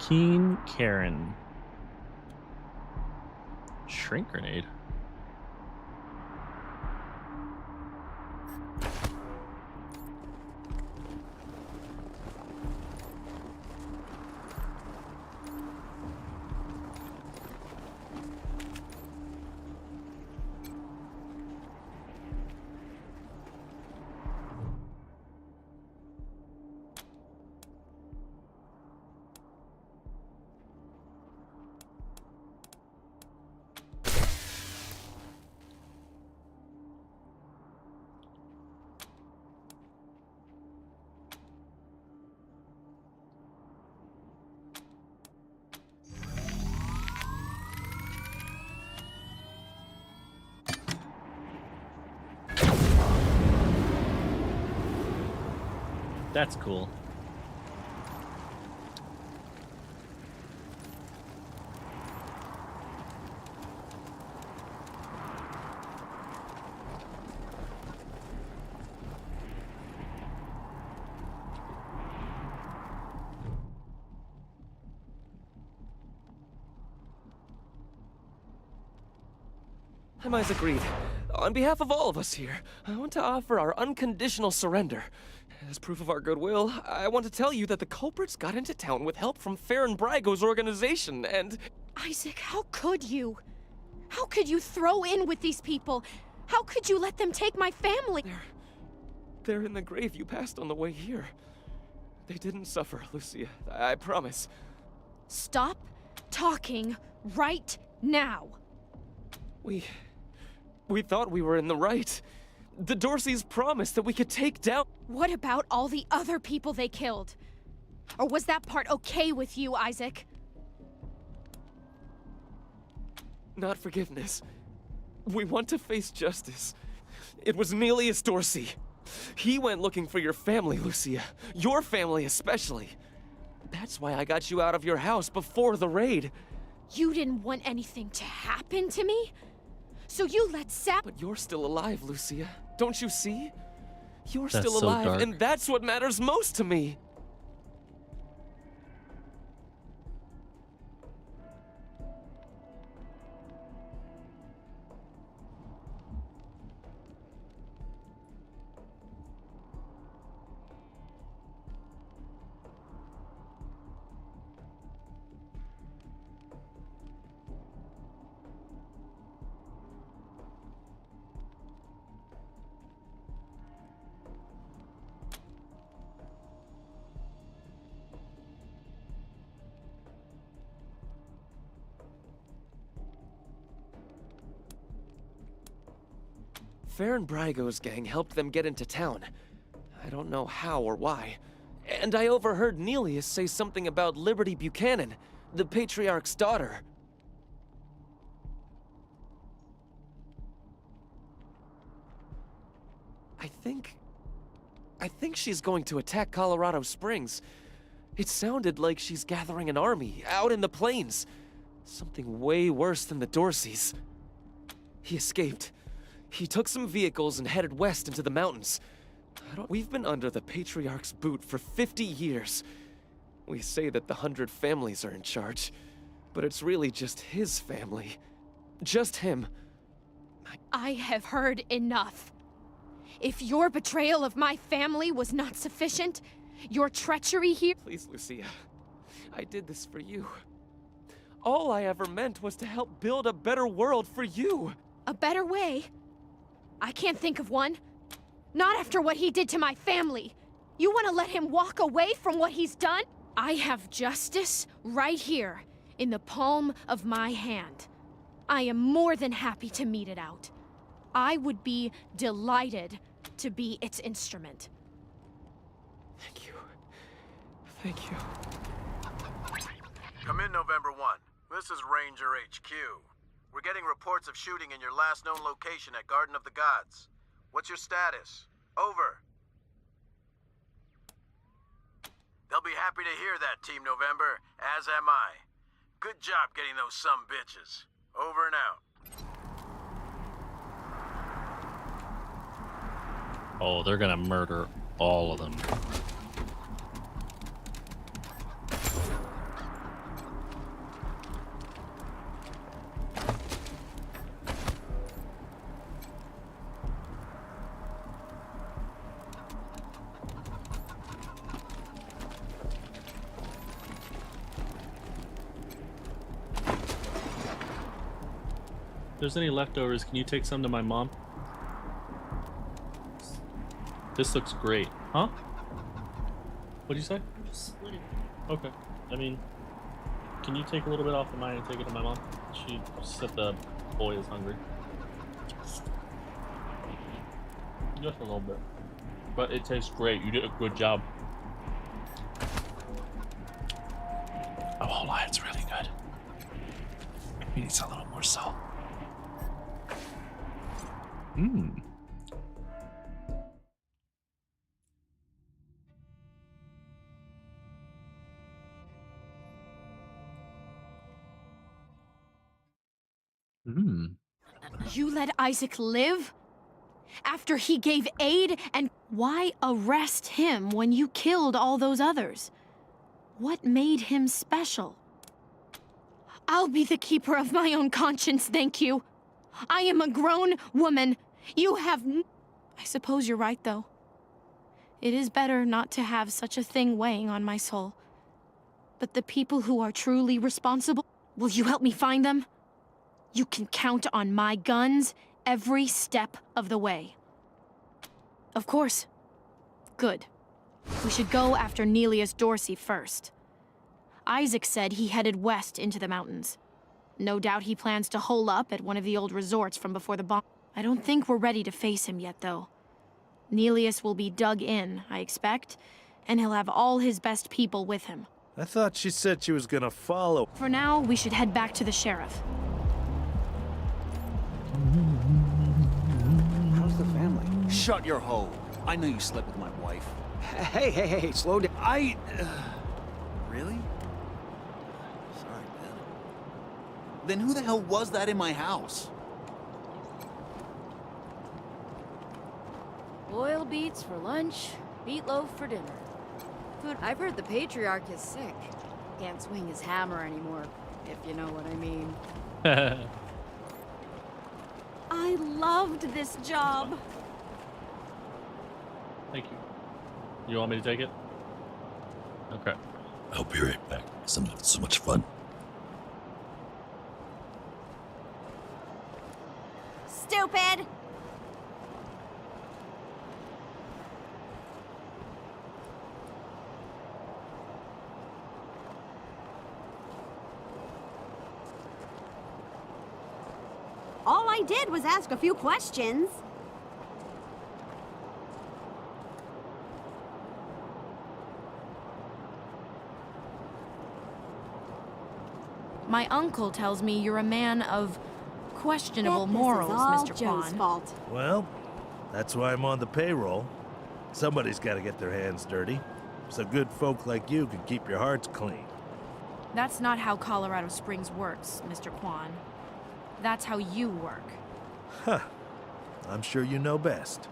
Keen Karen. Shrink grenade. That's cool. I'm Isaac Reed. On behalf of all of us here, I want to offer our unconditional surrender. As proof of our goodwill, I want to tell you that the culprits got into town with help from Farron Brago's organization, and... Isaac, how could you? How could you throw in with these people? How could you let them take my family? They're in the grave you passed on the way here. They didn't suffer, Lucia. I promise. Stop talking right now. We thought we were in the right. The Dorseys promised that we could take down... What about all the other people they killed? Or was that part okay with you, Isaac? Not forgiveness. We want to face justice. It was Nelius Dorsey. He went looking for your family, Lucia. Your family especially. That's why I got you out of your house before the raid. You didn't want anything to happen to me? So you let Sap... But you're still alive, Lucia. Don't you see? You're That's still so alive, dark. and that's what matters most to me. Farron Brago's gang helped them get into town. I don't know how or why. And I overheard Nelius say something about Liberty Buchanan, the Patriarch's daughter. I think she's going to attack Colorado Springs. It sounded like she's gathering an army out in the plains. Something way worse than the Dorseys. He escaped. He took some vehicles and headed west into the mountains. We've been under the Patriarch's boot for 50 years. We say that the 100 families are in charge, but it's really just his family. Just him. I have heard enough. If your betrayal of my family was not sufficient, your treachery here... Please, Lucia. I did this for you. All I ever meant was to help build a better world for you. A better way? I can't think of one. Not after what he did to my family. You want to let him walk away from what he's done? I have justice right here, in the palm of my hand. I am more than happy to mete it out. I would be delighted to be its instrument. Thank you. Thank you. Come in, November 1. This is Ranger HQ. We're getting reports of shooting in your last known location at Garden of the Gods. What's your status? Over. They'll be happy to hear that, Team November, as am I. Good job getting those sumbitches. Over and out. Oh, they're gonna murder all of them. If there's any leftovers, can you take some to my mom? This looks great. Huh? What'd you say? Just split it. Okay. I mean, can you take a little bit off of mine and take it to my mom? She said the boy is hungry. Just a little bit. But it tastes great. You did a good job. I won't lie, it's really good. It needs a little more salt. Mmm. Hmm. You let Isaac live? After he gave aid? And why arrest him when you killed all those others? What made him special? I'll be the keeper of my own conscience, thank you. I am a grown woman. You have I suppose you're right, though. It is better not to have such a thing weighing on my soul. But the people who are truly responsible, will you help me find them? You can count on my guns every step of the way. Of course. Good. We should go after Nelius Dorsey first. Isaac said he headed west into the mountains. No doubt he plans to hole up at one of the old resorts from before the bomb. I don't think we're ready to face him yet, though. Nelius will be dug in, I expect, and he'll have all his best people with him. I thought she said she was gonna follow. For now, we should head back to the sheriff. How's the family? Shut your hole. I know you slept with my wife. Hey, slow down. Really? Sorry, man. Then who the hell was that in my house? Boiled beets for lunch, meatloaf for dinner. Food. I've heard the patriarch is sick. Can't swing his hammer anymore, if you know what I mean. I loved this job. Thank you. You want me to take it? Okay. I'll be right back. I'm having so much fun. Stupid! All I did was ask a few questions. My uncle tells me you're a man of questionable morals, Mr. Joe's Quan. fault. Well, that's why I'm on the payroll. Somebody's got to get their hands dirty, so good folk like you can keep your hearts clean. That's not how Colorado Springs works, Mr. Quan. That's how you work. Huh. I'm sure you know best.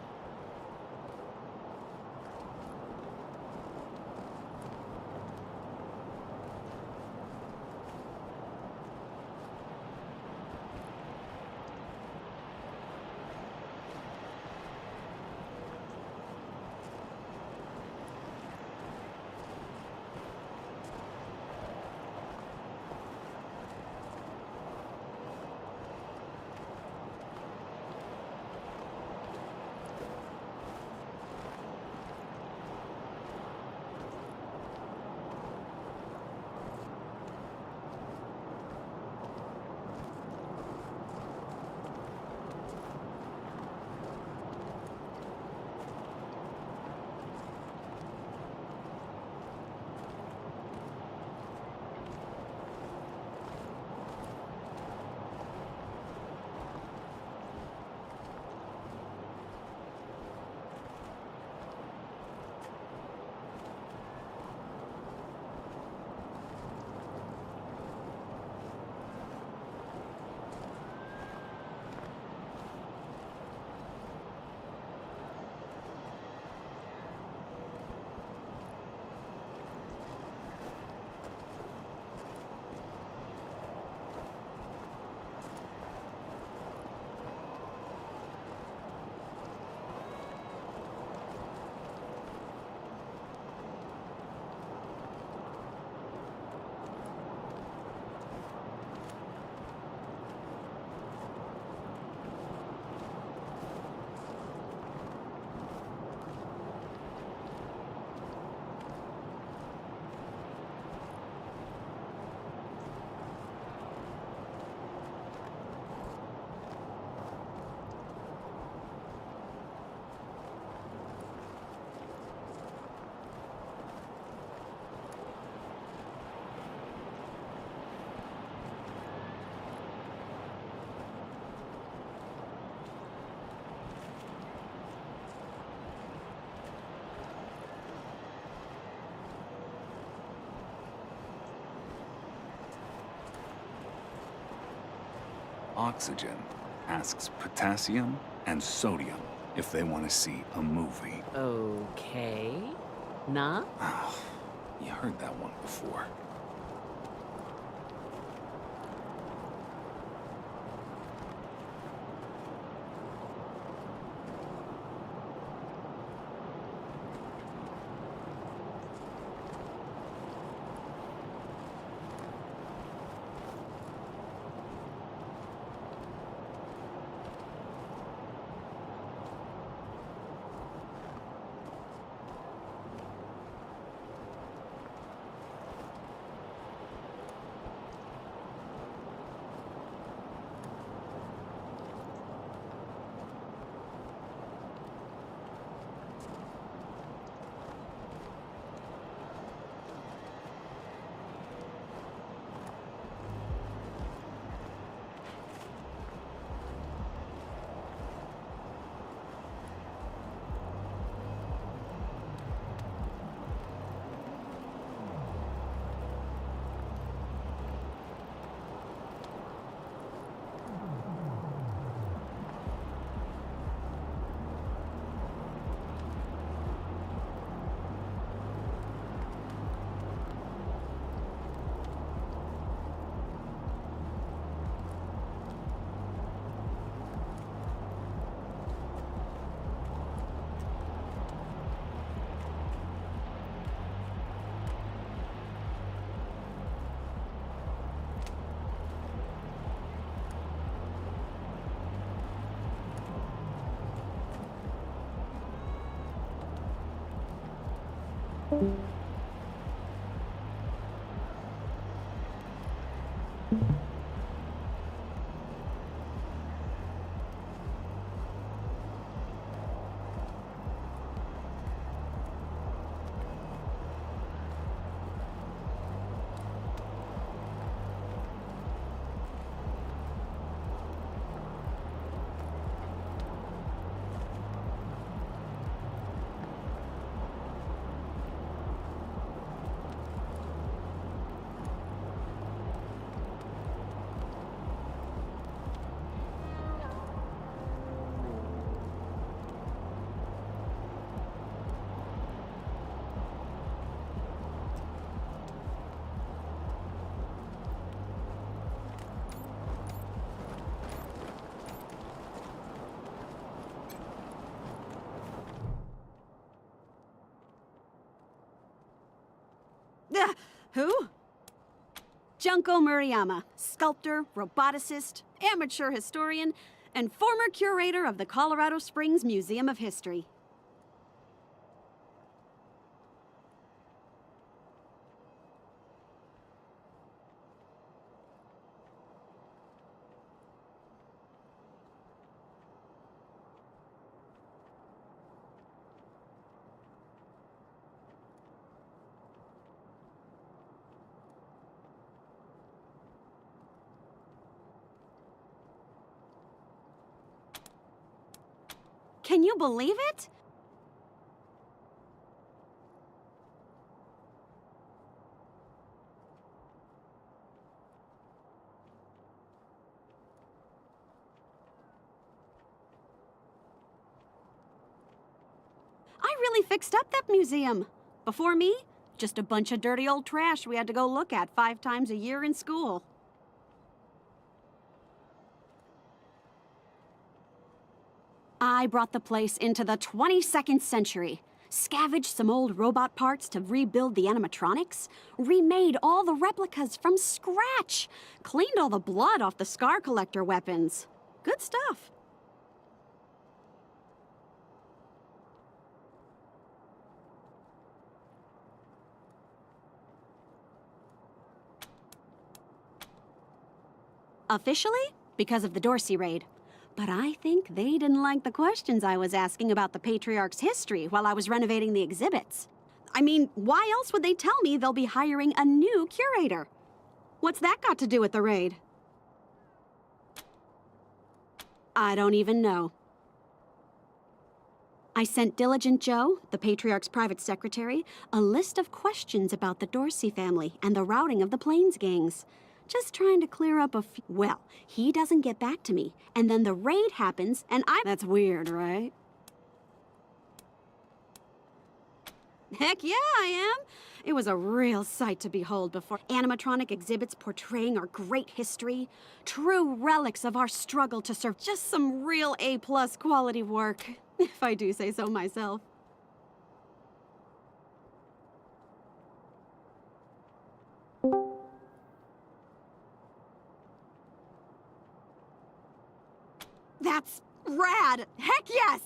oxygen asks potassium and sodium if they want to see a movie. Okay. Nah? Oh, you heard that one before. Who? Junko Murayama, sculptor, roboticist, amateur historian, and former curator of the Colorado Springs Museum of History. Can you believe it? I really fixed up that museum. Before me, just a bunch of dirty old trash we had to go look at 5 times a year in school. I brought the place into the 22nd century, scavenged some old robot parts to rebuild the animatronics, remade all the replicas from scratch, cleaned all the blood off the scar collector weapons. Good stuff. Officially, because of the Dorsey raid. But I think they didn't like the questions I was asking about the Patriarch's history while I was renovating the exhibits. I mean, why else would they tell me they'll be hiring a new curator? What's that got to do with the raid? I don't even know. I sent Diligent Joe, the Patriarch's private secretary, a list of questions about the Dorsey family and the routing of the Plains gangs. Just trying to clear up a few. Well, he doesn't get back to me, and then the raid happens, and That's weird, right? Heck yeah, I am. It was a real sight to behold before. Animatronic exhibits portraying our great history, true relics of our struggle to serve. Just some real A-plus quality work, if I do say so myself. That's rad! Heck yes!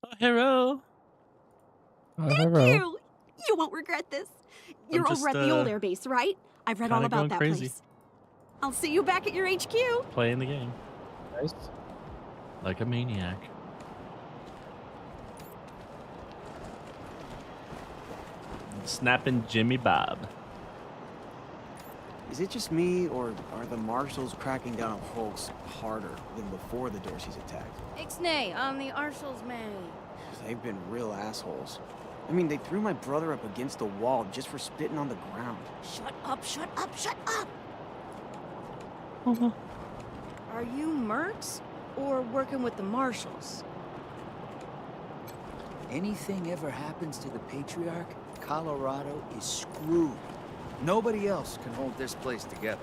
Oh, hero. Oh, Thank hero. you! You won't regret this. You're just, over at the old airbase, right? I've read all kinda about going that crazy. place. I'll see you back at your HQ. Playing the game. Nice. Like a maniac. Snapping Jimmy Bob. Is it just me, or are the marshals cracking down on Hulks harder than before the Dorseys attacked? Ixnay on the Arshals May. They've been real assholes. I mean, they threw my brother up against the wall just for spitting on the ground. Shut up, shut up, shut up! Are you mercs or working with the marshals? Anything ever happens to the Patriarch, Colorado is screwed. Nobody else can hold this place together.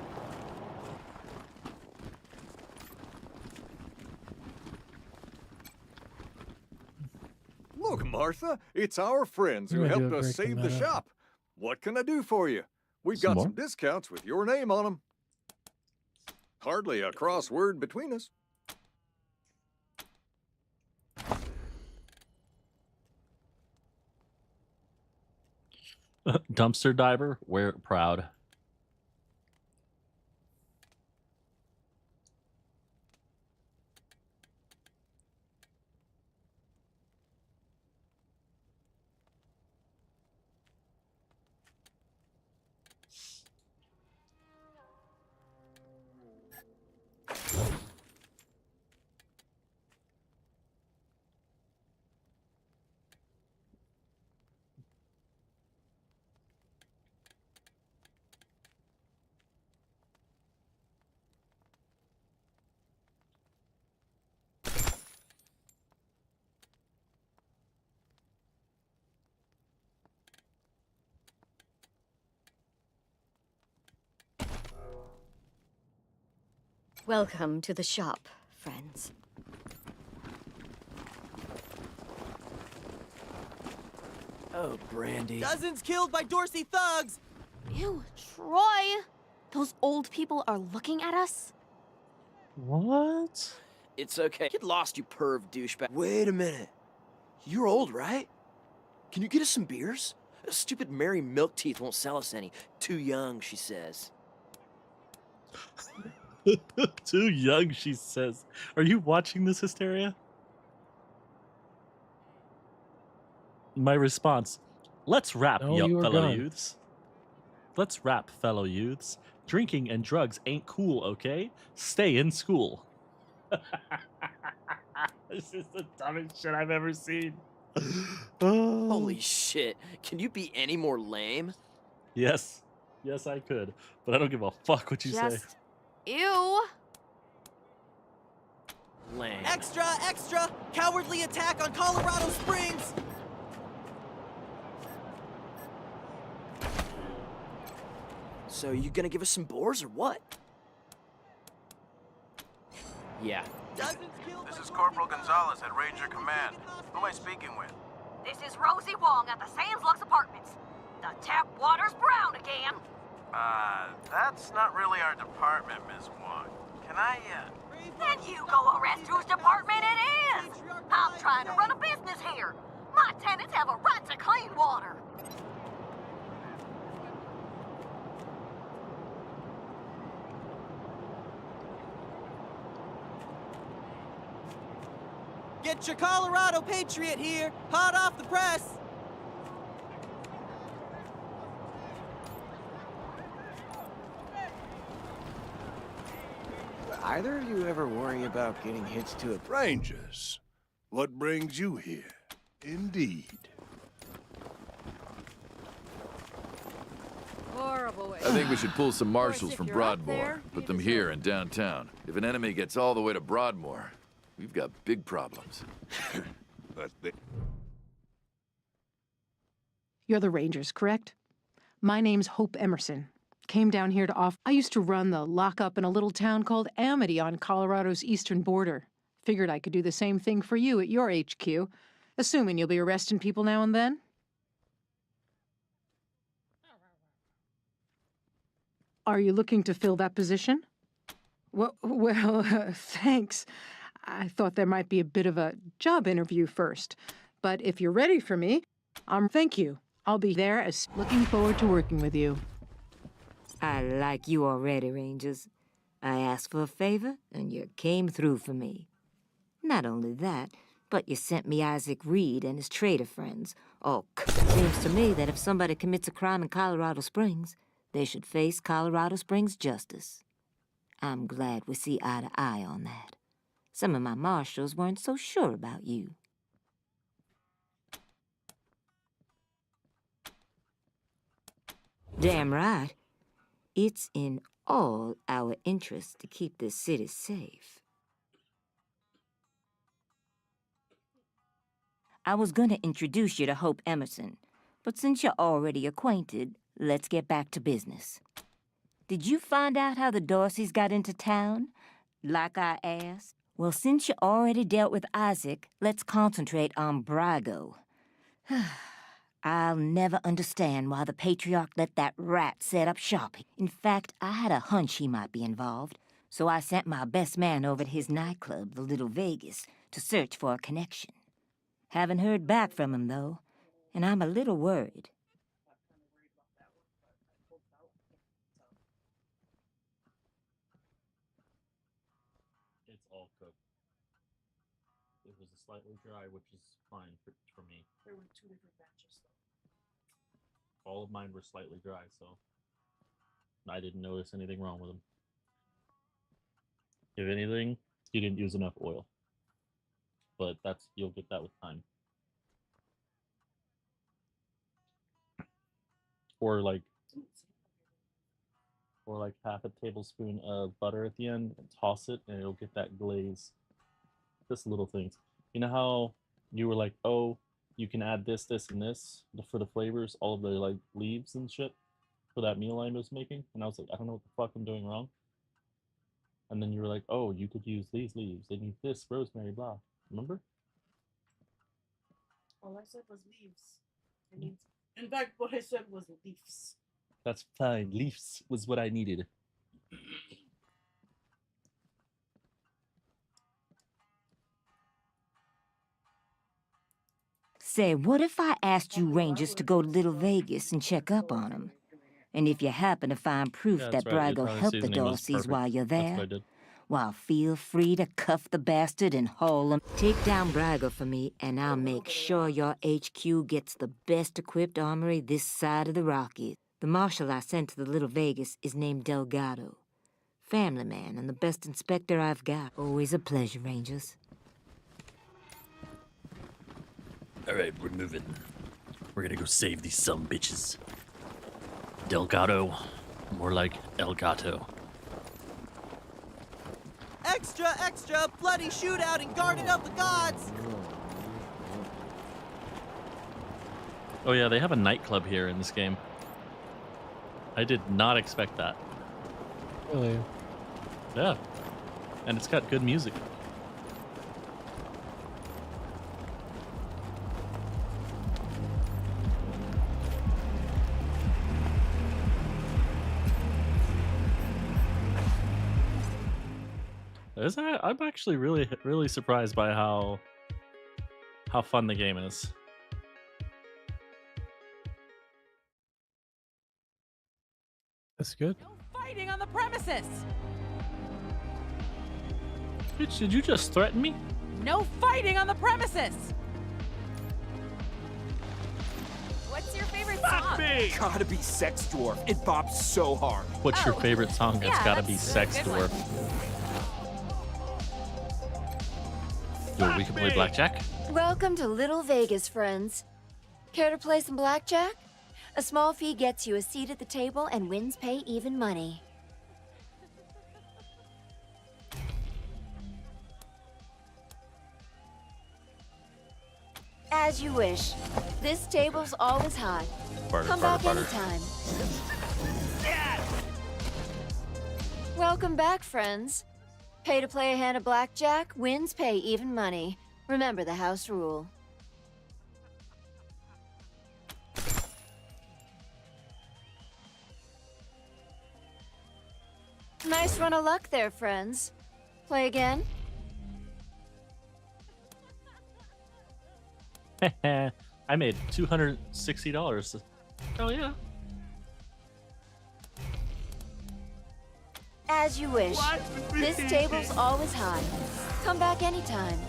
Look, Martha, it's our friends who We're gonna helped do a us save breaking the that up. shop. What can I do for you? We've Some got more? some discounts with your name on them. Hardly a crossword between us. Dumpster diver, wear it proud. Welcome to the shop, friends. Oh, Brandy. Dozens killed by Dorsey thugs! Ew, Troy! Those old people are looking at us? What? It's okay. Get lost, you perv douchebag. Wait a minute. You're old, right? Can you get us some beers? Stupid Mary Milkteeth won't sell us any. Too young, she says. Too young, she says. Are you watching this, Hysteria? My response, let's rap, No, you were fellow gone. youths. Let's rap, fellow youths. Drinking and drugs ain't cool, okay? Stay in school. This is the dumbest shit I've ever seen. Holy shit. Can you be any more lame? Yes. Yes, I could, but I don't give a fuck what you say. Just... Ew! Lame. Extra, extra! Cowardly attack on Colorado Springs! So you gonna give us some boars or what? Yeah. This is Corporal Gonzalez at Ranger Command. Who am I speaking with? This is Rosie Wong at the Sands Lux Apartments. The tap water's brown again. That's not really our department, Miss Wong. Can I, Then you go arrest whose department it is. I'm trying to run a business here. My tenants have a right to clean water. Get your Colorado Patriot here, hot off the press! Either of you ever worry about getting hitched to a... Rangers, what brings you here? Indeed. Horrible way. I think we should pull some marshals if from you're up Broadmoor, there, put you them here in downtown. If an enemy gets all the way to Broadmoor, we've got big problems. But they... You're the Rangers, correct? My name's Hope Emerson. Came down here to I used to run the lockup in a little town called Amity on Colorado's eastern border. Figured I could do the same thing for you at your HQ, assuming you'll be arresting people now and then. Are you looking to fill that position? Well, thanks. I thought there might be a bit of a job interview first. But if you're ready for me, thank you. I'll be there looking forward to working with you. I like you already, Rangers. I asked for a favor, and you came through for me. Not only that, but you sent me Isaac Reed and his trader friends. Seems to me that if somebody commits a crime in Colorado Springs, they should face Colorado Springs justice. I'm glad we see eye to eye on that. Some of my marshals weren't so sure about you. Damn right. It's in all our interests to keep this city safe. I was gonna introduce you to Hope Emerson, but since you're already acquainted, let's get back to business. Did you find out how the Dorseys got into town? Like I asked? Well, since you already dealt with Isaac, let's concentrate on Brago. I'll never understand why the Patriarch let that rat set up shop. In fact, I had a hunch he might be involved, so I sent my best man over to his nightclub, the Little Vegas, to search for a connection. Haven't heard back from him, though, and I'm a little worried. It's all cooked. It was slightly dry, which is fine for me. There were 2 different batches, though. All of mine were slightly dry, so I didn't notice anything wrong with them. If anything, you didn't use enough oil. But you'll get that with time. Or like half a tablespoon of butter at the end and toss it and it'll get that glaze. Just little things. You know how you were like, oh, you can add this, this, and this for the flavors, all of the like leaves and shit for that meal I was making? And I was like, I don't know what the fuck I'm doing wrong. And then you were like, oh, you could use these leaves. They need this, rosemary, blah. Remember? All I said was leaves. In fact, what I said was leaves. That's fine. Leaves was what I needed. Say, what if I asked you Rangers to go to Little Vegas and check up on him? And if you happen to find proof that Brago helped the Dorseys while you're there, well, feel free to cuff the bastard and haul him. Take down Brago for me, and I'll make sure your HQ gets the best-equipped armory this side of the Rockies. The marshal I sent to the Little Vegas is named Delgado. Family man and the best inspector I've got. Always a pleasure, Rangers. All right, we're moving. We're gonna go save these sumbitches. Delgado. More like El Gato. Extra, extra! Bloody shootout in Garden of the Gods! Oh yeah, they have a nightclub here in this game. I did not expect that. Really? Yeah. And it's got good music. I'm actually really surprised by how fun the game is. That's good. Fighting on the premises! Bitch, did you just threaten me? No fighting on the premises! What's your favorite song? Gotta be Sex Dwarf. It bops so hard. What's your favorite song? It's yeah, gotta be that's a Sex good one. Dwarf. Yo, we can play blackjack? Welcome to Little Vegas, friends. Care to play some blackjack? A small fee gets you a seat at the table and wins pay even money. As you wish. This table's always hot. Barter, Come barter, back barter. anytime. Welcome back, friends. Pay to play a hand of blackjack, wins pay even money. Remember the house rule. Nice run of luck there, friends. Play again? I made $260. Oh yeah. As you wish. This table's always hot. Come back anytime.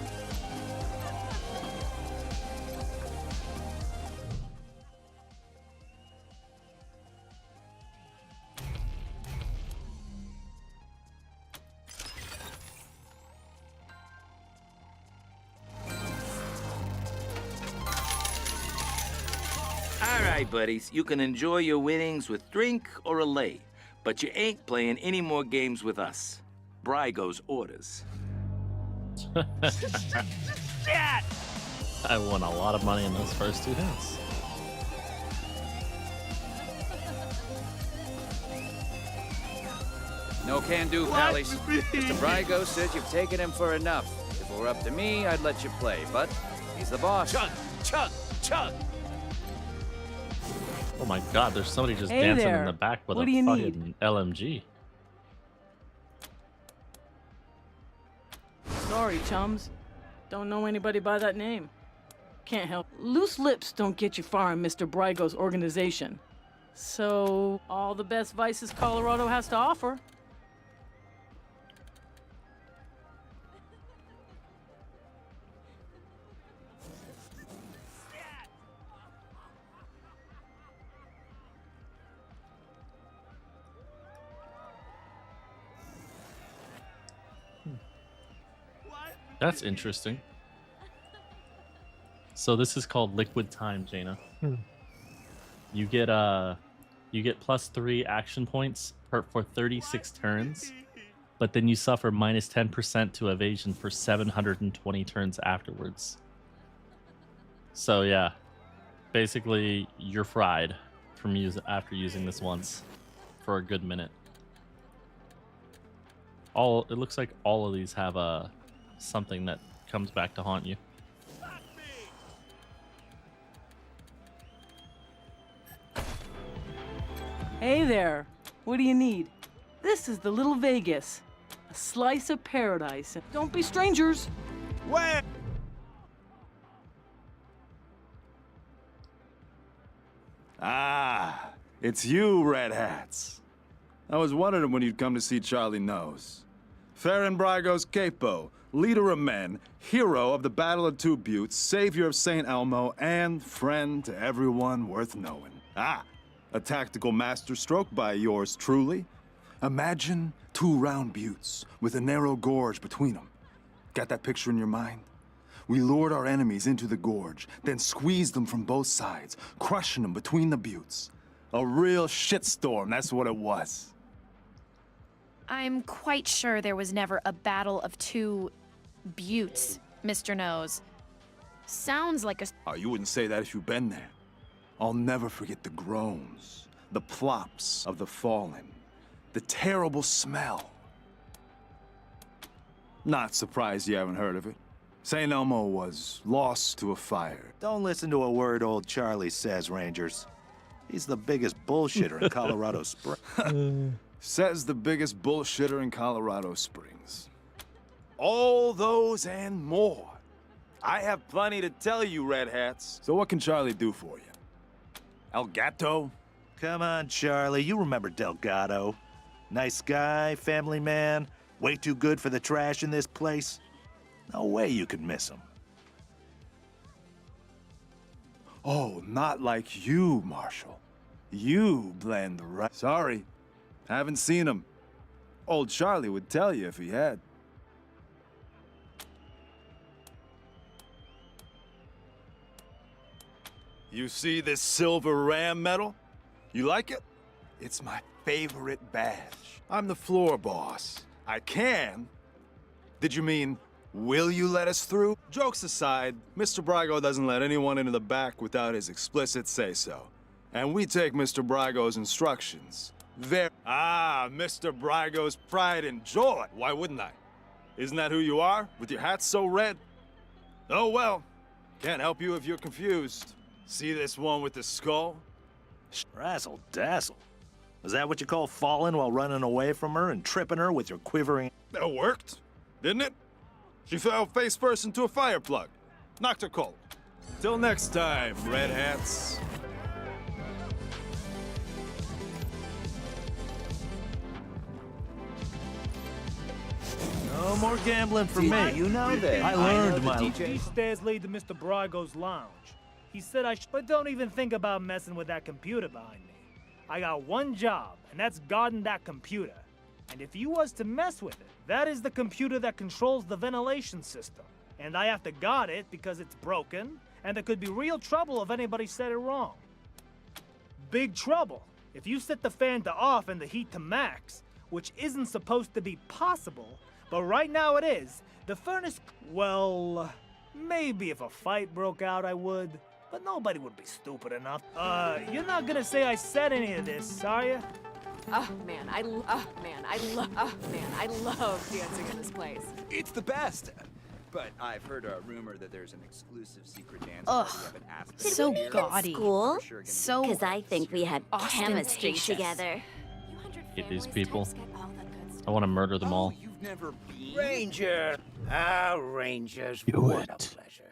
All right, buddies, you can enjoy your winnings with drink or a lay, but you ain't playing any more games with us. Brygo's orders. I won a lot of money in those first two hands. No can do, pallies. Mr. Brygo says you've taken him for enough. If it were up to me, I'd let you play, but he's the boss. Chug, chug, chug. Oh my god, there's somebody just Hey dancing there. in the back with What do a you fucking LMG. Sorry, chums. Don't know anybody by that name. Can't help. Loose lips don't get you far in Mr. Brygo's organization. So, all the best vices Colorado has to offer. That's interesting. So this is called Liquid Time, Jaina. You get +3 action points for 36 turns, but then you suffer minus 10% to evasion for 720 turns afterwards. So yeah, basically you're fried from after using this once for a good minute. It looks like all of these have something that comes back to haunt you. Hey there. What do you need? This is the Little Vegas. A slice of paradise. Don't be strangers. Where? Ah, it's you, Red Hats. I was wondering when you'd come to see Charlie Nose. Farron Brygo's capo, leader of men, hero of the Battle of Two Buttes, savior of St. Elmo, and friend to everyone worth knowing. Ah, a tactical masterstroke by yours truly. Imagine 2 round buttes with a narrow gorge between them. Got that picture in your mind? We lured our enemies into the gorge, then squeezed them from both sides, crushing them between the buttes. A real shitstorm, that's what it was. I'm quite sure there was never a battle of two buttes, Mr. Nose. Sounds like a... Oh, you wouldn't say that if you'd been there. I'll never forget the groans, the plops of the fallen, the terrible smell. Not surprised you haven't heard of it. St. Elmo was lost to a fire. Don't listen to a word old Charlie says, Rangers. He's the biggest bullshitter in Colorado Springs. Says the biggest bullshitter in Colorado Springs. All those and more. I have plenty to tell you, Red Hats. So what can Charlie do for you? El Gato? Come on, Charlie. You remember Delgado. Nice guy, family man, way too good for the trash in this place. No way you could miss him. Oh, not like you, Marshall. You blend the right... Sorry, haven't seen him. Old Charlie would tell you if he had. You see this silver ram medal? You like it? It's my favorite badge. I'm the floor boss. I can. Did you mean, will you let us through? Jokes aside, Mr. Brygo doesn't let anyone into the back without his explicit say-so. And we take Mr. Brygo's instructions. Mr. Brygo's pride and joy. Why wouldn't I? Isn't that who you are, with your hat so red? Oh well, can't help you if you're confused. See this one with the skull? Razzle dazzle. Is that what you call falling while running away from her and tripping her with your quivering... That worked, didn't it? She fell face first into a fire plug. Knocked her cold. Till next time, Red Hats. No more gambling for me. You know that. I learned my... These stairs lead to Mr. Brygo's lounge. He said I should, but don't even think about messing with that computer behind me. I got one job, and that's guarding that computer. And if you was to mess with it, that is the computer that controls the ventilation system. And I have to guard it because it's broken, and there could be real trouble if anybody said it wrong. Big trouble. If you set the fan to off and the heat to max, which isn't supposed to be possible, but right now it is, the furnace... Well, maybe if a fight broke out I would, but nobody would be stupid enough. You're not gonna say I said any of this, are you? Oh man, I love dancing in this place. It's the best. But I've heard a rumor that there's an exclusive secret dance Ugh, party up at Aspen. so gaudy. School? So Because I think we had chemistry ostentatious. together. Hate these people. I want to murder them all. Ranger! Rangers, Do what it. a pleasure.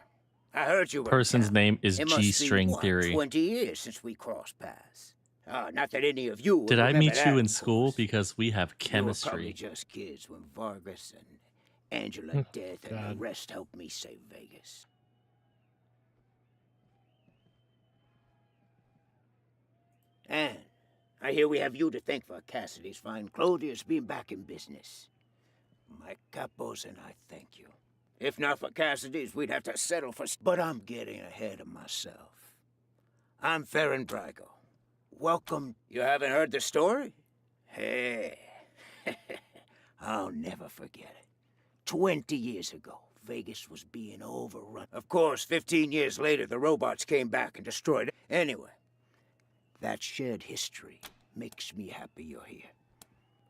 I heard you were Person's in town. name is It must be, G-string what, theory. 20 years since we crossed paths. Not that any of you would Did I remember meet that, you in of school? Because we have You were probably chemistry. just kids when Vargas and Angela Death and the God. rest helped me save Vegas. And I hear we have you to thank for Cassidy's fine clothiers being back in business. My capos and I thank you. If not for Cassidy's, we'd have to settle for... But I'm getting ahead of myself. I'm Farron Brygo. Welcome. You haven't heard the story? Hey. I'll never forget it. 20 years ago, Vegas was being overrun. Of course, 15 years later, the robots came back and destroyed it. Anyway, that shared history makes me happy you're here.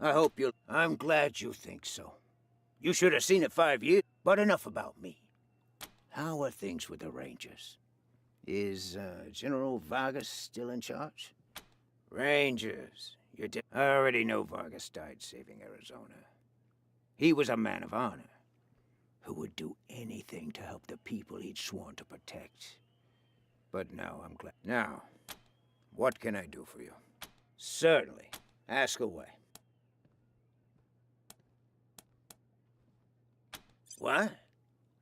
I hope you'll... I'm glad you think so. You should have seen it 5 years, but enough about me. How are things with the Rangers? Is General Vargas still in charge? Rangers, you're dead. I already know Vargas died saving Arizona. He was a man of honor, who would do anything to help the people he'd sworn to protect. But now I'm glad. Now, what can I do for you? Certainly. Ask away. What?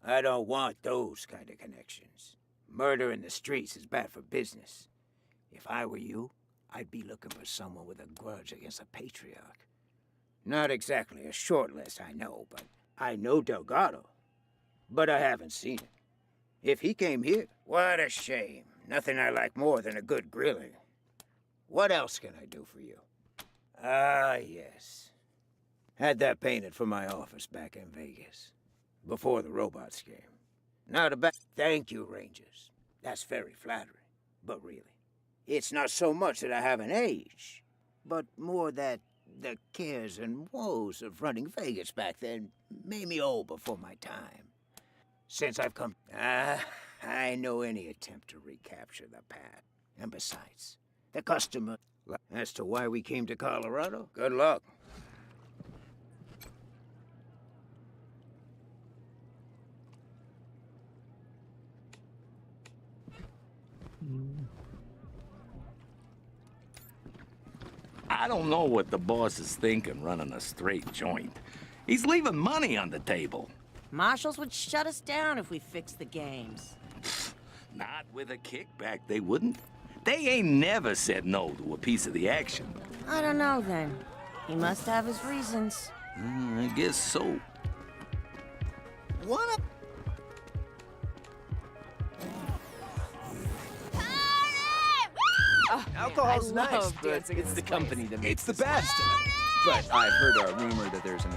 I don't want those kind of connections. Murder in the streets is bad for business. If I were you, I'd be looking for someone with a grudge against a patriarch. Not exactly a short list, I know, but I know Delgado. But I haven't seen him. If he came here, what a shame. Nothing I like more than a good grilling. What else can I do for you? Ah, yes. Had that painted for my office back in Vegas. Before the robots came. Now the back. Thank you, Rangers. That's very flattering. But really, it's not so much that I haven't aged, but more that the cares and woes of running Vegas back then made me old before my time. Since I've come, I know any attempt to recapture the past. And besides, the customer. As to why we came to Colorado, good luck. I don't know what the boss is thinking running a straight joint. He's leaving money on the table. Marshals would shut us down if we fixed the games. Not with a kickback, they wouldn't. They ain't never said no to a piece of the action. I don't know then. He must have his reasons. I guess so. What a... Alcohol's I love nice, but dancing in it's this the company place. that makes the best. But I've heard a rumor that there's an...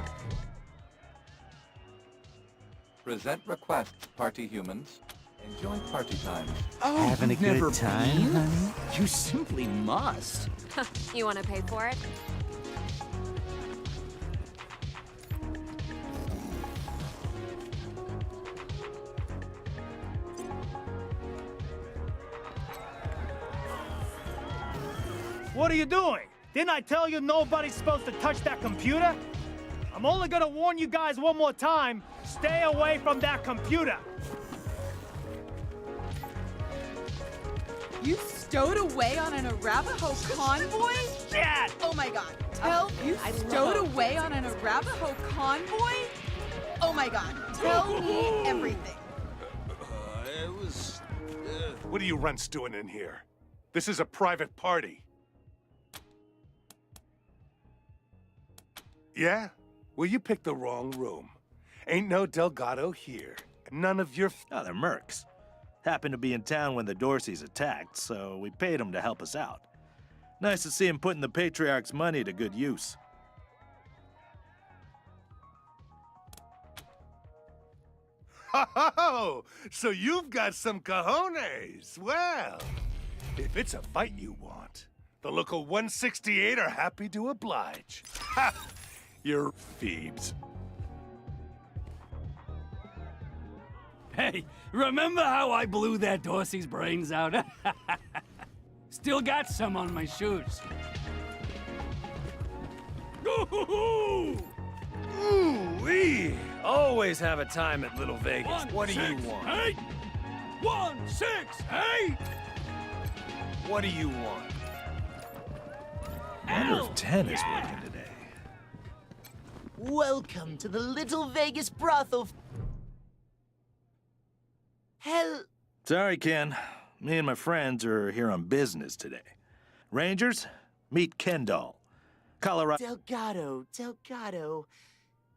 Present request, party humans. Enjoy party time. Oh, Having a never good time, been? honey? You simply must. You want to pay for it? What are you doing? Didn't I tell you nobody's supposed to touch that computer? I'm only gonna warn you guys one more time. Stay away from that computer. You stowed away on an Arapaho convoy? Dad! Oh my god. Tell you stowed away on an Arapaho convoy? Oh my god. Tell me everything. It was... What are you runts doing in here? This is a private party. Yeah? Well, you picked the wrong room. Ain't no Delgado here. None of your... Oh, they're mercs. Happened to be in town when the Dorseys attacked, so we paid them to help us out. Nice to see him putting the Patriarch's money to good use. Oh, so you've got some cojones. Well, if it's a fight you want, the local 168 are happy to oblige. Ha! You're Phoebes. Hey, remember how I blew that Dorsey's brains out? Still got some on my shoes. Ooh-wee! Always have a time at Little Vegas. What do you 1, 6, want? 8. 1, 6, 8. What do you want? I wonder if 10 is working today. Welcome to the Little Vegas brothel. Hell... Sorry, Ken. Me and my friends are here on business today. Rangers, meet Kendall. Colorado... Delgado.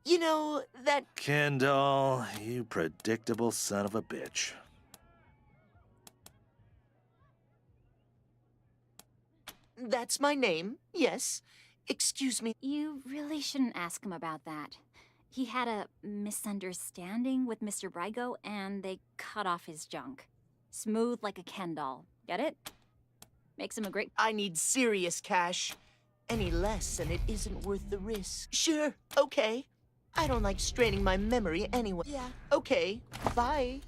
You know, that... Kendall, you predictable son of a bitch. That's my name, yes. Excuse me. You really shouldn't ask him about that. He had a misunderstanding with Mr. Brygo, and they cut off his junk. Smooth like a Ken doll. Get it? Makes him a great... I need serious cash. Any less, and it isn't worth the risk. Sure, okay. I don't like straining my memory anyway. Yeah. Okay, bye.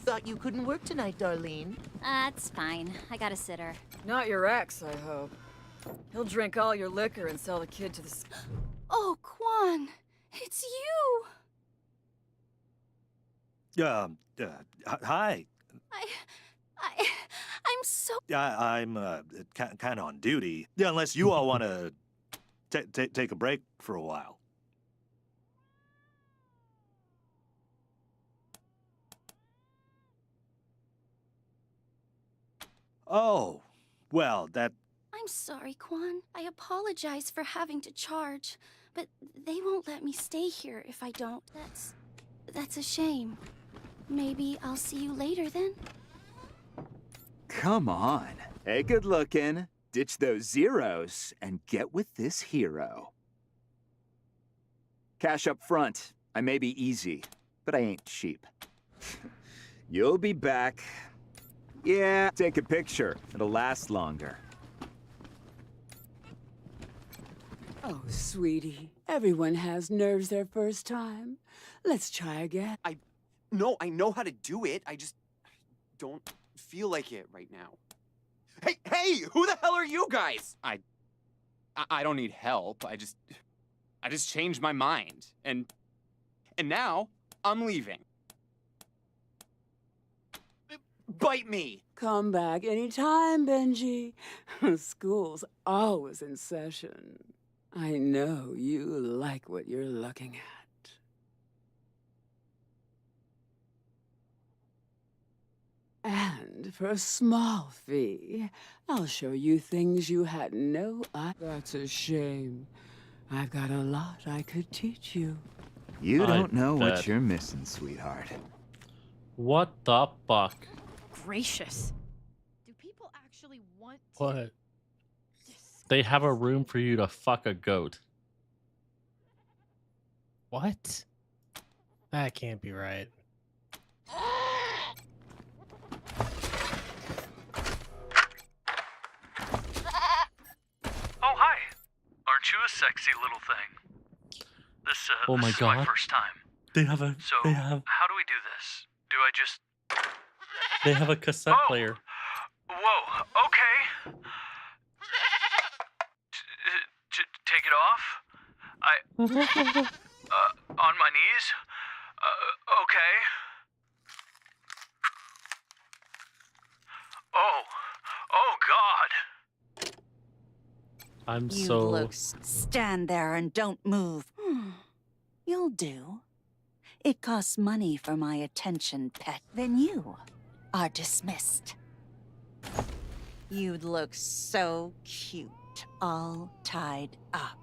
Thought you couldn't work tonight, Darlene. That's fine. I got a sitter. Not your ex, I hope. He'll drink all your liquor and sell the kid to the... Oh, Quan, it's you! Hi. I'm so... I'm kind of on duty. Yeah, unless you all want to take a break for a while. Oh, well, that... I'm sorry, Quan. I apologize for having to charge, but they won't let me stay here if I don't. That's a shame. Maybe I'll see you later then? Come on. Hey, good looking. Ditch those zeros and get with this hero. Cash up front. I may be easy, but I ain't cheap. You'll be back. Yeah, take a picture. It'll last longer. Oh, sweetie. Everyone has nerves their first time. Let's try again. No, I know how to do it. I just don't feel like it right now. Hey, who the hell are you guys? I don't need help. I just changed my mind. And now I'm leaving. Bite me. Come back anytime, Benji. School's always in session. I know you like what you're looking at. And for a small fee, I'll show you things you had no idea. That's a shame. I've got a lot I could teach you. You don't know what bet. you're missing, sweetheart. What the fuck? Gracious. Do people actually want to... What? They have a room for you to fuck a goat. What? That can't be right. Oh, hi. Aren't you a sexy little thing? Oh my this is God. my first time. They have a. So, They have. how do we do this? Do I just... They have a cassette player. Whoa, okay. Take it off? On my knees? Okay. Oh God. I'm You so. look. Stand there and don't move. You'll do. It costs money for my attention, pet. Then you are dismissed. You'd look so cute, all tied up.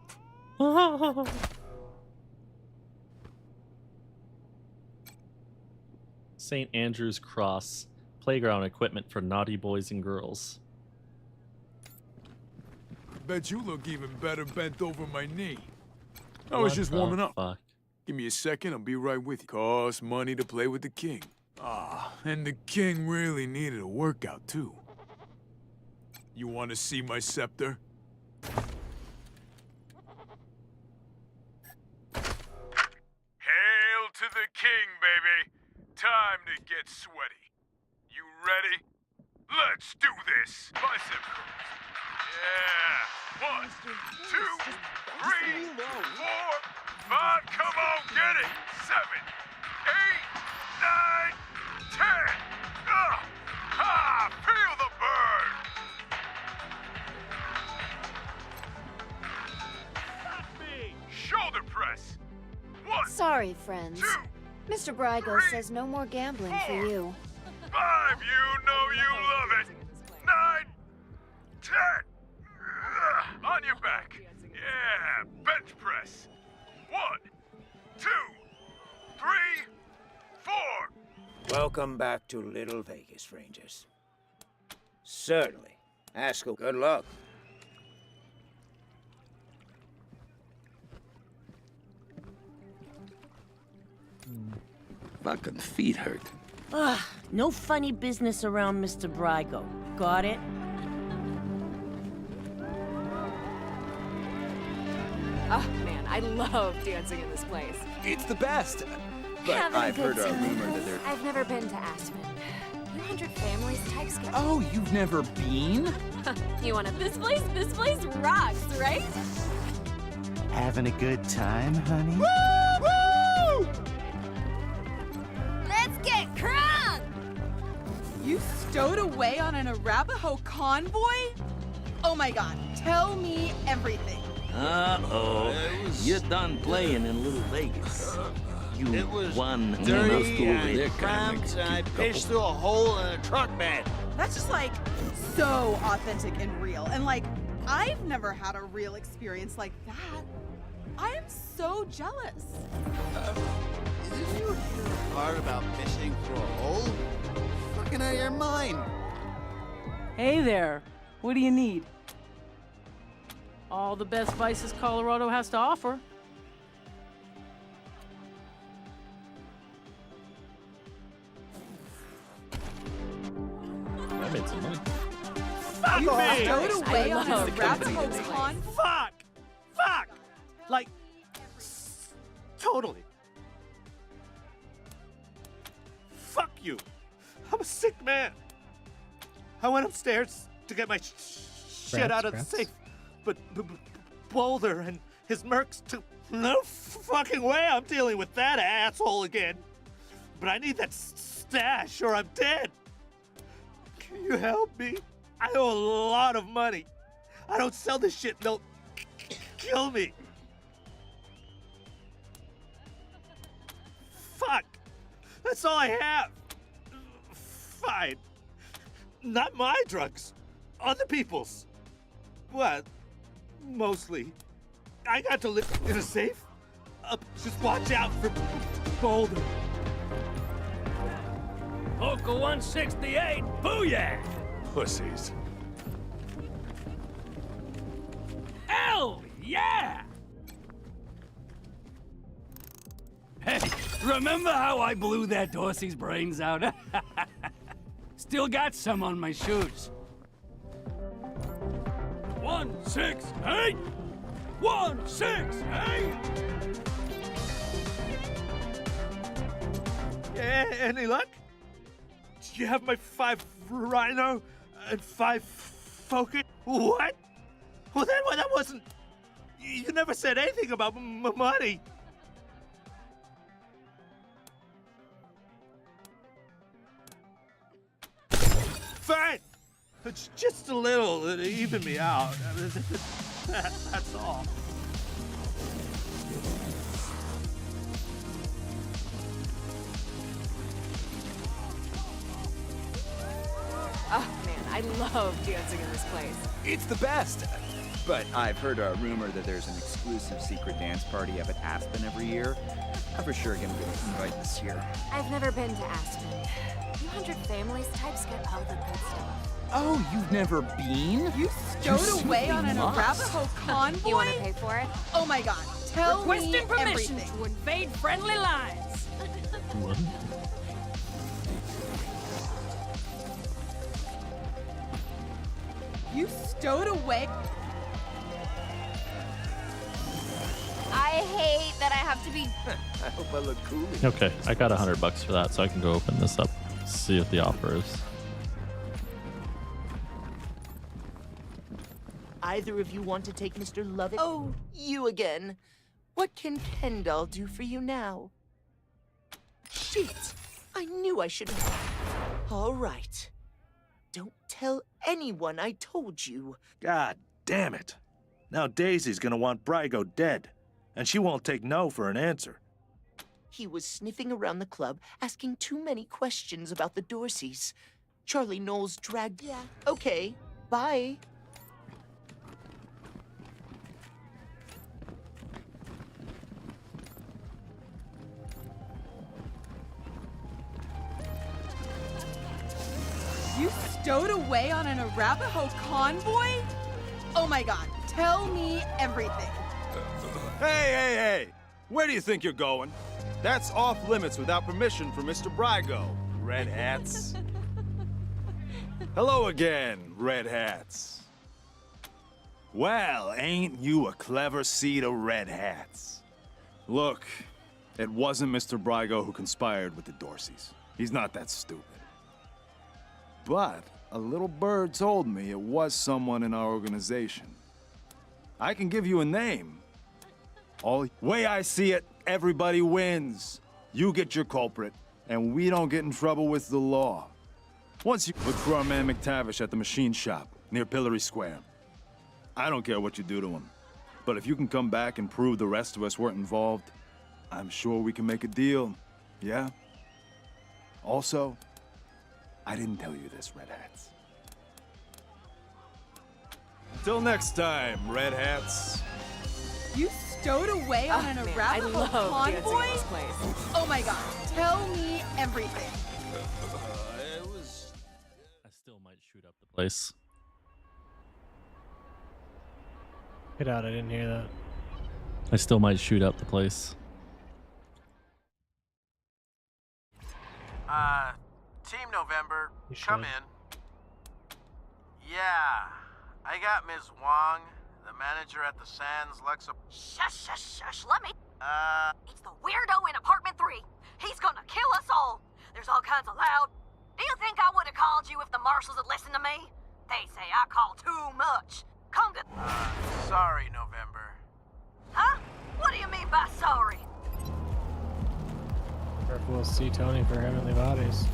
St. Andrew's Cross. Playground equipment for naughty boys and girls. Bet you look even better bent over my knee. I was What just the warming up. fuck? Give me a second, I'll be right with you. Costs money to play with the king. Ah, and the king really needed a workout, too. You want to see my scepter? Hail to the king, baby. Time to get sweaty. You ready? Let's do this. Bicep curls. Yeah. 1, 2, 3, 4, 5. Come on, get it. 7, 8, 9, 10. Ha! Feel the burn. Shoulder press. 1, Sorry, friends. 2, Mr. Brygo says no more gambling for you. 5. You know you love it. 9, 10. On your back. Yeah, bench press. 1, 2, 3, 4. Welcome back to Little Vegas, Rangers. Certainly. Haskell, good luck. Fucking feet hurt. Ugh, no funny business around Mr. Brygo. Got it? Oh, man, I love dancing in this place. It's the best. But Having a I've good heard a time. rumor that they're... I've never been to Aspen. 200 families type schedule. Oh, you've never been? You wanna... This place rocks, right? Having a good time, honey? Woo! Let's get crunk! You stowed away on an Arapaho convoy? Oh my god, tell me everything. Uh-oh. You're done playing in Little Vegas. You won Dirty over there and cramped, and I pitched through a hole in a truck bed. That's just like so authentic and real. And like, I've never had a real experience like that. I am so jealous. Didn't you hear the part about fishing through a hole? Fucking out of your mind. Hey there. What do you need? All the best vices Colorado has to offer. I made some money. You me! stowed away I on love an the Arapaho company. convoy? Fuck! Like, totally. Fuck you. I'm a sick man. I went upstairs to get my shit out of the safe, but Boulder and his mercs took... No fucking way I'm dealing with that asshole again. But I need that stash or I'm dead. Can you help me? I owe a lot of money. I don't sell this shit, they'll kill me. Fuck. That's all I have. Fine. Not my drugs. Other people's. What? Mostly. I got to live in a safe. Just watch out for Boulder. Local 168, booyah! Pussies. Hell yeah! Hey, remember how I blew that Dorsey's brains out? Still got some on my shoes. 168! 168! Any luck? Do you have my 5 Rhino and 5 Focus? What? Well, that wasn't... You never said anything about money. Fine. It's just a little to even me out. That's all. Oh, man, I love dancing in this place. It's the best. But I've heard a rumor that there's an exclusive secret dance party up at Aspen every year. I'm for sure gonna get an invite this year. I've never been to Aspen. 200 Families types get all the good stuff. Oh, you've never been? You stowed away on an must. Arapaho convoy? You want to pay for it? Oh my god, tell Requesting me permission everything. to invade friendly lines. What? You stowed away? I hate that I have to be. I hope I look cool. Okay, I got $100 for that, so I can go open this up, see what the offer is. Either of you want to take Mr. Lovett? Oh, you again. What can Kendall do for you now? Shit! I knew I should have. All right. Don't tell anyone I told you. God damn it. Now Daisy's gonna want Brygo dead, and she won't take no for an answer. He was sniffing around the club, asking too many questions about the Dorseys. Charlie Knowles dragged... Yeah. Okay, bye. You stowed away on an Arapaho convoy? Oh my god, tell me everything. Hey! Where do you think you're going? That's off limits without permission from Mr. Brygo, Red Hats. Hello again, Red Hats. Well, ain't you a clever seed of Red Hats? Look, it wasn't Mr. Brygo who conspired with the Dorseys. He's not that stupid. But a little bird told me it was someone in our organization. I can give you a name. Way I see it, everybody wins. You get your culprit, and we don't get in trouble with the law. Once you look for our man McTavish at the machine shop near Pillory Square. I don't care what you do to him, but if you can come back and prove the rest of us weren't involved, I'm sure we can make a deal, yeah? Also, I didn't tell you this, Red Hats. Till next time, Red Hats. You stowed away on an Arapaho convoy? Oh my god, tell me everything. I still might shoot up the place. Get out, I didn't hear that. I still might shoot up the place. Team November, You come should. in. Yeah, I got Ms. Wong, the manager at the Sands Luxa. Shush, let me. It's the weirdo in apartment 3. He's gonna kill us all. There's all kinds of loud. Do you think I would have called you if the marshals had listened to me? They say I call too much. Come to... Sorry, November. Huh? What do you mean by sorry? Careful, we'll see Tony for Heavenly Bodies.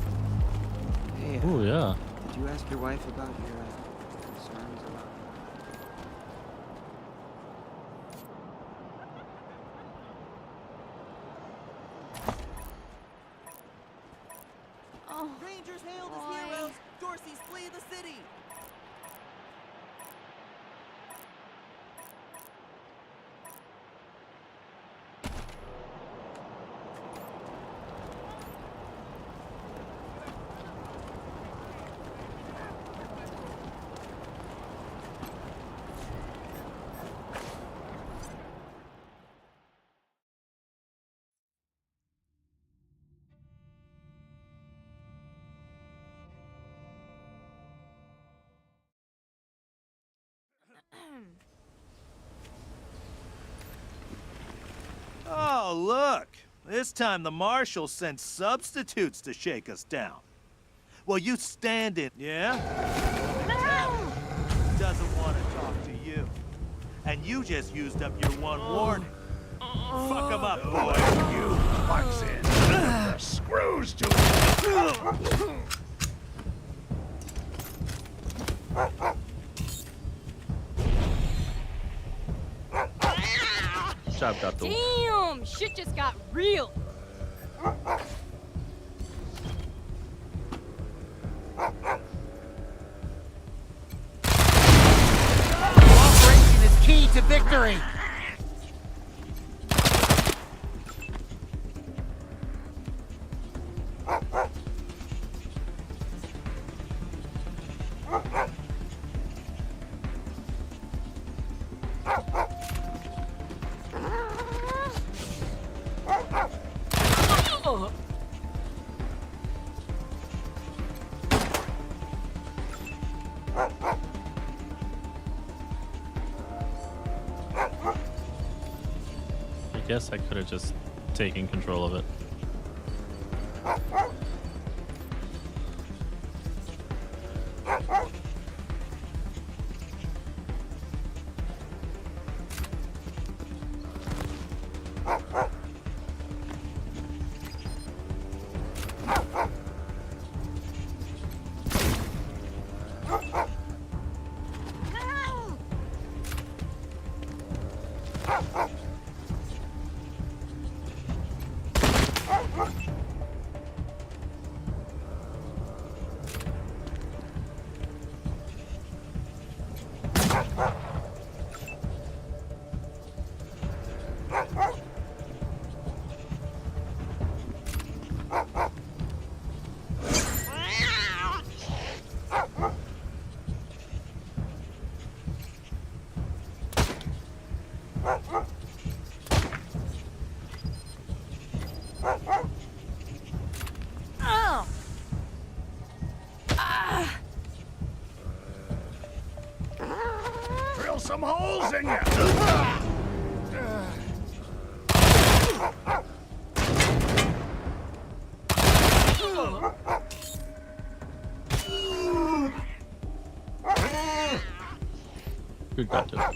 Hey, Oh yeah. did you ask your wife about your concerns about... Oh, Rangers hailed as heroes. Dorsey's flee the city. Oh, look. This time the marshal sent substitutes to shake us down. Well, you stand in, yeah? Doesn't want to talk to you. And you just used up your one warning. Fuck him up, boy. You bucks in. Screws to Job got the. damn! Shit just got real. Operation is victory! I guess I could have just taken control of it. Drill some holes in you! Good got to.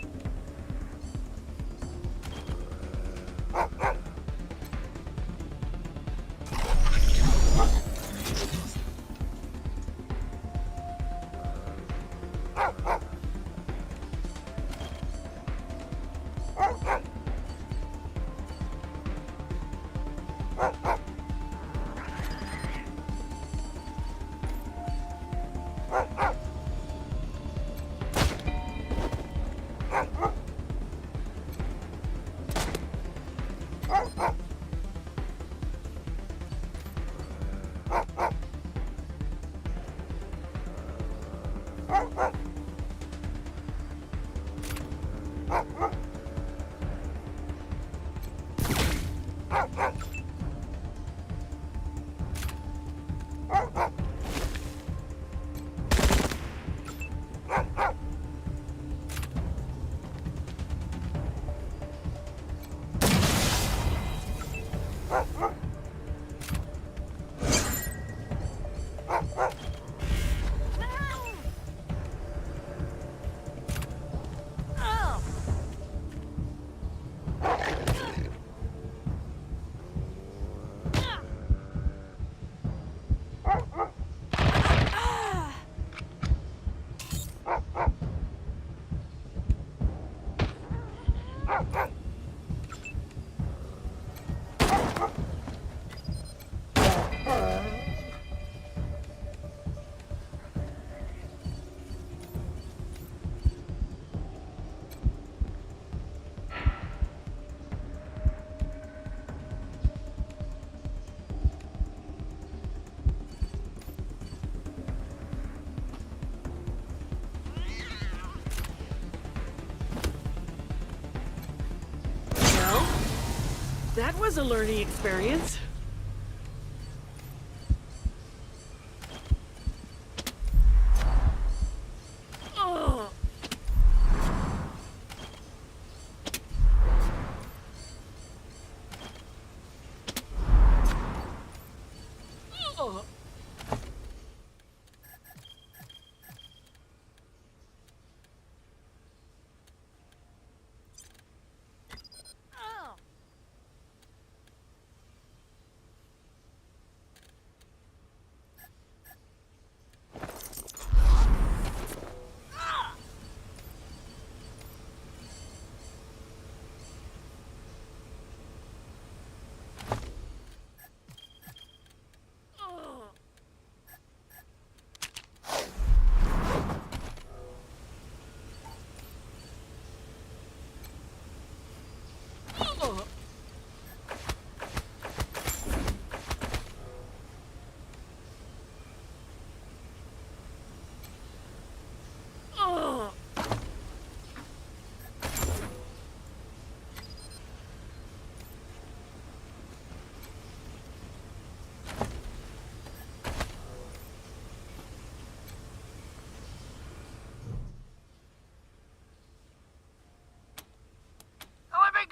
That was a learning experience. Oh. Oh. Oh.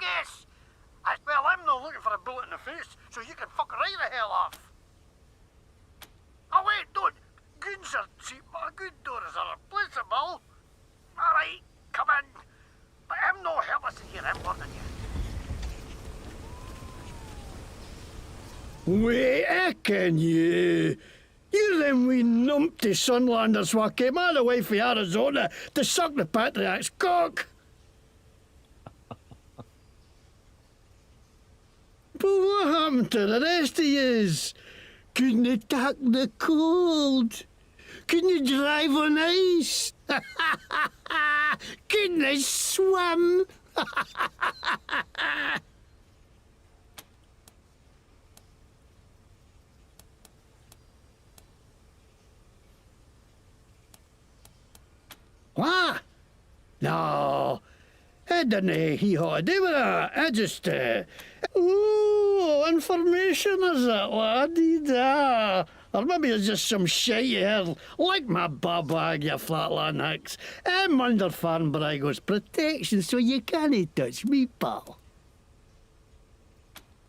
yes. Well, I'm not looking for a bullet in the face, so you can fuck right the hell off. Oh, wait, don't. Goons are cheap, but good doors are replaceable. All right, come in. But I'm no helpless here, I'm warning you. Wait, I can you. You them wee numpty Sunlanders wha came all the way from Arizona to suck the Patriarch's cock. But what happened to the rest of yous? Couldn't you tack the cold? Couldn't you drive on ice? Couldn't you swim? What? No, I didn't hee-haw to do with that. I just, information is it, laddie? Da. Or maybe it's just some shite you heard, like my bag, you flatland hicks. I'm under Farm Brago's protection, so you can't touch me, pal.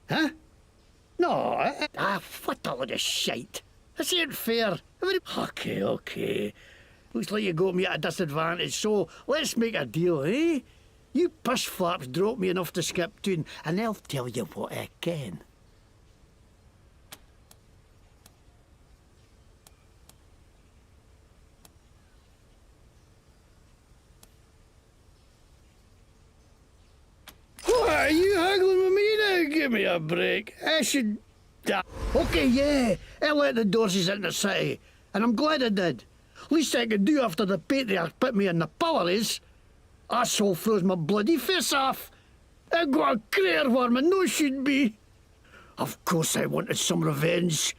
Huh? No, what a load of shite. This ain't fair. Okay. Looks like you got me at a disadvantage, so let's make a deal, eh? You push flaps drop me enough to skip toon, and I'll tell you what I can. What, are you haggling with me now? Give me a break. I should... Okay, yeah, I let the Dorseys into the city, and I'm glad I did. Least I could do after the Patriarch put me in the pillories. Asshole froze my bloody face off. I got a crater where my nose should be. Of course I wanted some revenge.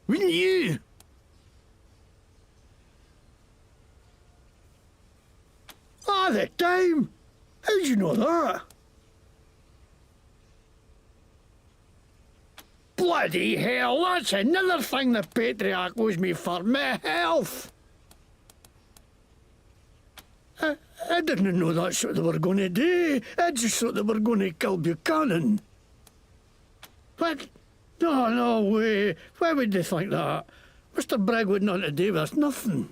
Wouldn't you? The time? How'd you know that? Bloody hell, that's another thing the Patriarch owes me for my health. I didn't know that's what they were going to do. I just thought they were going to kill Buchanan. What? No way. Why would they think that? Mr. Bragg would not have to do with us, nothing.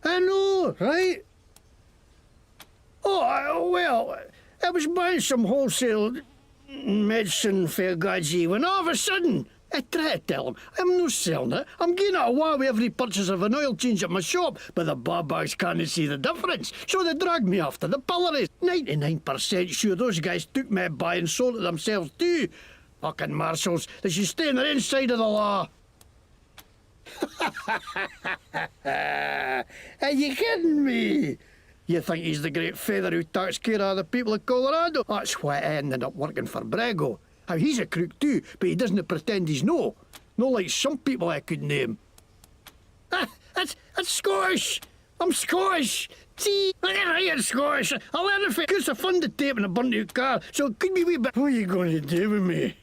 I know, right? Well, I was buying some wholesale medicine for Gaji when all of a sudden I tried to tell him I'm not selling it. I'm getting it away with every purchase of an oil change at my shop, but the babags can't see the difference, so they dragged me off to the pillories. 99% sure those guys took me by and sold it themselves too. Fucking marshals, they should stay on their own side of the law. Are you kidding me? You think he's the great feather who takes care of the people of Colorado? That's why I ended up working for Brago. How he's a crook too, but he doesn't pretend he's no. No like some people I could name. That's Scottish. I'm Scottish. See, I ain't Scottish. I learned it because I funded tape in a burnt out car, so it could be a wee bit. What are you going to do with me?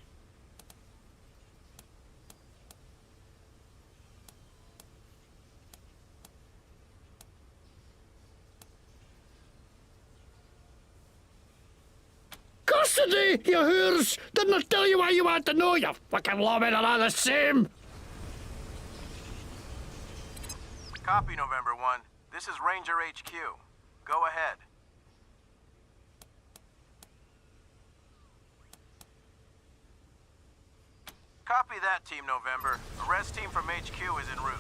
Yesterday, you whores! Didn't I tell you why you had to know, you fucking lawmen are all the same? Copy, November 1. This is Ranger HQ. Go ahead. Copy that, Team November. Arrest team from HQ is en route.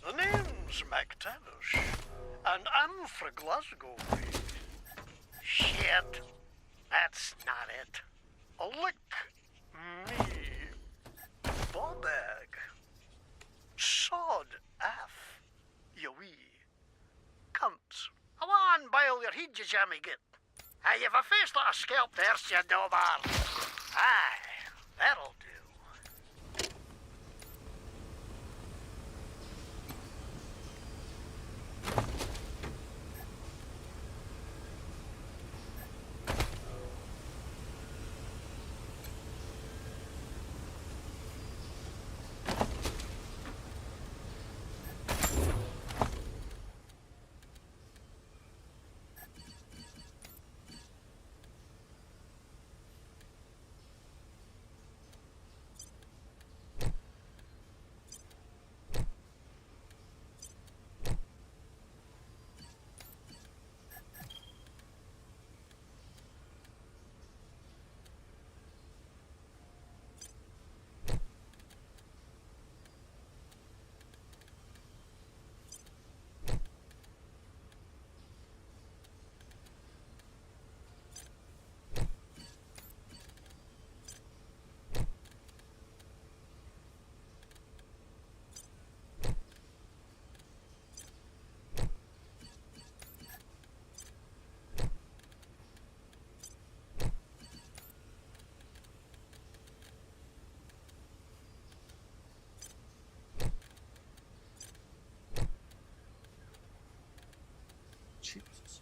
The name's McTavish, and I'm from Glasgow. Shit, that's not it. Lick me, ballbag. Sod F, you wee cunts. Come on, bile your head, you jammy git. Hey, you've a face like a scalp there, you dobar. Aye, that'll do. Jesus.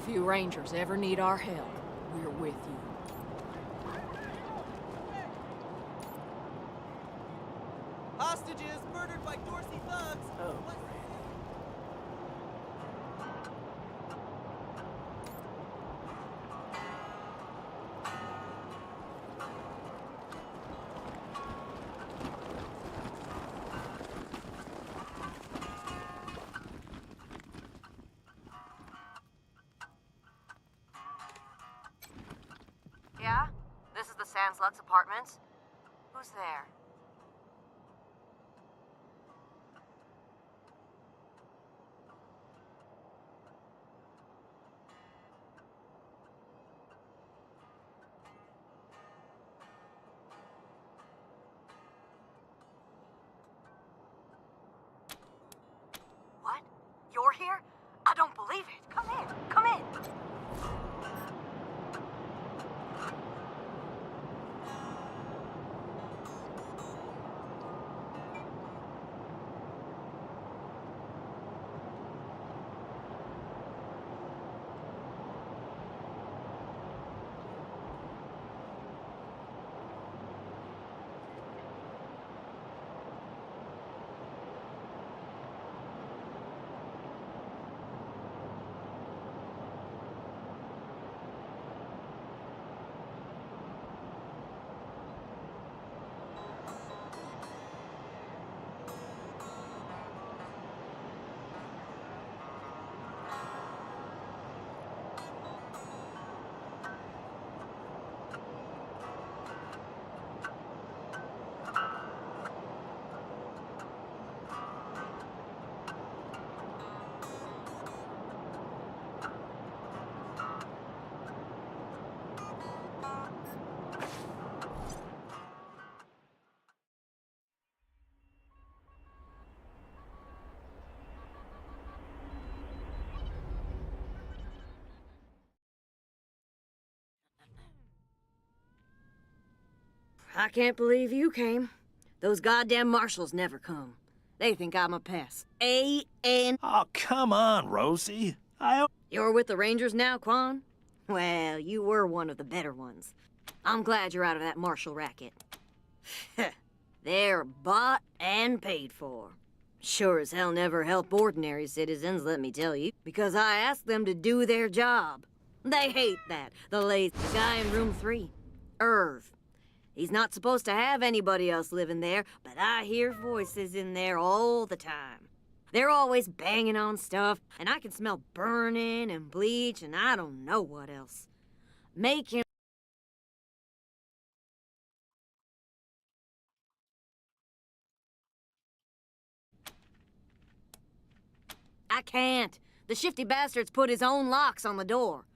If you Rangers ever need our help, we're with you. Hostages murdered by Dorsey thugs. Oh. Sans Lux Apartments? Who's there? What? You're here? I don't believe it. Come in. Come in. I can't believe you came. Those goddamn marshals never come. They think I'm a pest. A-N... Oh, come on, Rosie. You're with the Rangers now, Quan? Well, you were one of the better ones. I'm glad you're out of that marshal racket. They're bought and paid for. Sure as hell never help ordinary citizens, let me tell you, because I asked them to do their job. They hate that. The lazy guy in room 3, Irv. He's not supposed to have anybody else living there, but I hear voices in there all the time. They're always banging on stuff, and I can smell burning and bleach and I don't know what else. Make him... I can't. The shifty bastard's put his own locks on the door.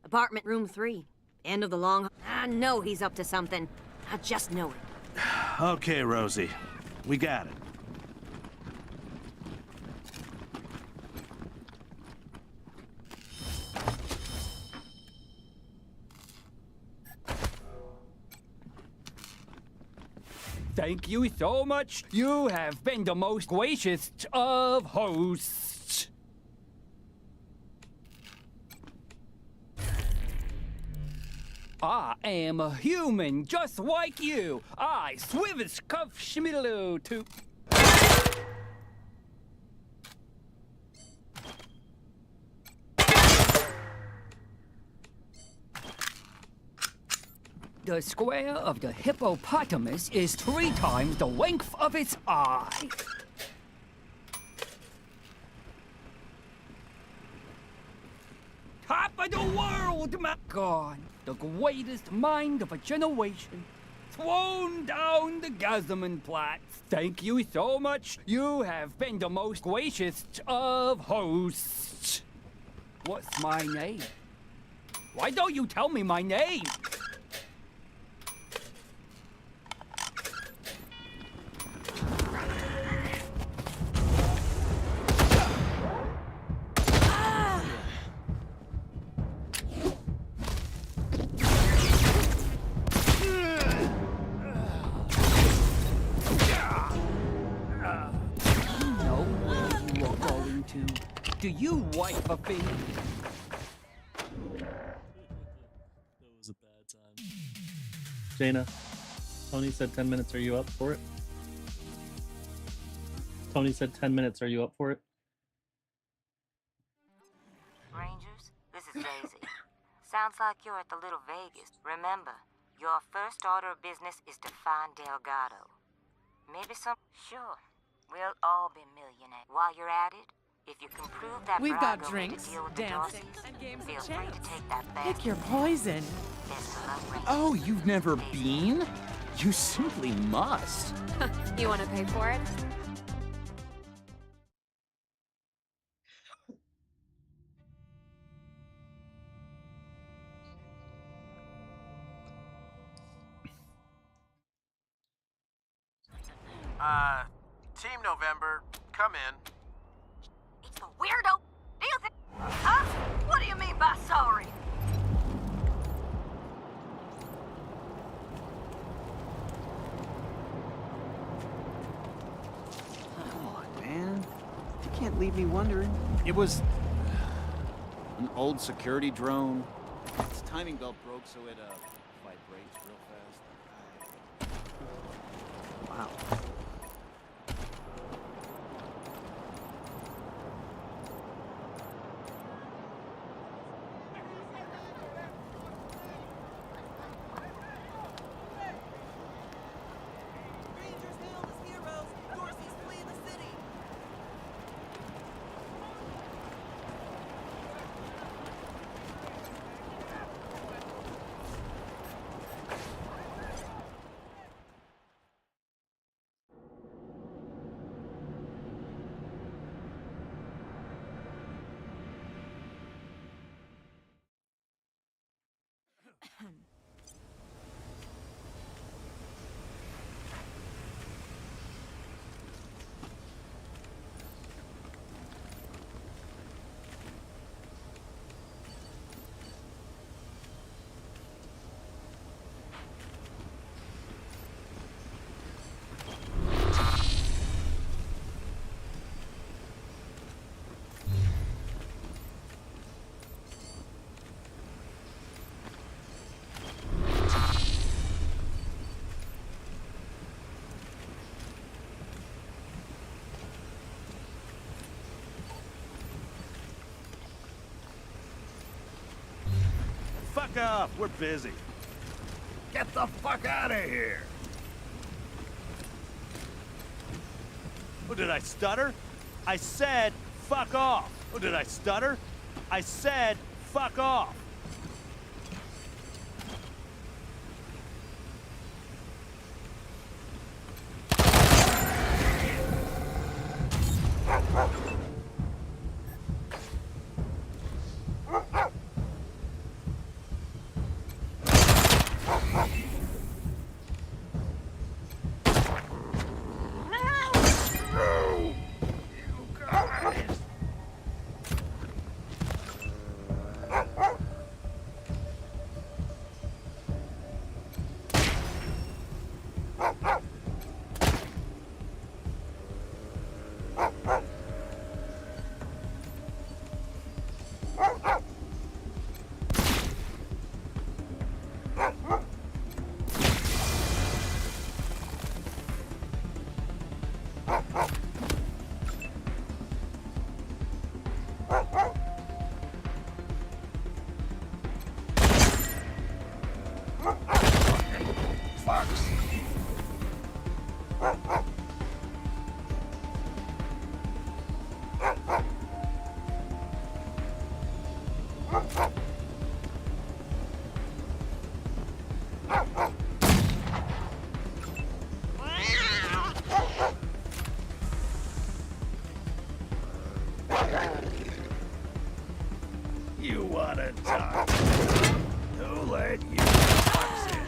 Apartment room 3. End of the long... I know he's up to something. I just know it. Okay, Rosie. We got it. Thank you so much. You have been the most gracious of hosts. I am a human just like you. I swivish cuff schmiddle to... The square of the hippopotamus is 3 times the length of its eye. Top of the world, my God! The greatest mind of a generation. Thrown down the Gazaman-Platz. Thank you so much. You have been the most gracious of hosts. What's my name? Why don't you tell me my name? Do you wipe a thing? That was a bad time. Jaina, Tony said 10 minutes. Are you up for it? Tony said 10 minutes. Are you up for it? Rangers, this is Daisy. Sounds like you're at the Little Vegas. Remember, your first order of business is to find Delgado. Maybe some... Sure, we'll all be millionaires. While you're at it, If you can prove that We've got Brago made a drinks, deal with the dancing, Dorseys, and games feel of free to chance. take that back. Pick your poison. There's a low rate. Oh, you've never been? You simply must. You want to pay for it? Team November, come in. It's the weirdo. Do you think? Huh? What do you mean by sorry? Come on, man. You can't leave me wondering. It was an old security drone. Its timing belt broke, so it vibrates real fast. Wow. Rangers hailed as heroes. Dorsey's flee the city. Fuck off, we're busy. Get the fuck out of here! Oh, did I stutter? I said, fuck off. Oh, did I stutter? I said, fuck off. You wanna talk? Who let you box in?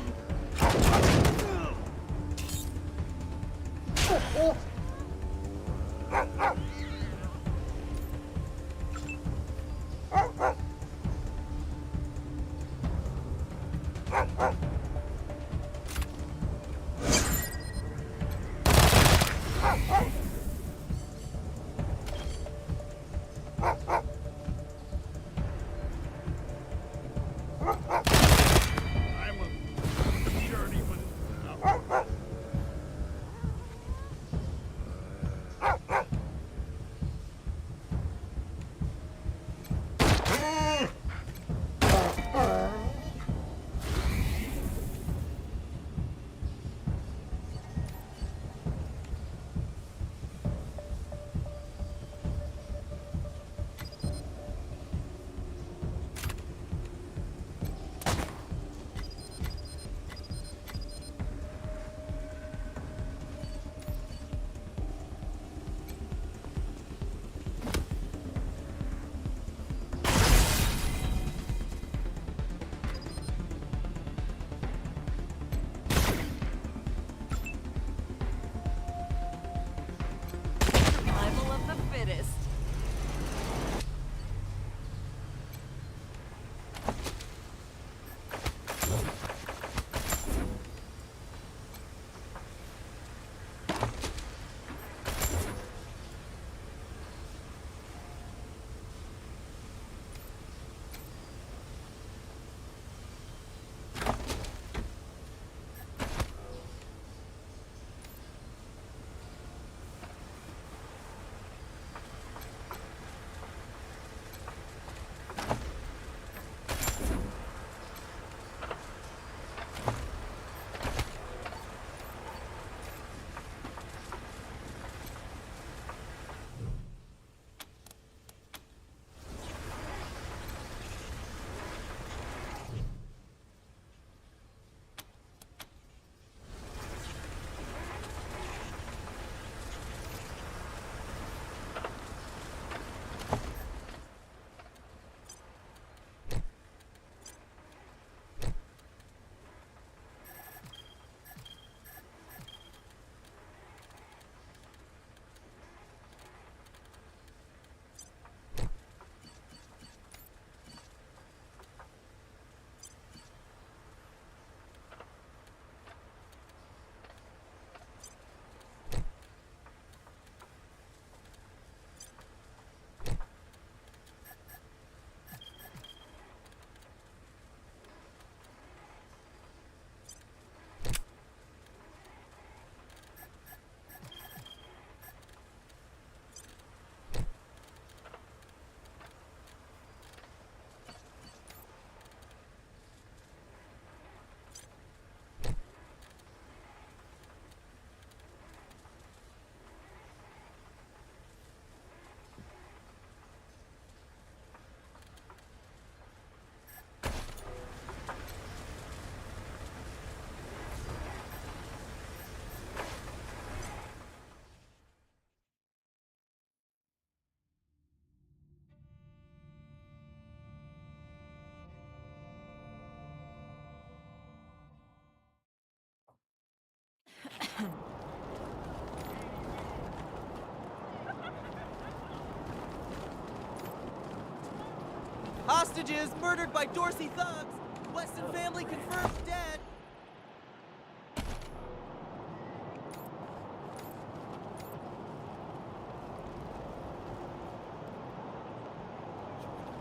Hostages murdered by Dorsey thugs. Weston family confirmed dead.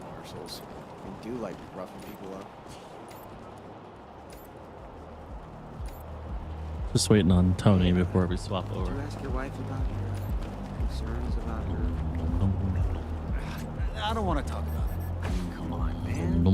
Marshals. They do like roughing people up. Just waiting on Tony before we swap over. Did you ask your wife about your concerns about her? I don't want to talk about it. Come on, man.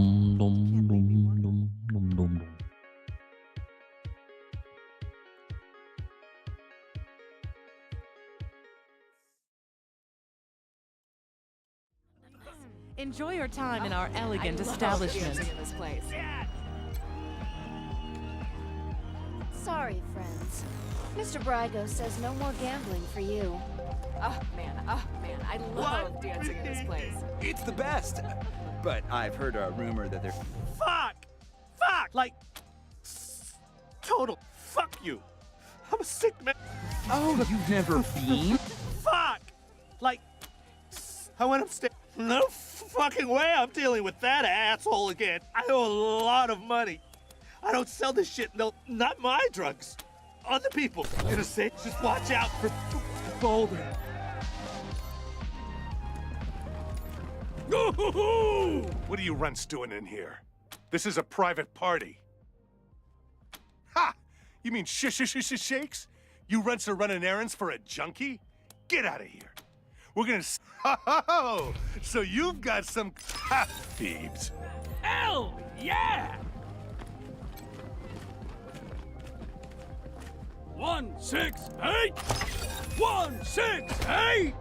Enjoy your time in our elegant establishment. This place. Sorry, friends. Mr. Brygo says no more gambling for you. Oh man, I love dancing in this place. It's the best. But I've heard a rumor that they're... Fuck! Like, total fuck you. I'm a sick man. Oh, you've never been? Fuck! Like, I went upstairs. No fucking way I'm dealing with that asshole again. I owe a lot of money. I don't sell this shit. No, not my drugs. Other people. Gonna say, just watch out for Boulder. What are you runts doing in here? This is a private party. Ha! You mean shakes? You runts are running errands for a junkie? Get out of here. We're gonna... Oh, so you've got some... Ha! Thieves. Hell yeah! 168! 168!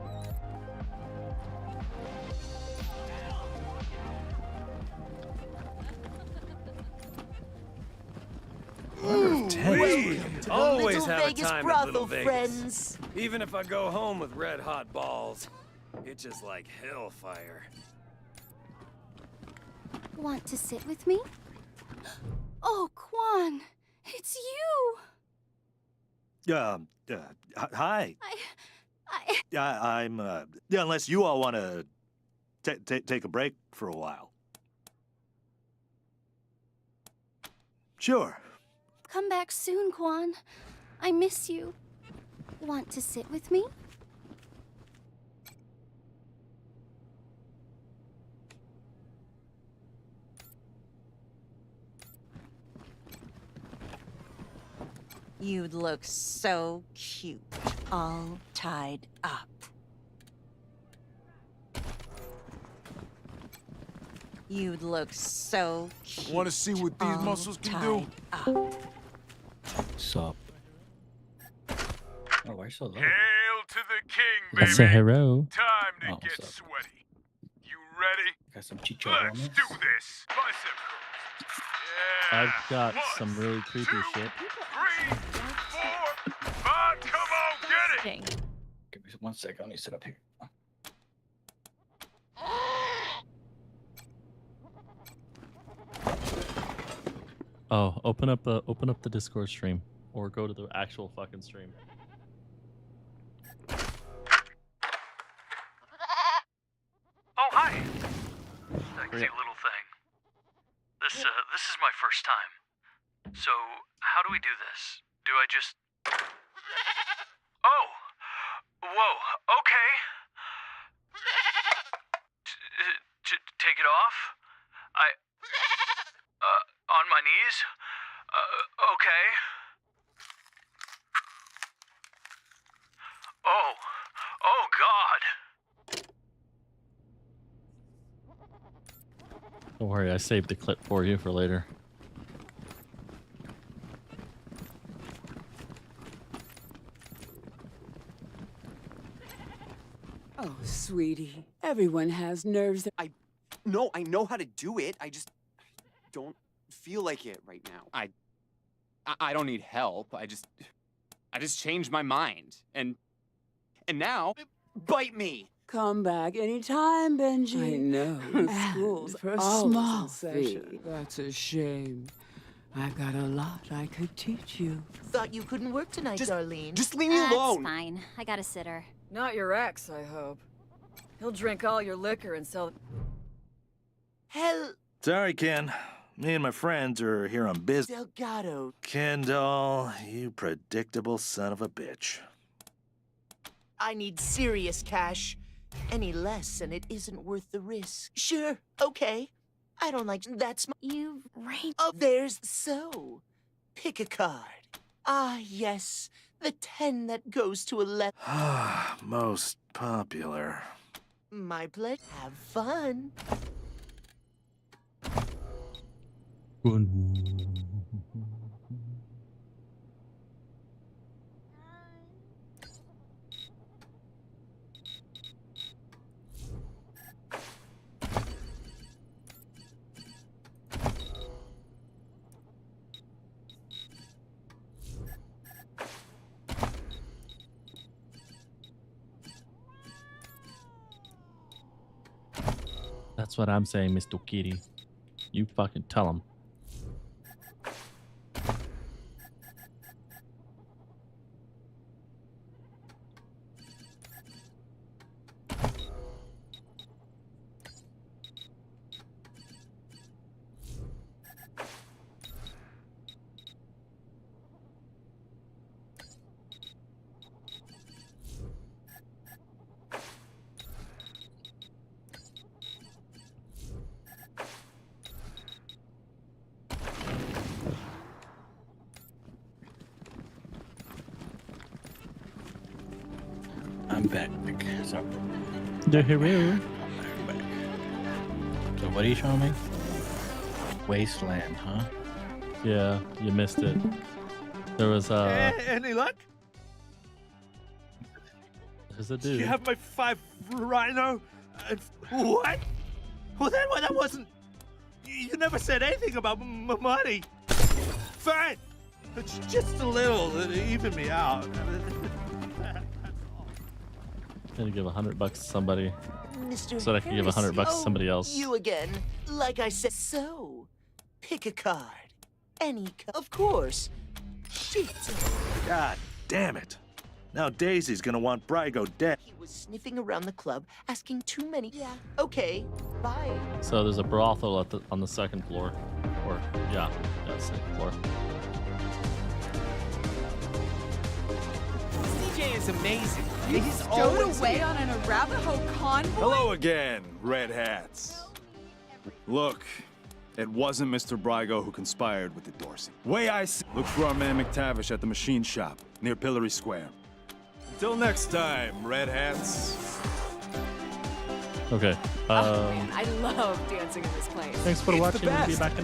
Always have Vegas a time brothel, at Little Vegas. friends. Even if I go home with red hot balls, it's just like hellfire. Want to sit with me? Oh, Quan, it's you. Hi. I'm, yeah, unless you all want to take a break for a while. Sure. Come back soon, Quan. I miss you. Want to sit with me? You'd look so cute, all tied up. You'd look so cute. Want to see what these muscles can do? Sup? Oh, why so low? Hail to the king, baby. Let's say hello. Time to Oh, get what's up? sweaty. You ready? Got some chicho Let's on do this. Bicep curls. Yeah. I've got some really creepy shit. 3, 4, 5. Come on, get it. Give me 1 second. Let me sit up here. Oh, open up the Discord stream or go to the actual fucking stream. Oh, hi. Sexy little thing. This is my first time. So, how do we do this? Do I just... Oh! Whoa, okay. Take it off? On my knees? Okay. Oh God. Don't worry, I saved the clip for you for later. Oh, sweetie. Everyone has nerves that... No, I know how to do it. I just don't feel like it right now. I don't need help. I just changed my mind. And now, bite me. Come back anytime, Benji. I know. School's for a always small in session. That's a shame. I've got a lot I could teach you. Thought you couldn't work tonight, Darlene. Just leave me alone. That's fine. I got a sitter. Not your ex, I hope. He'll drink all your liquor and sell... Hell, Sorry, Ken. Me and my friends are here on business. Delgado. Kendall, you predictable son of a bitch. I need serious cash. Any less, and it isn't worth the risk. Sure, okay. I don't like that's my. You right. Oh, there's so. Pick a card. Ah, yes, the 10 that goes to 11. Most popular. My pleasure. Have fun. That's what I'm saying, Mr. Kitty. You fucking tell him. I'm back. So, The hero. so what are you showing me? Wasteland, huh? Yeah, you missed it. There was Any luck? there's a dude. You have my 5 rhino? What? Well, that wasn't. You never said anything about money. Fine. It's just a little. Even me out. I'm gonna give $100 to somebody. Mr. So that I can give $100 to somebody else. You again. Like I said, so. Pick a card. Any of course. Shit. God damn it. Now Daisy's gonna want Brygo dead. He was sniffing around the club, asking too many. Yeah. Okay. Bye. So there's a brothel on the second floor. Or, yeah, second floor. CJ is amazing. You He's stowed always away here. on an Arapaho convoy? Hello again, Red Hats. Look, it wasn't Mr. Brygo who conspired with the Dorsey. Way I see. Look for our man McTavish at the machine shop near Pillory Square. Until next time, Red Hats. Okay. Oh man, I love dancing in this place. Thanks for watching. We'll be back in